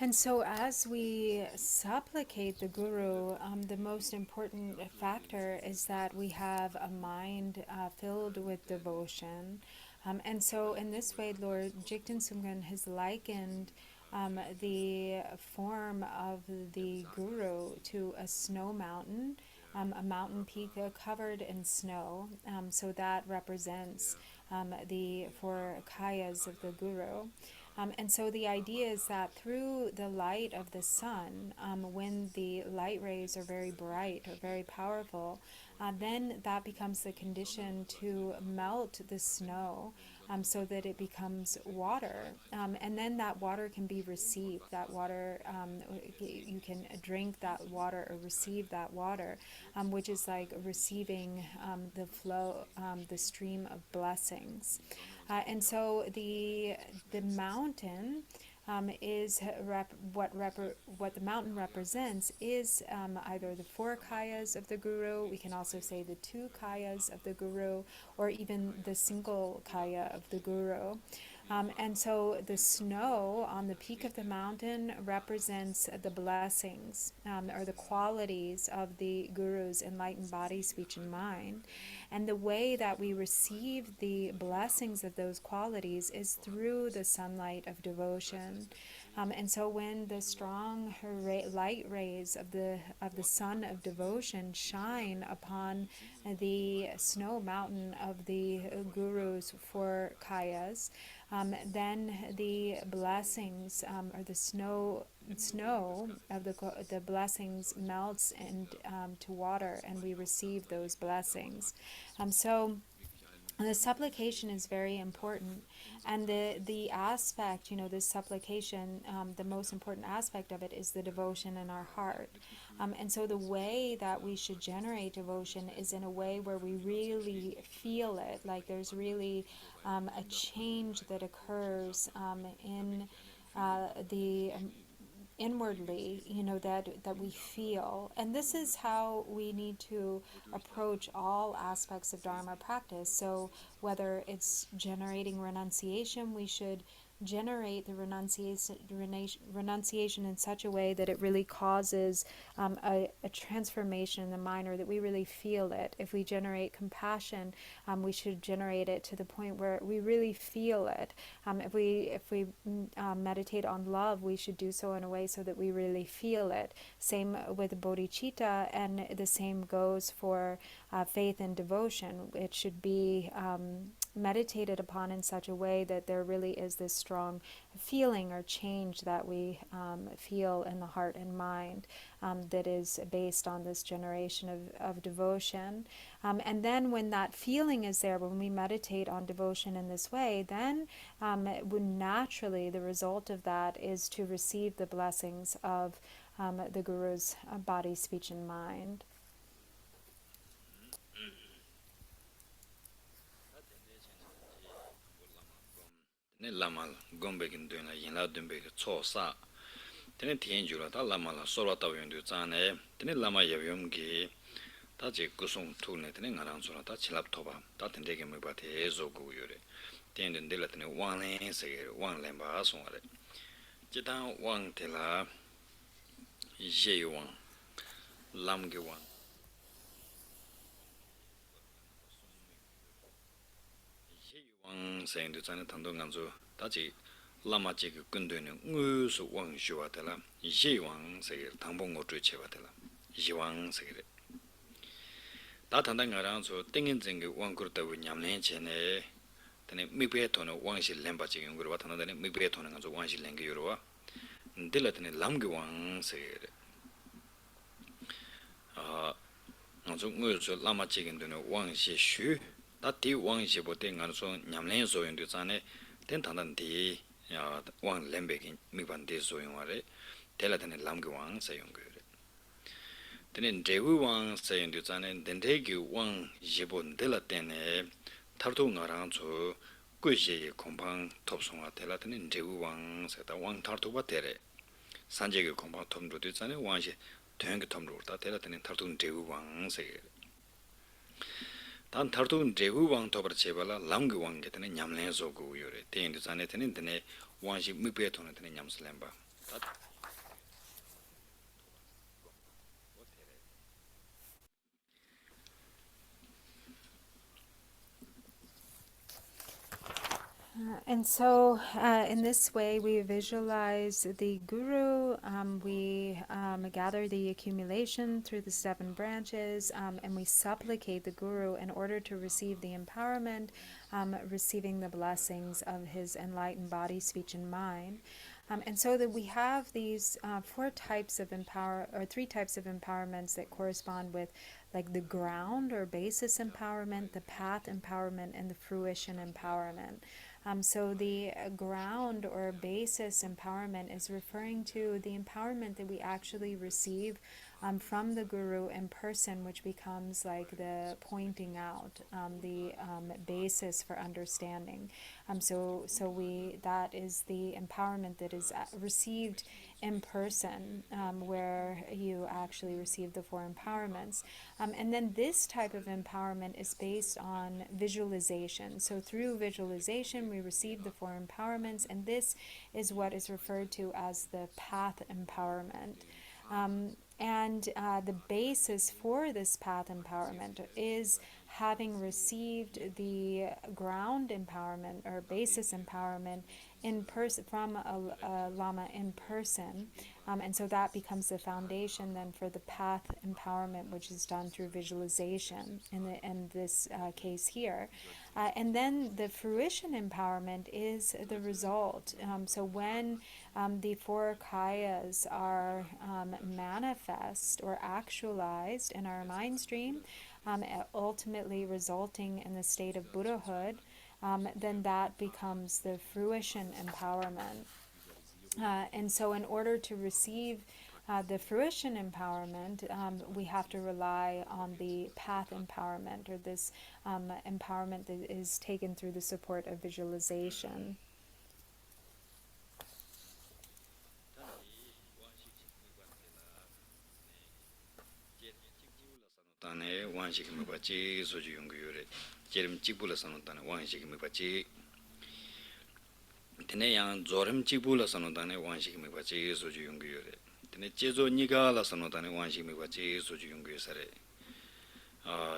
And so as we supplicate the Guru, the most important factor is that we have a mind filled with devotion. And so in this way, Lord Jigten Sumgön has likened the form of the Guru to a snow mountain, a mountain peak covered in snow. So that represents the four kayas of the Guru. And so the idea is that through the light of the sun, when the light rays are very bright or very powerful, then that becomes the condition to melt the snow so that it becomes water. And then that water can be received. That water, you can drink that water or receive that water, which is like receiving the flow, the stream of blessings. And so the mountain is what the mountain represents is either the four kayas of the Guru. We can also say the two kayas of the Guru, or even the single kaya of the Guru. And so the snow on the peak of the mountain represents the blessings or the qualities of the Guru's enlightened body, speech, and mind. And the way that we receive the blessings of those qualities is through the sunlight of devotion. And so when the strong light rays of the sun of devotion shine upon the snow mountain of the Guru's four kayas, then the blessings or the snow of the blessings melts to water, and we receive those blessings. So the supplication is very important, and the aspect, this supplication, the most important aspect of it is the devotion in our heart. And so the way that we should generate devotion is in a way where we really feel it, like there's really a change that occurs in the inwardly, that we feel. And this is how we need to approach all aspects of Dharma practice. So whether it's generating renunciation, we should generate the renunciation in such a way that it really causes a transformation in the mind, or that we really feel it. If we generate compassion, we should generate it to the point where we really feel it. If we meditate on love, we should do so in a way so that we really feel it. Same with bodhicitta, and the same goes for faith and devotion. It should be meditated upon in such a way that there really is this strong feeling or change that we feel in the heart and mind that is based on this generation of devotion. And then when that feeling is there, when we meditate on devotion in this way, then when naturally the result of that is to receive the blessings of the Guru's body, speech, and mind. Lama gombekin doina yinla dumbe chosa tene tienjula ta lama la solo ta yondu zane tene lama yavyomgi ta je kusung tune tene ngarang sura ta chilap toba ta tendege me ba te zo gu yore tende ndela tene wanlen se wanlen ba songare jitan wang tela ye wang lamge wang wang saying the China Tando Ganzo, Taji Lama Jig Gundun, Mus Wang Shuatela, Yi Wang say Tambong or Chevatela, Yi Wang say it. That and around so thinking one kurta with Yamlen Chene, then it may be a ton of one she lembachi and Gurwatan, then it may be a ton of one she langura, and Dilatin Lamgi Wang say it. So Lama Chicken to know one she shoe. That tea one she put in and so Yamlen so into Sane, then Tandan tea, one lembekin, Mipandi so in Ware, Telatan Lamguang say on good. Then in Jewu one say into Sane, then take you one Jibon Delatene, Tartung around so Gushi compound Topsonga Telatan in Jewu one said that one Tartuba Tere. Sanjay compound Tom to the Sane, one she turned Tom Rota Telatan in Tartun Jewu one say. 단 타르톤 제구 왕 토버 제발라 랑구 왕 게테네 냠레 조고 요레 테인드 자네테네 데네 왕시 미베 토네 데네 냠슬렘바 And so in this way we visualize the Guru, we gather the accumulation through the 7 branches, and we supplicate the Guru in order to receive the empowerment, receiving the blessings of his enlightened body, speech, and mind. And so that we have these 3 types of empowerments that correspond with like the ground or basis empowerment, the path empowerment, and the fruition empowerment. So the ground or basis empowerment is referring to the empowerment that we actually receive from the Guru in person, which becomes like the pointing out, the basis for understanding. So that is the empowerment that is received in person, where you actually receive the 4 empowerments. And then this type of empowerment is based on visualization. So through visualization, we receive the 4 empowerments, and this is what is referred to as the path empowerment. And the basis for this path empowerment is having received the ground empowerment or basis empowerment in person from a lama in person, and so that becomes the foundation then for the path empowerment, which is done through visualization in this case here. And then the fruition empowerment is the result. So when the 4 kayas are manifest or actualized in our mind stream, ultimately resulting in the state of Buddhahood, then that becomes the fruition empowerment. And so in order to receive the fruition empowerment, we have to rely on the path empowerment, or this empowerment that is taken through the support of visualization. tene yang zorim chibula sanodane wanshik mikwa che soju yungu yore tene chezo nigala sanodane wanshik mikwa che soju yungu sare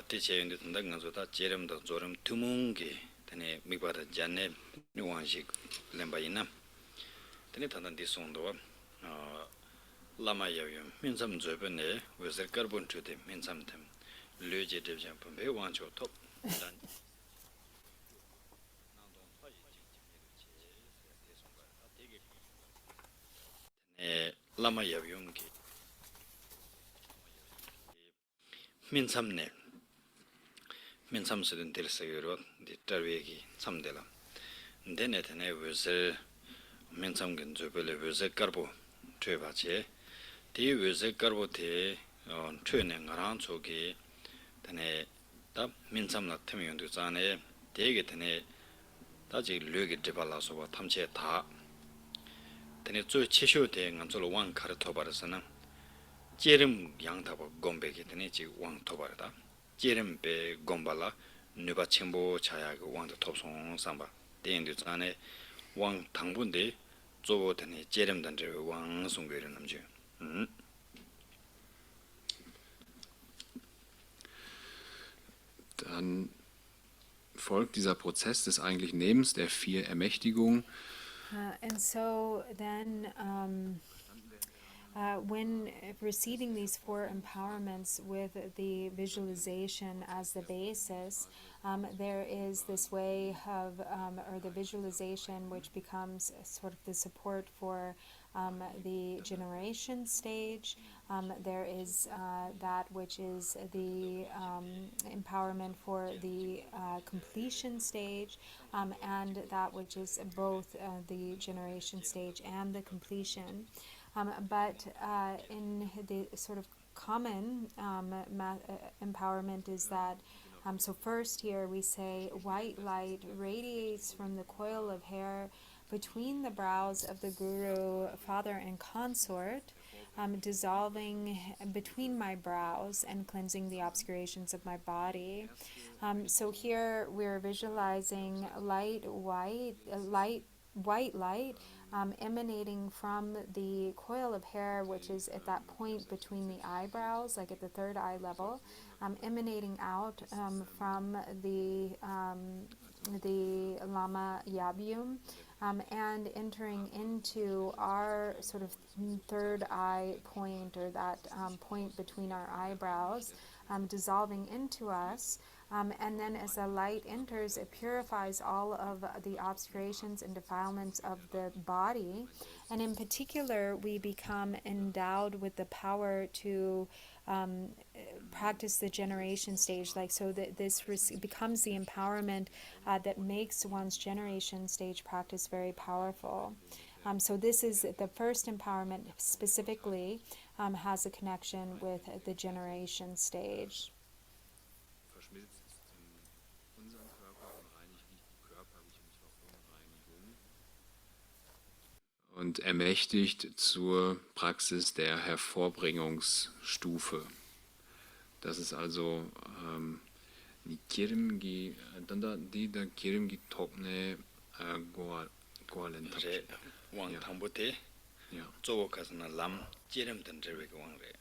te che yundu tanda nganzo ta jerem da zorim tumungi tene mikwa da janne wanshik lemba ina tene tanda di sondowa lama yawyum minsam zobe ne wezer karbon chude minsam tem löje devjan pumbe wancho top dan lama yawyum ki minsam sudun tirsayuro di tarwegi samdela dene tene wezer minsam gen zobele wezer karbo twebache di wezer karbo te twene ngarang choki tene 다 민sam나 태명도 자네 되게 되네 다지 르게 데발라서 탐체 다 되네 저 치쇼대 간절로 왕 카르토 바르서는 제름 양다고 곰베게 되네 지 왕토바르다 제름베 곰발라 누바 첨보 차야고 왕도 톱송 삼바 대인도 자네 왕 당분데 저거 되네 제름 단저 왕 송괴를 남지 Dann folgt dieser Prozess des eigentlichen Nehmens, der 4 Ermächtigungen. And so then when receiving these 4 empowerments with the visualization as the basis, there is this way of, or the visualization which becomes sort of the support for the generation stage. There is that which is the empowerment for the completion stage, and that which is both the generation stage and the completion. But in the sort of common empowerment is that, so first here we say, white light radiates from the coil of hair between the brows of the Guru, Father and Consort, dissolving between my brows and cleansing the obscurations of my body. So here we're visualizing white light emanating from the coil of hair, which is at that point between the eyebrows, like at the 3rd eye level, emanating out from the Lama Yabyum, and entering into our sort of 3rd eye point, or that point between our eyebrows, dissolving into us. And then as the light enters, it purifies all of the obscurations and defilements of the body. And in particular, we become endowed with the power to practice the generation stage. Like, so that this becomes the empowerment that makes one's generation stage practice very powerful. So this is the first empowerment specifically has a connection with the generation stage. Und ermächtigt zur Praxis der Hervorbringungsstufe. Das ist also die Kirimgi, dann die Kirimgi Tokne Goalen. Wang Tambute, Zowokasana Lam, Kirim Tandrewek Wangre.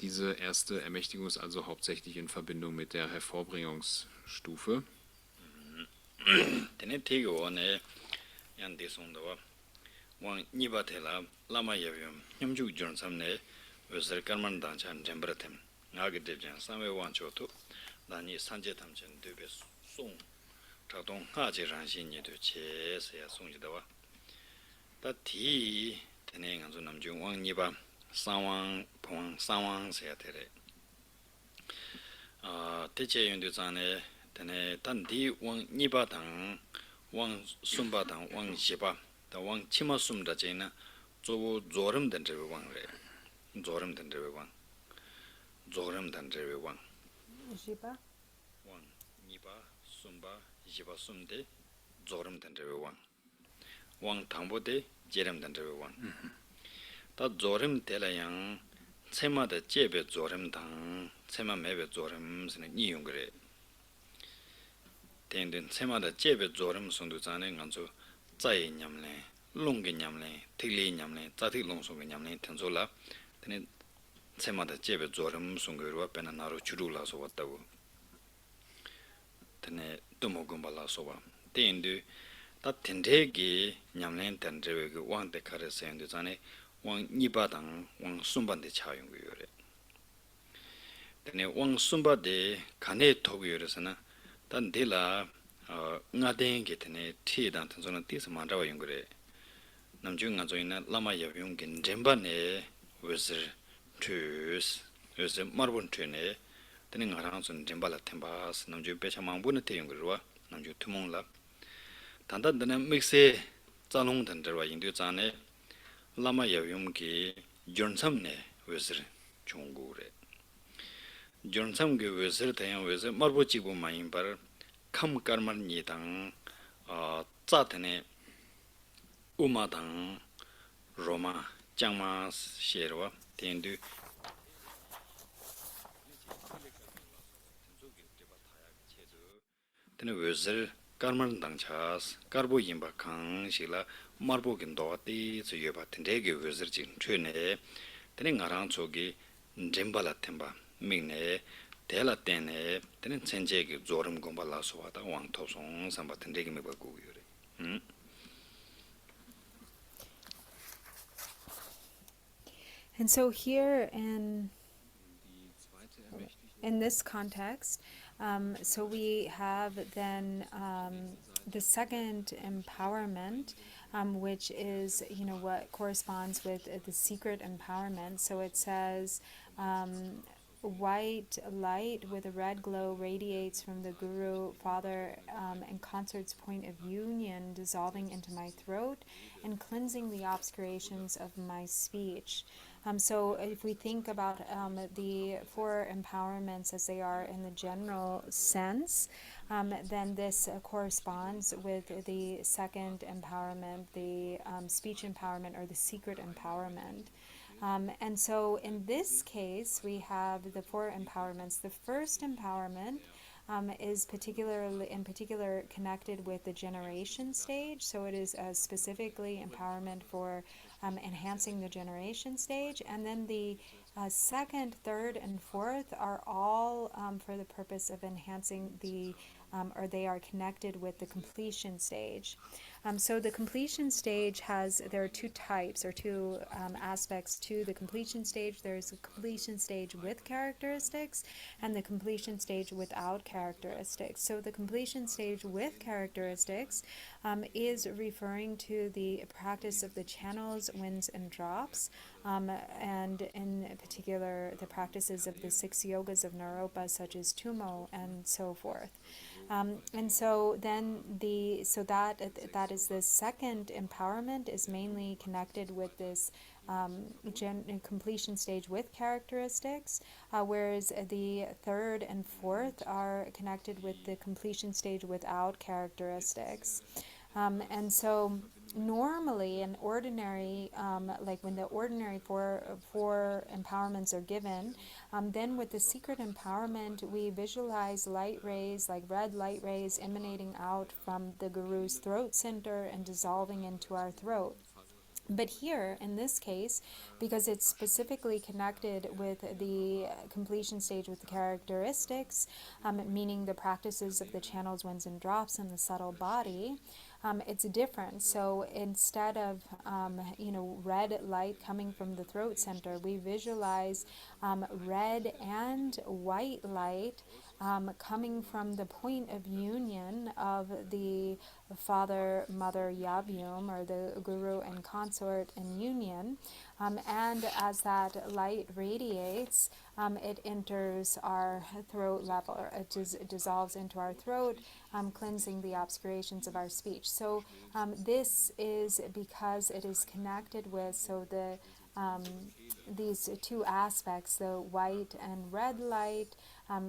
Diese erste Ermächtigung ist also hauptsächlich in Verbindung mit der Hervorbringungsstufe. Yandi Sondawa, Wang Nibatela, Lama Yavyum, Yamju Johnsamne, Weser Karman Danchan Jembratem, Nagadejan, Same Wanchoto, Dani Sanjetamchan Dubes Song, Tadong Haji Ranshin to Ches, Songidawa. That tea, Tenang and Zonamju, Wang Niba, Sawang, Pong, Sawang, Seatere. Teche Yunduzane, Tene Tandi, Wang Niba Tang. 왕 숨바당 왕 시바 다 왕 치마 숨다 제나 조 조름 된저 왕래 조름 된저 왕 조름 된저 왕 시바 왕 니바 숨바 시바 숨데 조름 된저 왕 당보데 제름 된저 왕다 조름 될라양 체마다 제베 조름 당 체마 매베 조름 스네 이용 그래 Tenden semada jebe zoram sundu zane nganzo zai nyamle, lungi nyamle, tigli nyamle, zati longsungi nyamle tenzo la tene semada jebe zoram sungu irwa pena naru churu la sowa tabu. Tene dumo gumba la sowa. Tendu ta tendegi nyamle tendrewe ge wang de kare sendu zane wang nipa dang wang sumba de chayungu yore. Tene wang sumba de kane togu yore sana tan de la nga dengi tene ti dan tan zona ti sa mandawa yungure namju nga zoina lama ya yungin jemba ne wezir chus wezir marbun chune tene nga rang zon jemba la tembas namju pecha mangbu na te yungurwa namju tumong la tanda dana mikse zalung tan darwa yingdu zane lama ya yungi jornsam ne wezir chungure jornsam ge wezir tayang wezir marbu chibu mayin bar kam karmar nidang tsaatane umadang roma jangma sherwa tendu tene wezir karmar dangchas karbo yinba kang shila marbo gindowa ti zu yoba tendegi wezir jing chune tene ngarang chogi njembala temba mingne Tela tene, tene tsenjegi zorim gomba la sowa ta wang topsong samba tendegi meba gugu yore. And so here in this context, so we have then the second empowerment, which is, what corresponds with the secret empowerment. So it says, white light with a red glow radiates from the Guru, Father, and Consort's point of union, dissolving into my throat and cleansing the obscurations of my speech. So if we think about the four empowerments as they are in the general sense, then this corresponds with the second empowerment, the speech empowerment or the secret empowerment. And so in this case, we have the four empowerments. The first empowerment is in particular connected with the generation stage. So it is specifically empowerment for enhancing the generation stage. And then the second, third, and fourth are all for the purpose of enhancing or they are connected with the completion stage. So the completion stage there are two types or two aspects to the completion stage. There's a completion stage with characteristics and the completion stage without characteristics. So the completion stage with characteristics is referring to the practice of the channels, winds, and drops, and in particular the practices of the 6 yogas of Naropa, such as Tumo and so forth. And so then that is the second empowerment is mainly connected with this completion stage with characteristics, whereas the third and fourth are connected with the completion stage without characteristics. And so normally in ordinary, like when the ordinary four empowerments are given, then with the secret empowerment, we visualize light rays, like red light rays, emanating out from the Guru's throat center and dissolving into our throat. But here, in this case, because it's specifically connected with the completion stage with the characteristics, meaning the practices of the channels, winds, and drops in the subtle body, it's different. So instead of, red light coming from the throat center, we visualize red and white light coming from the point of union of the Father, Mother, Yavyum, or the Guru and Consort in union. And as that light radiates, it enters our throat level, or it dissolves into our throat, cleansing the obscurations of our speech. So this is because it is connected with, these two aspects, the white and red light,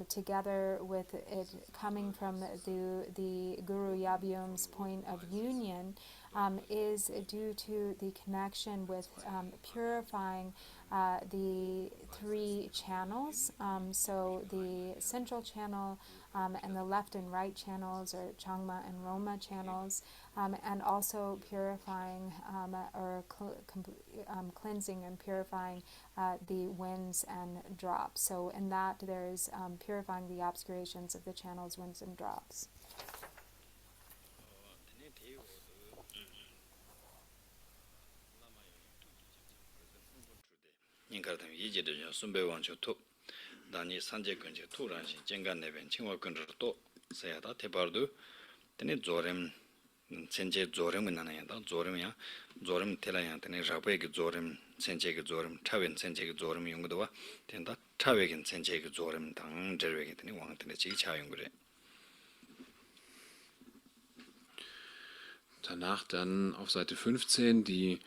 together with it coming from the Guru Yabyum's point of union, is due to the connection with purifying the three channels. So the central channel and the left and right channels, or Changma and Roma channels, and also purifying or cleansing and purifying the winds and drops. So in that there's purifying the obscurations of the channels, winds, and drops. 인가르담 이제도 숨배원초 톡 다니 산제 근처 토란시 쟁간 내변 칭화 근처 또 세야다 대바르도 되네 조렘 센제 조렘은 나나야다 조렘이야 조렘 테라야 되네 라베게 조렘 센제게 조렘 차웬 센제게 조렘 용도와 된다 차웨겐 센제게 조렘 당 저웨게 되네 왕한테 지 차용 그래. Danach dann auf Seite 15 die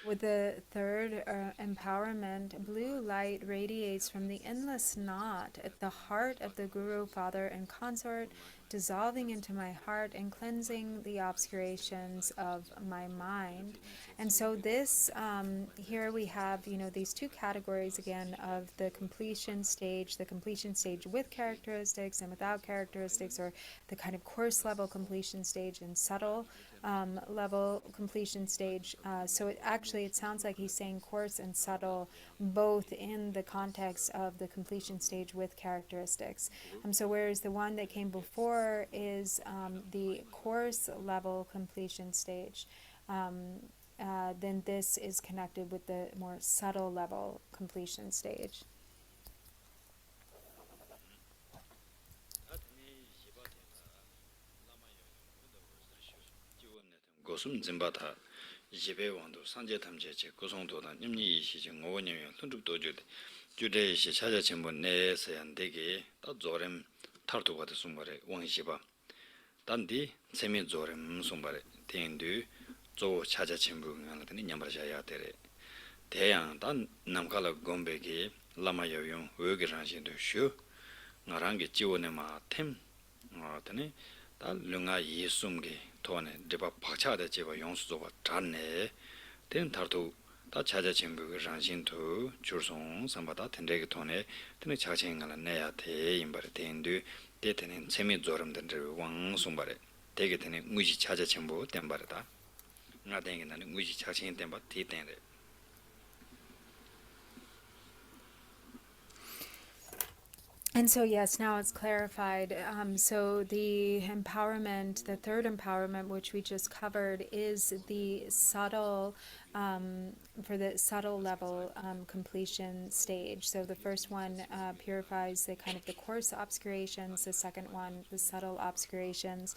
With the third empowerment, blue light radiates from the endless knot at the heart of the Guru, Father, and Consort, dissolving into my heart and cleansing the obscurations of my mind. And so this, here we have, these two categories again of the completion stage with characteristics and without characteristics, or the kind of course level completion stage and subtle level completion stage. So it sounds like he's saying coarse and subtle both in the context of the completion stage with characteristics. So whereas the one that came before is the coarse level completion stage, then this is connected with the more subtle level completion stage. 고숨 짐바타 집에 원도 산제 탐제체 고송도다 님니 시정 5년여 손줍도 주대시 찾아 전문 내에서 안 되게 또 조렘 탈도가 숨바래 왕시바 단디 세미 조렘 숨바래 대인도 조 찾아 전문 하는데 냠바샤야 되래 대양 단 남칼라 곰베기 라마여용 외기란신도 쇼 나랑게 지원에마 템 어더니 달 릉아 예숨게 토네 데바 박차다 제바 용수조가 잔네 된 다르도 다 찾아 전부 장신도 줄송 삼바다 텐데게 토네 드네 자생을 내야 돼 임바르 된도 대테는 재미 조름들 왕송바레 되게 되네 무지 찾아 전부 땜바르다 나 되게 나는 무지 자생 땜바 뒤된데. And so, yes, now it's clarified. So the empowerment, the third empowerment, which we just covered, is the subtle, for the subtle level completion stage. So the first one purifies the kind of the coarse obscurations. The second one, the subtle obscurations,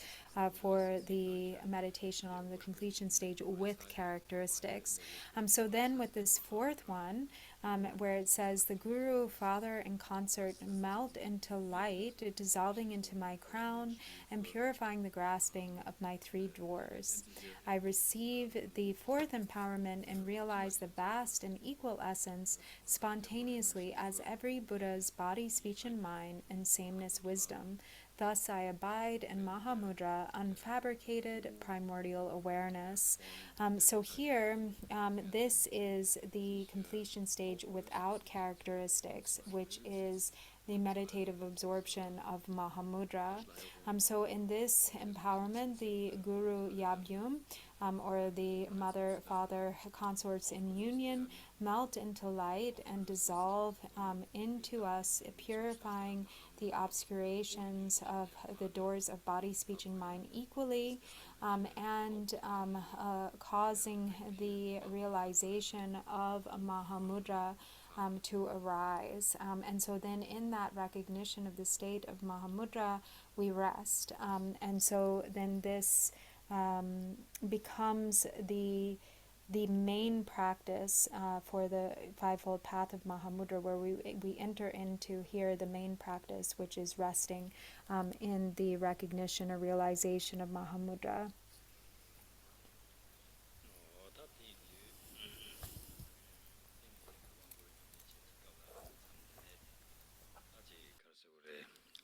for the meditation on the completion stage with characteristics. So then with this fourth one, where it says, the Guru, Father, and Consort melt into light, dissolving into my crown and purifying the grasping of my three doors. I receive the fourth empowerment and realize the vast and equal essence spontaneously as every Buddha's body, speech, and mind, and sameness wisdom. Thus I abide in Mahamudra, unfabricated primordial awareness. So here, this is the completion stage without characteristics, which is the meditative absorption of Mahamudra. So in this empowerment, the Guru Yabyum, or the Mother, Father, Consorts in union, melt into light and dissolve into us, purifying the obscurations of the doors of body, speech, and mind equally, and causing the realization of Mahamudra to arise. And so then in that recognition of the state of Mahamudra, we rest. And so then this becomes the main practice for the fivefold path of Mahamudra, where we enter into here the main practice, which is resting in the recognition or realization of Mahamudra.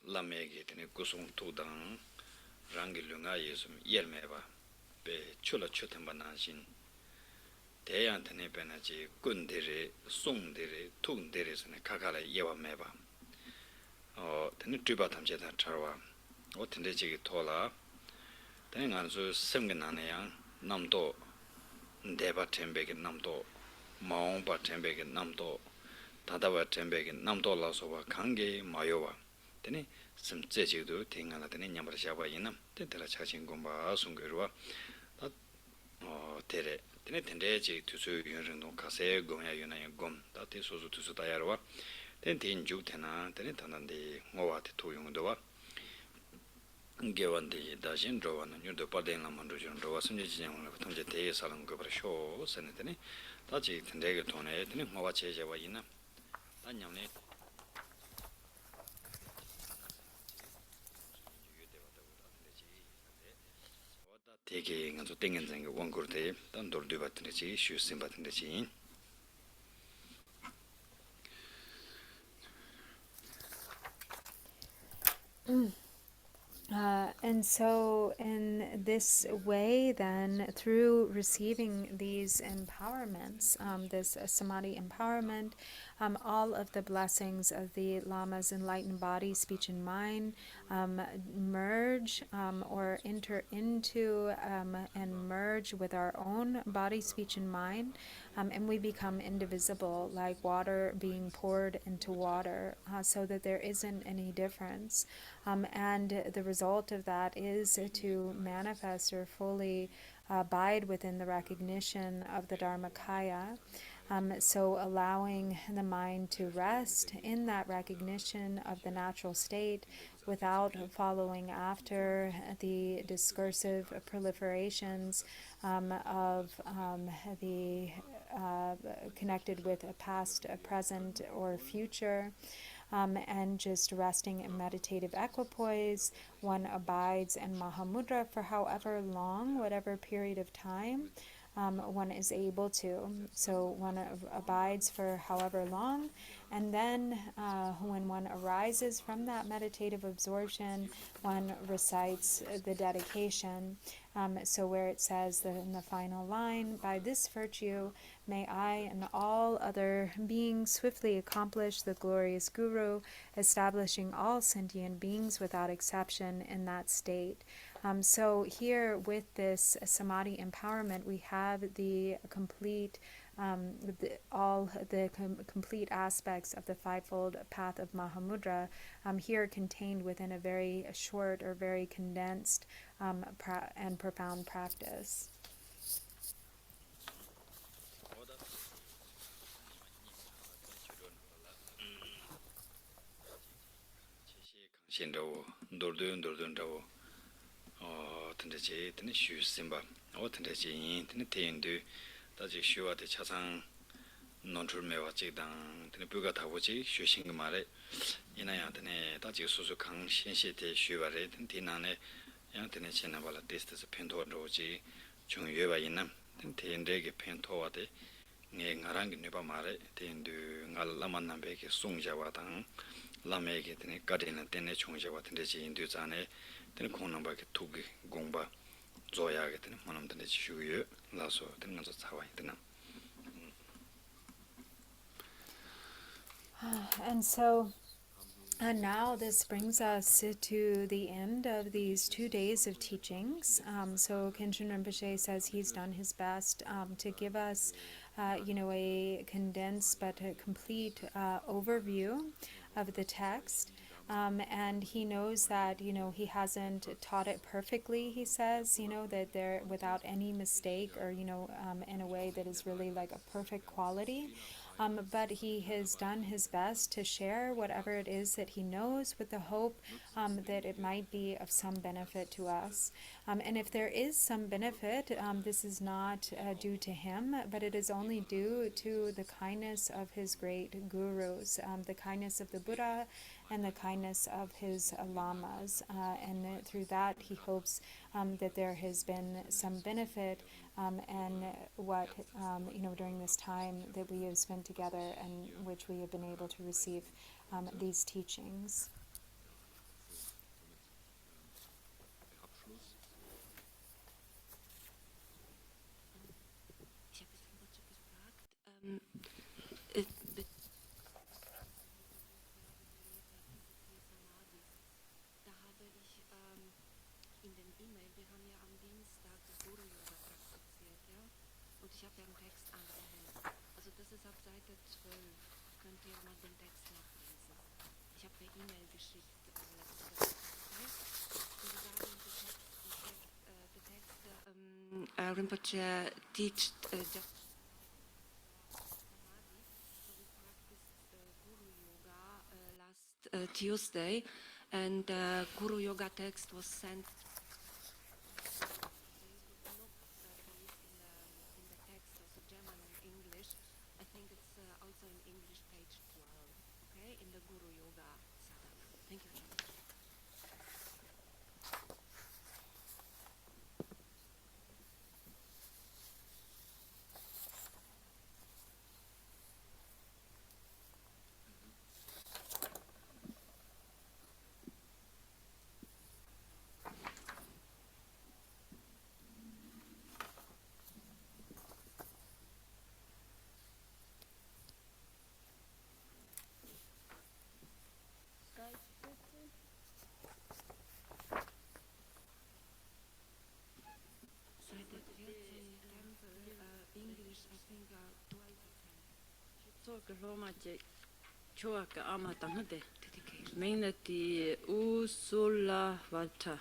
라메게 되네 고송 도당 랑길lunga 예숨 yermeba be chula chutemba najin 대양 tene benaji gundere songdere tungdere sene kakala yewa meba tene driba tamjeta charwa tene jigi tola tene nganzu semge nanayang namdo deba tembege namdo maungba tembege namdo tadaba tembege namdo lasoba kange mayowa tene semje jigido tingala tene nyambara shaba yinam tene chachin gomba sunggerwa tere tene tendeji tusu yunrindong kase gomya yunaya gom dati sozu tusu tayarwa ten ten juk tena tene tanandi ngowa te to yungdowa gewandi dajin rowa na nyurdo paden la mandu jun rowa sunje jinyang la tamje teye salang gobra sho sene tene daji tendege tone tene ngowa cheje wa yina dan nyamne 되게 간소 땡겐쟁이 원고르데 단 돌도 같은지 슈심 같은지 And so in this way then, through receiving these empowerments, this samadhi empowerment, all of the blessings of the Lama's enlightened body, speech and mind merge or enter into and merge with our own body, speech and mind, and we become indivisible, like water being poured into water, so that there isn't any difference. And the result of that is to manifest or fully abide within the recognition of the Dharmakaya. So allowing the mind to rest in that recognition of the natural state without following after the discursive proliferations of the connected with a past, a present, or future. And just resting in meditative equipoise, one abides in Mahamudra for however long, whatever period of time one is able to. So one abides for however long, and then when one arises from that meditative absorption, one recites the dedication. So where it says that in the final line, by this virtue may I and all other beings swiftly accomplish the glorious Guru, establishing all sentient beings without exception in that state. So here with this samadhi empowerment, we have the complete complete aspects of the fivefold path of Mahamudra here contained within a very short or very condensed and profound practice. tendeji tene shu simba tendeji tene tendu daji shuwa de chasang nonchul mewa jigdang tene buga tabuji shu sing mare inaya tene daji susu kang shenshi de shuwa re tene tinane yang tene chena bala distance pento roji chung yuwa inam tene tendege pento wa de nge ngarangi nuba mare tendu ngal laman nambe ke sungja wa tang lamege tene kadena tene chungja wa tendeji indu zane tene kongnamba ke tugi gongba zoya ke tene manam tene shuyu laso tene nganzo tsawa tene. And so now this brings us to the end of these 2 days of teachings. So Khenczen Rinpoche says he's done his best to give us a condensed but a complete overview of the text. And he knows that, he hasn't taught it perfectly, he says, that they're without any mistake or, in a way that is really like a perfect quality. But he has done his best to share whatever it is that he knows with the hope that it might be of some benefit to us. And if there is some benefit, this is not due to him, but it is only due to the kindness of his great gurus, the kindness of the Buddha and the kindness of his lamas. And through that, he hopes that there has been some benefit and what, during this time that we have spent together and which we have been able to receive these teachings. haben ja am Dienstag das Guru-Yoga praktiziert, ja? Und ich habe ja einen Text angehängt. Also das ist ab Seite 12. Könnt ihr mal den Text nachlesen. Ich habe per E-Mail geschickt letzte Woche. Okay? Und wir sagen, the text Rinpoche teach just Samadhi. So we practiced Guru Yoga last Tuesday, and the Guru Yoga text was sent. In the text, also German and English. I think it's also in English, page 12. Okay, in the Guru Yoga sadhana. Thank you very much. English, I think 12 to 10. So Roma che choa ka ama tangade mainati u sulla vata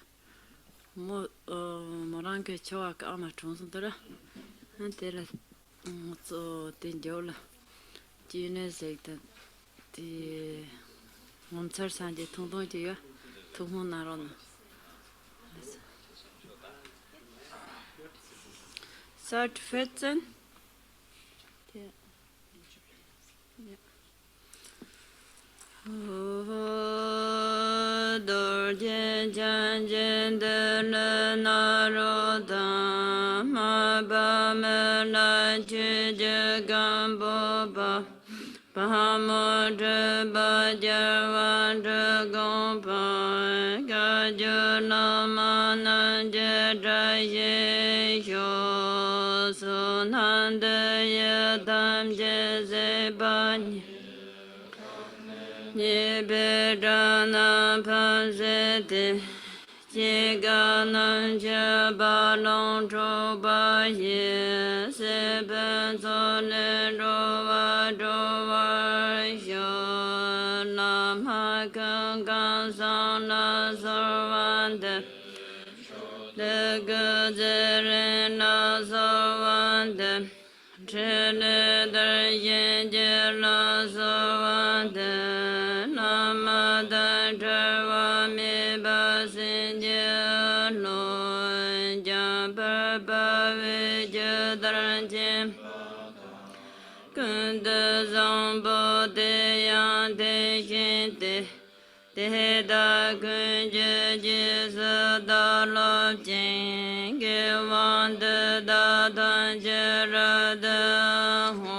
mo morange choa ka ama chonsundara antela so tinjola jine sekta ti montsar sanje tongdo je ya tongmo naron Sart 14 Dorje janjen de na ro da ma ba me la ju je gambo ba ba mo de ba ja wa de gom ba ga ju na ma na je da ye yo so nan de ye dam je ze ba Nibirana Pazete Jiganan Jabalon Troba Ye Seben Sone Rova Dova Nam Hakan Sana Sarvande The Gazerina Sarvande Trine Darjendela Sarvande Namada Jarva Me Basinja Lo Jabba Vijadaranjim Kunda Zambo De Yante Shinte Tehda Kunja Jisa Dalop Jingi Wanda Datan Jarada Ho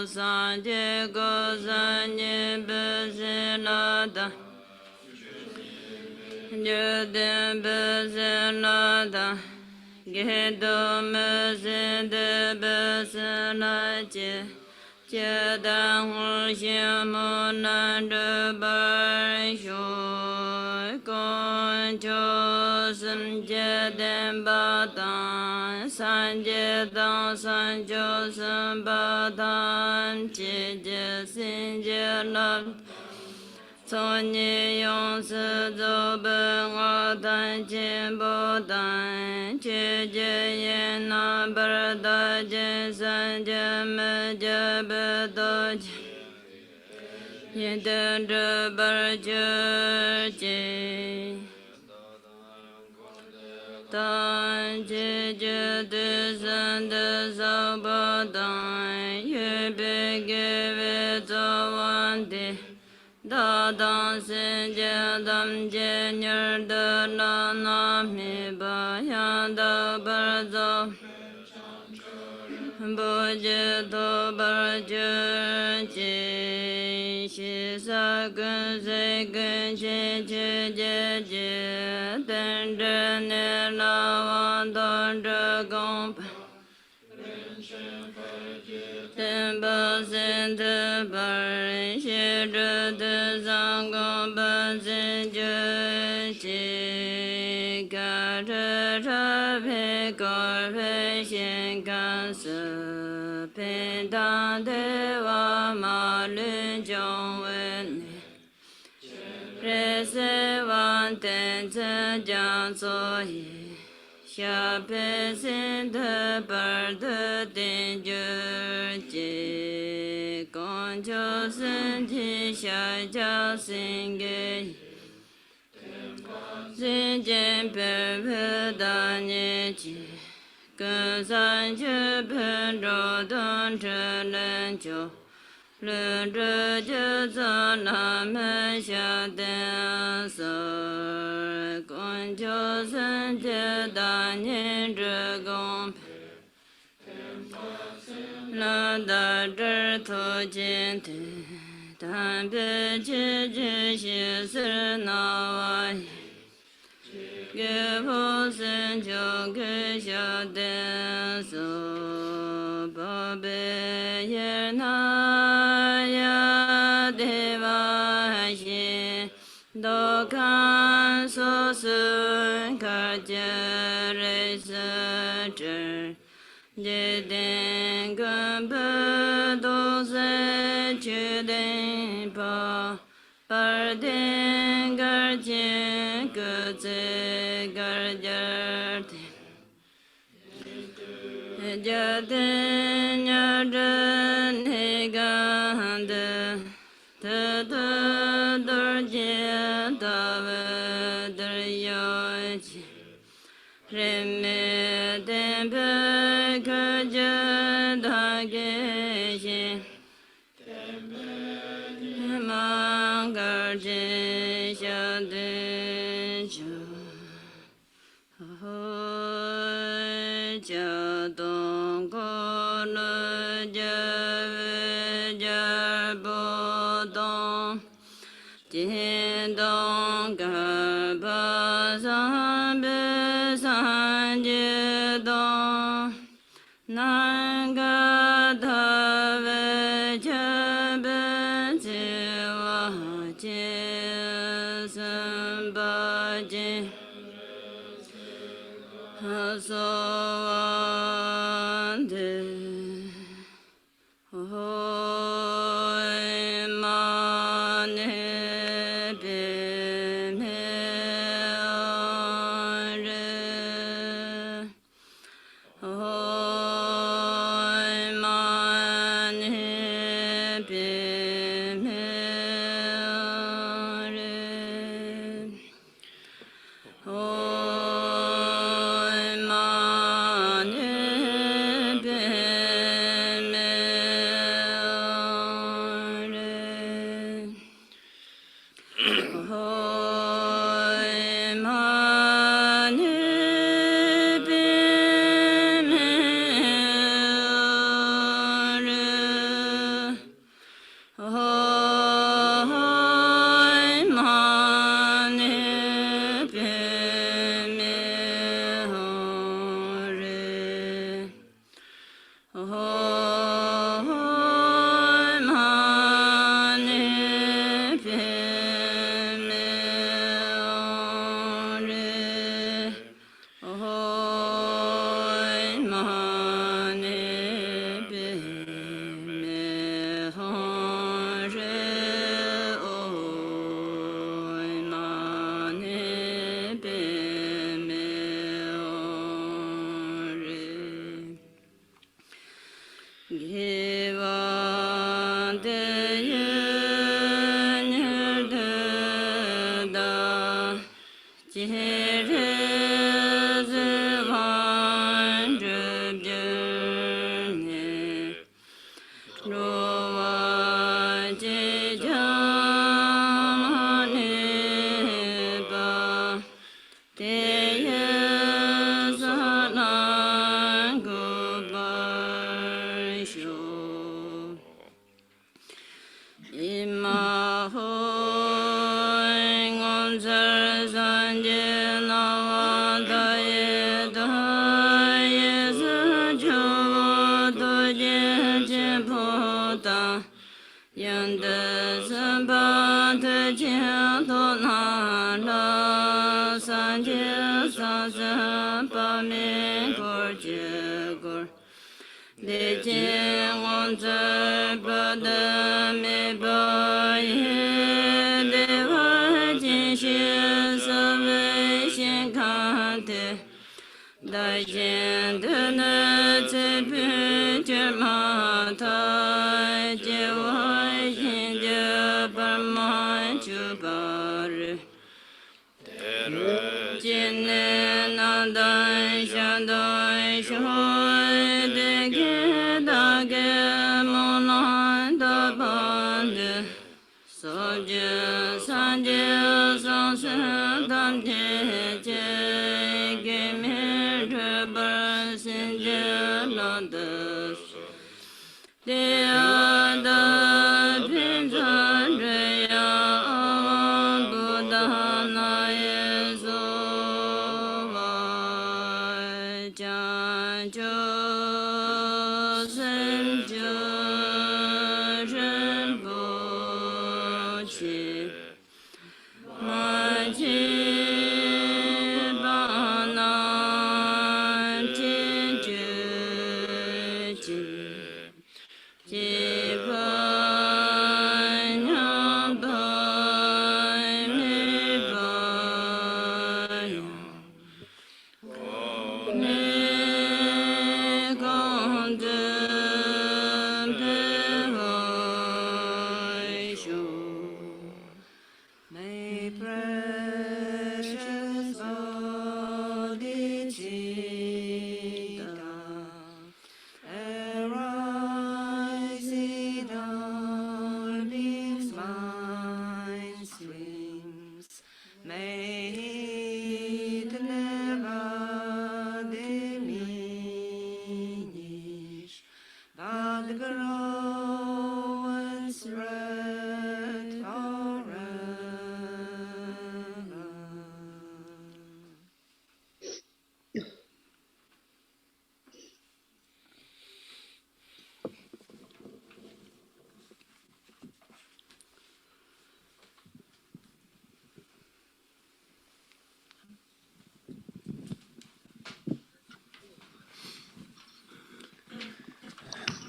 Sanje Gozanye Bezinada Jodin Bezinada Gedo Mezinde Bezinaje Jada Hushimunanda Barsho Concho Samjadan Batan Sanjadan Sanjo Sambatan Chija Sinjalam Sonye Yonsu Zoben Adan Chimbodan Chija Yena Bardajin Sanjam Jabadoj Yedda Barjurji Dan Chija Dizanda Zabadan Yubege Vidawandi Dadan Sinjadam Jenyar Dana Mi Bayanda Barzo Bujito Barjuji Shisagun Segun Chichi Jeji Dendrene Lawan Dondra Gompa Temba Sente Bar Shidru De Zangon Bansin Juji ga ra ra pe go pe shen gan se pe dan de wa ma lun jong wen re se wan ten chen jiang so yi xia pe sin de par de din ju ji gong jiu sen ji xia jiao xin ge xin jian pe pe da ni ji gen san ji pen zhou dong zhen len jiu lun zhe jie zang na men xia dian se gong jiu sen jie da nian zhe gong la da zhe tu jin te dan pe qi ji xi si na wa ge pu sen jiu ge xia dian se ba be ye na ya de wa xi do kan so sun ka jie re se zhe je den gan pe do se chu den pa par den gar jin ge ze gar jar ja den ya zhen he gan de te de dur jie da ve der yo ji re me den pe ke je da ge xin mang gar jin xia den ju jia dong go le jia jia bo dong jin dong ga ba san be san jie dong nan ga da ve jia ben ji wa jie san ba jin so wan de hoi ma ne pe me re hoi ma ne pe me re Yanda sampa te jia to na la san je sa pa me gor je gor de je won za ba da me ba ye de wa jin shi sa ve xin kan de da jen de ne ze bu je ma ta je wa yin je ba ma ju ba re jin ne na da shan da shu de ge da ge mo na da ba de so je san je so se dan je je ge me de ba sin je na de de da bin za re ya buddha na ye so va jan jo sen jo ren bo chi ma chi ba na chi ju chi chi ba nya ba me ba ya me gong de de vai shu may precious bodhicitta arise in our lives, mind streams, may it never diminish, but grow and spread forever.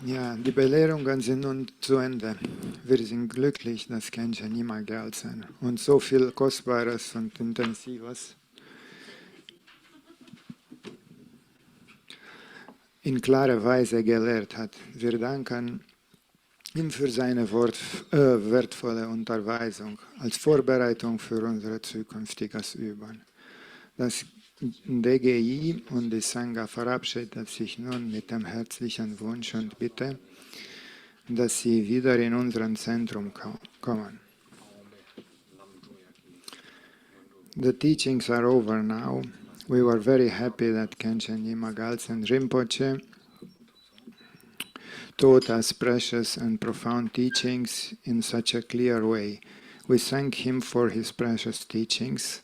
Ja, die Belehrungen sind nun zu Ende. Wir sind glücklich, dass Khenczen Nyima Khenczen und so viel Kostbares und Intensives in klarer Weise gelehrt hat. Wir danken ihm für seine wertvolle Unterweisung als Vorbereitung für unser zukünftiges Üben. Das DGI und die Sangha verabschiedet sich nun mit dem herzlichen Wunsch und Bitte, dass Sie wieder in unser Zentrum kommen. The teachings are over now. We were very happy that Khenczen Nyima Khenczen Rinpoche taught us precious and profound teachings in such a clear way. We thank him for his precious teachings,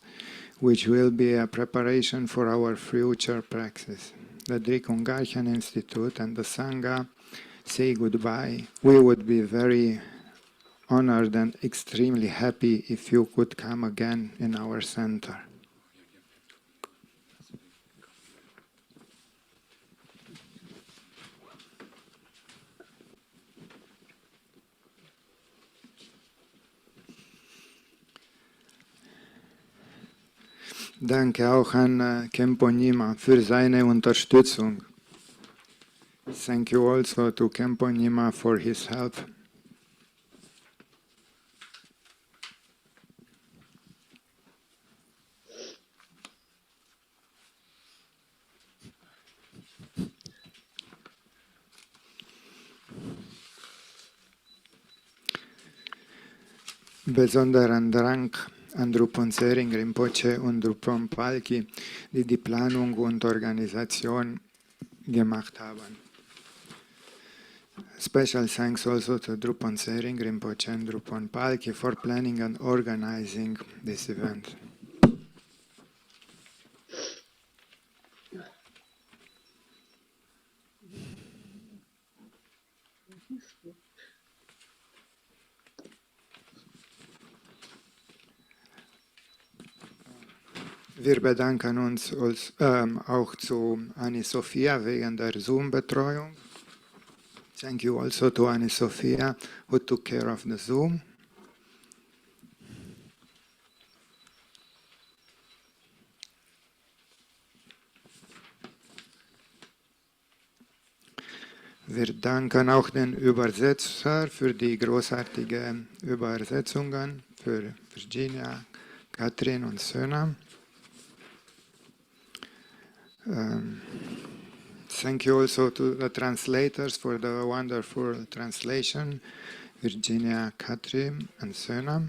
which will be a preparation for our future practice. The Drikungarchen Institute and the Sangha say goodbye. We would be very honored and extremely happy if you could come again in our center. Danke auch an Khenpo Nyima für seine Unterstützung. Thank you also to Khenpo Nyima for his help. Besonderen Dank an Drupon Tsering Rinpoche und Drupon Palki, die die Planung und Organisation gemacht haben. Special thanks also to Drupon Tsering Rinpoche and Drupon Palki for planning and organizing this event. Wir bedanken uns auch zu Annie-Sophia wegen der Zoom-Betreuung. Thank you also to Annie-Sophia who took care of the Zoom. Wir danken auch den Übersetzer für die großartigen Übersetzungen, für Virginia, Katrin und Söna. Thank you also to the translators for the wonderful translation, Virginia, Katrin and Söna.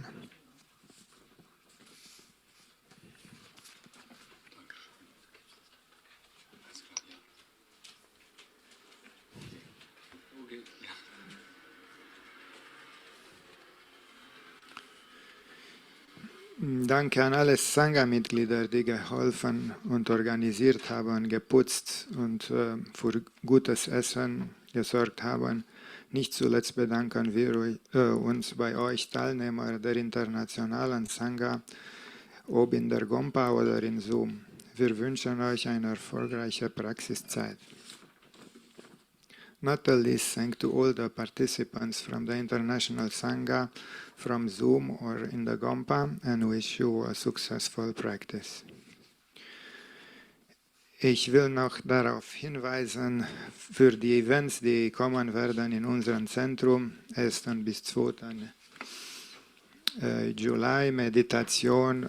Danke an alle Sangha-Mitglieder, die geholfen und organisiert haben, geputzt und für gutes Essen gesorgt haben. Nicht zuletzt bedanken wir uns bei euch Teilnehmer der internationalen Sangha, ob in der Gompa oder in Zoom. Wir wünschen euch eine erfolgreiche Praxiszeit. Not the least, thank to all the participants from the International Sangha, from Zoom or in the Gompa, and wish you a successful practice. Ich will noch darauf hinweisen, für die Events, die kommen werden in unserem Zentrum, 1. bis 2. Juli, Meditation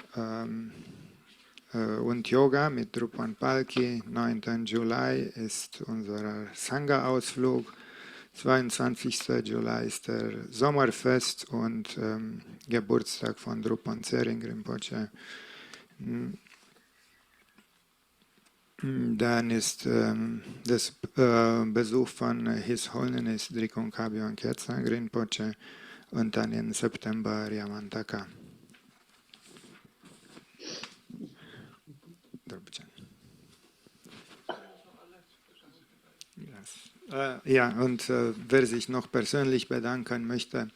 und Yoga mit Drupan Palki. 9. Juli ist unser Sangha-Ausflug. 22. Juli ist der Sommerfest und Geburtstag von Drupan Tsering Rinpoche. Dann ist das Besuch von His Holiness Drikung Kabyon Khenczen Rinpoche und dann im September Yamantaka. Ja, und wer sich noch persönlich bedanken möchte,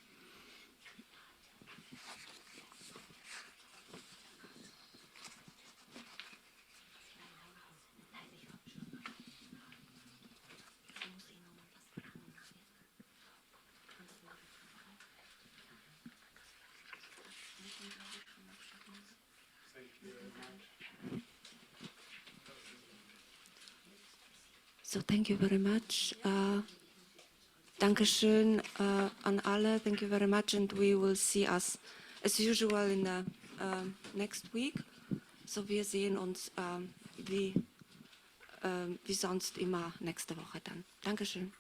So, thank you very much. Dankeschön an alle. Thank you very much, and we will see us as usual in the next week. So, wir sehen uns wie sonst immer nächste Woche dann. Dankeschön.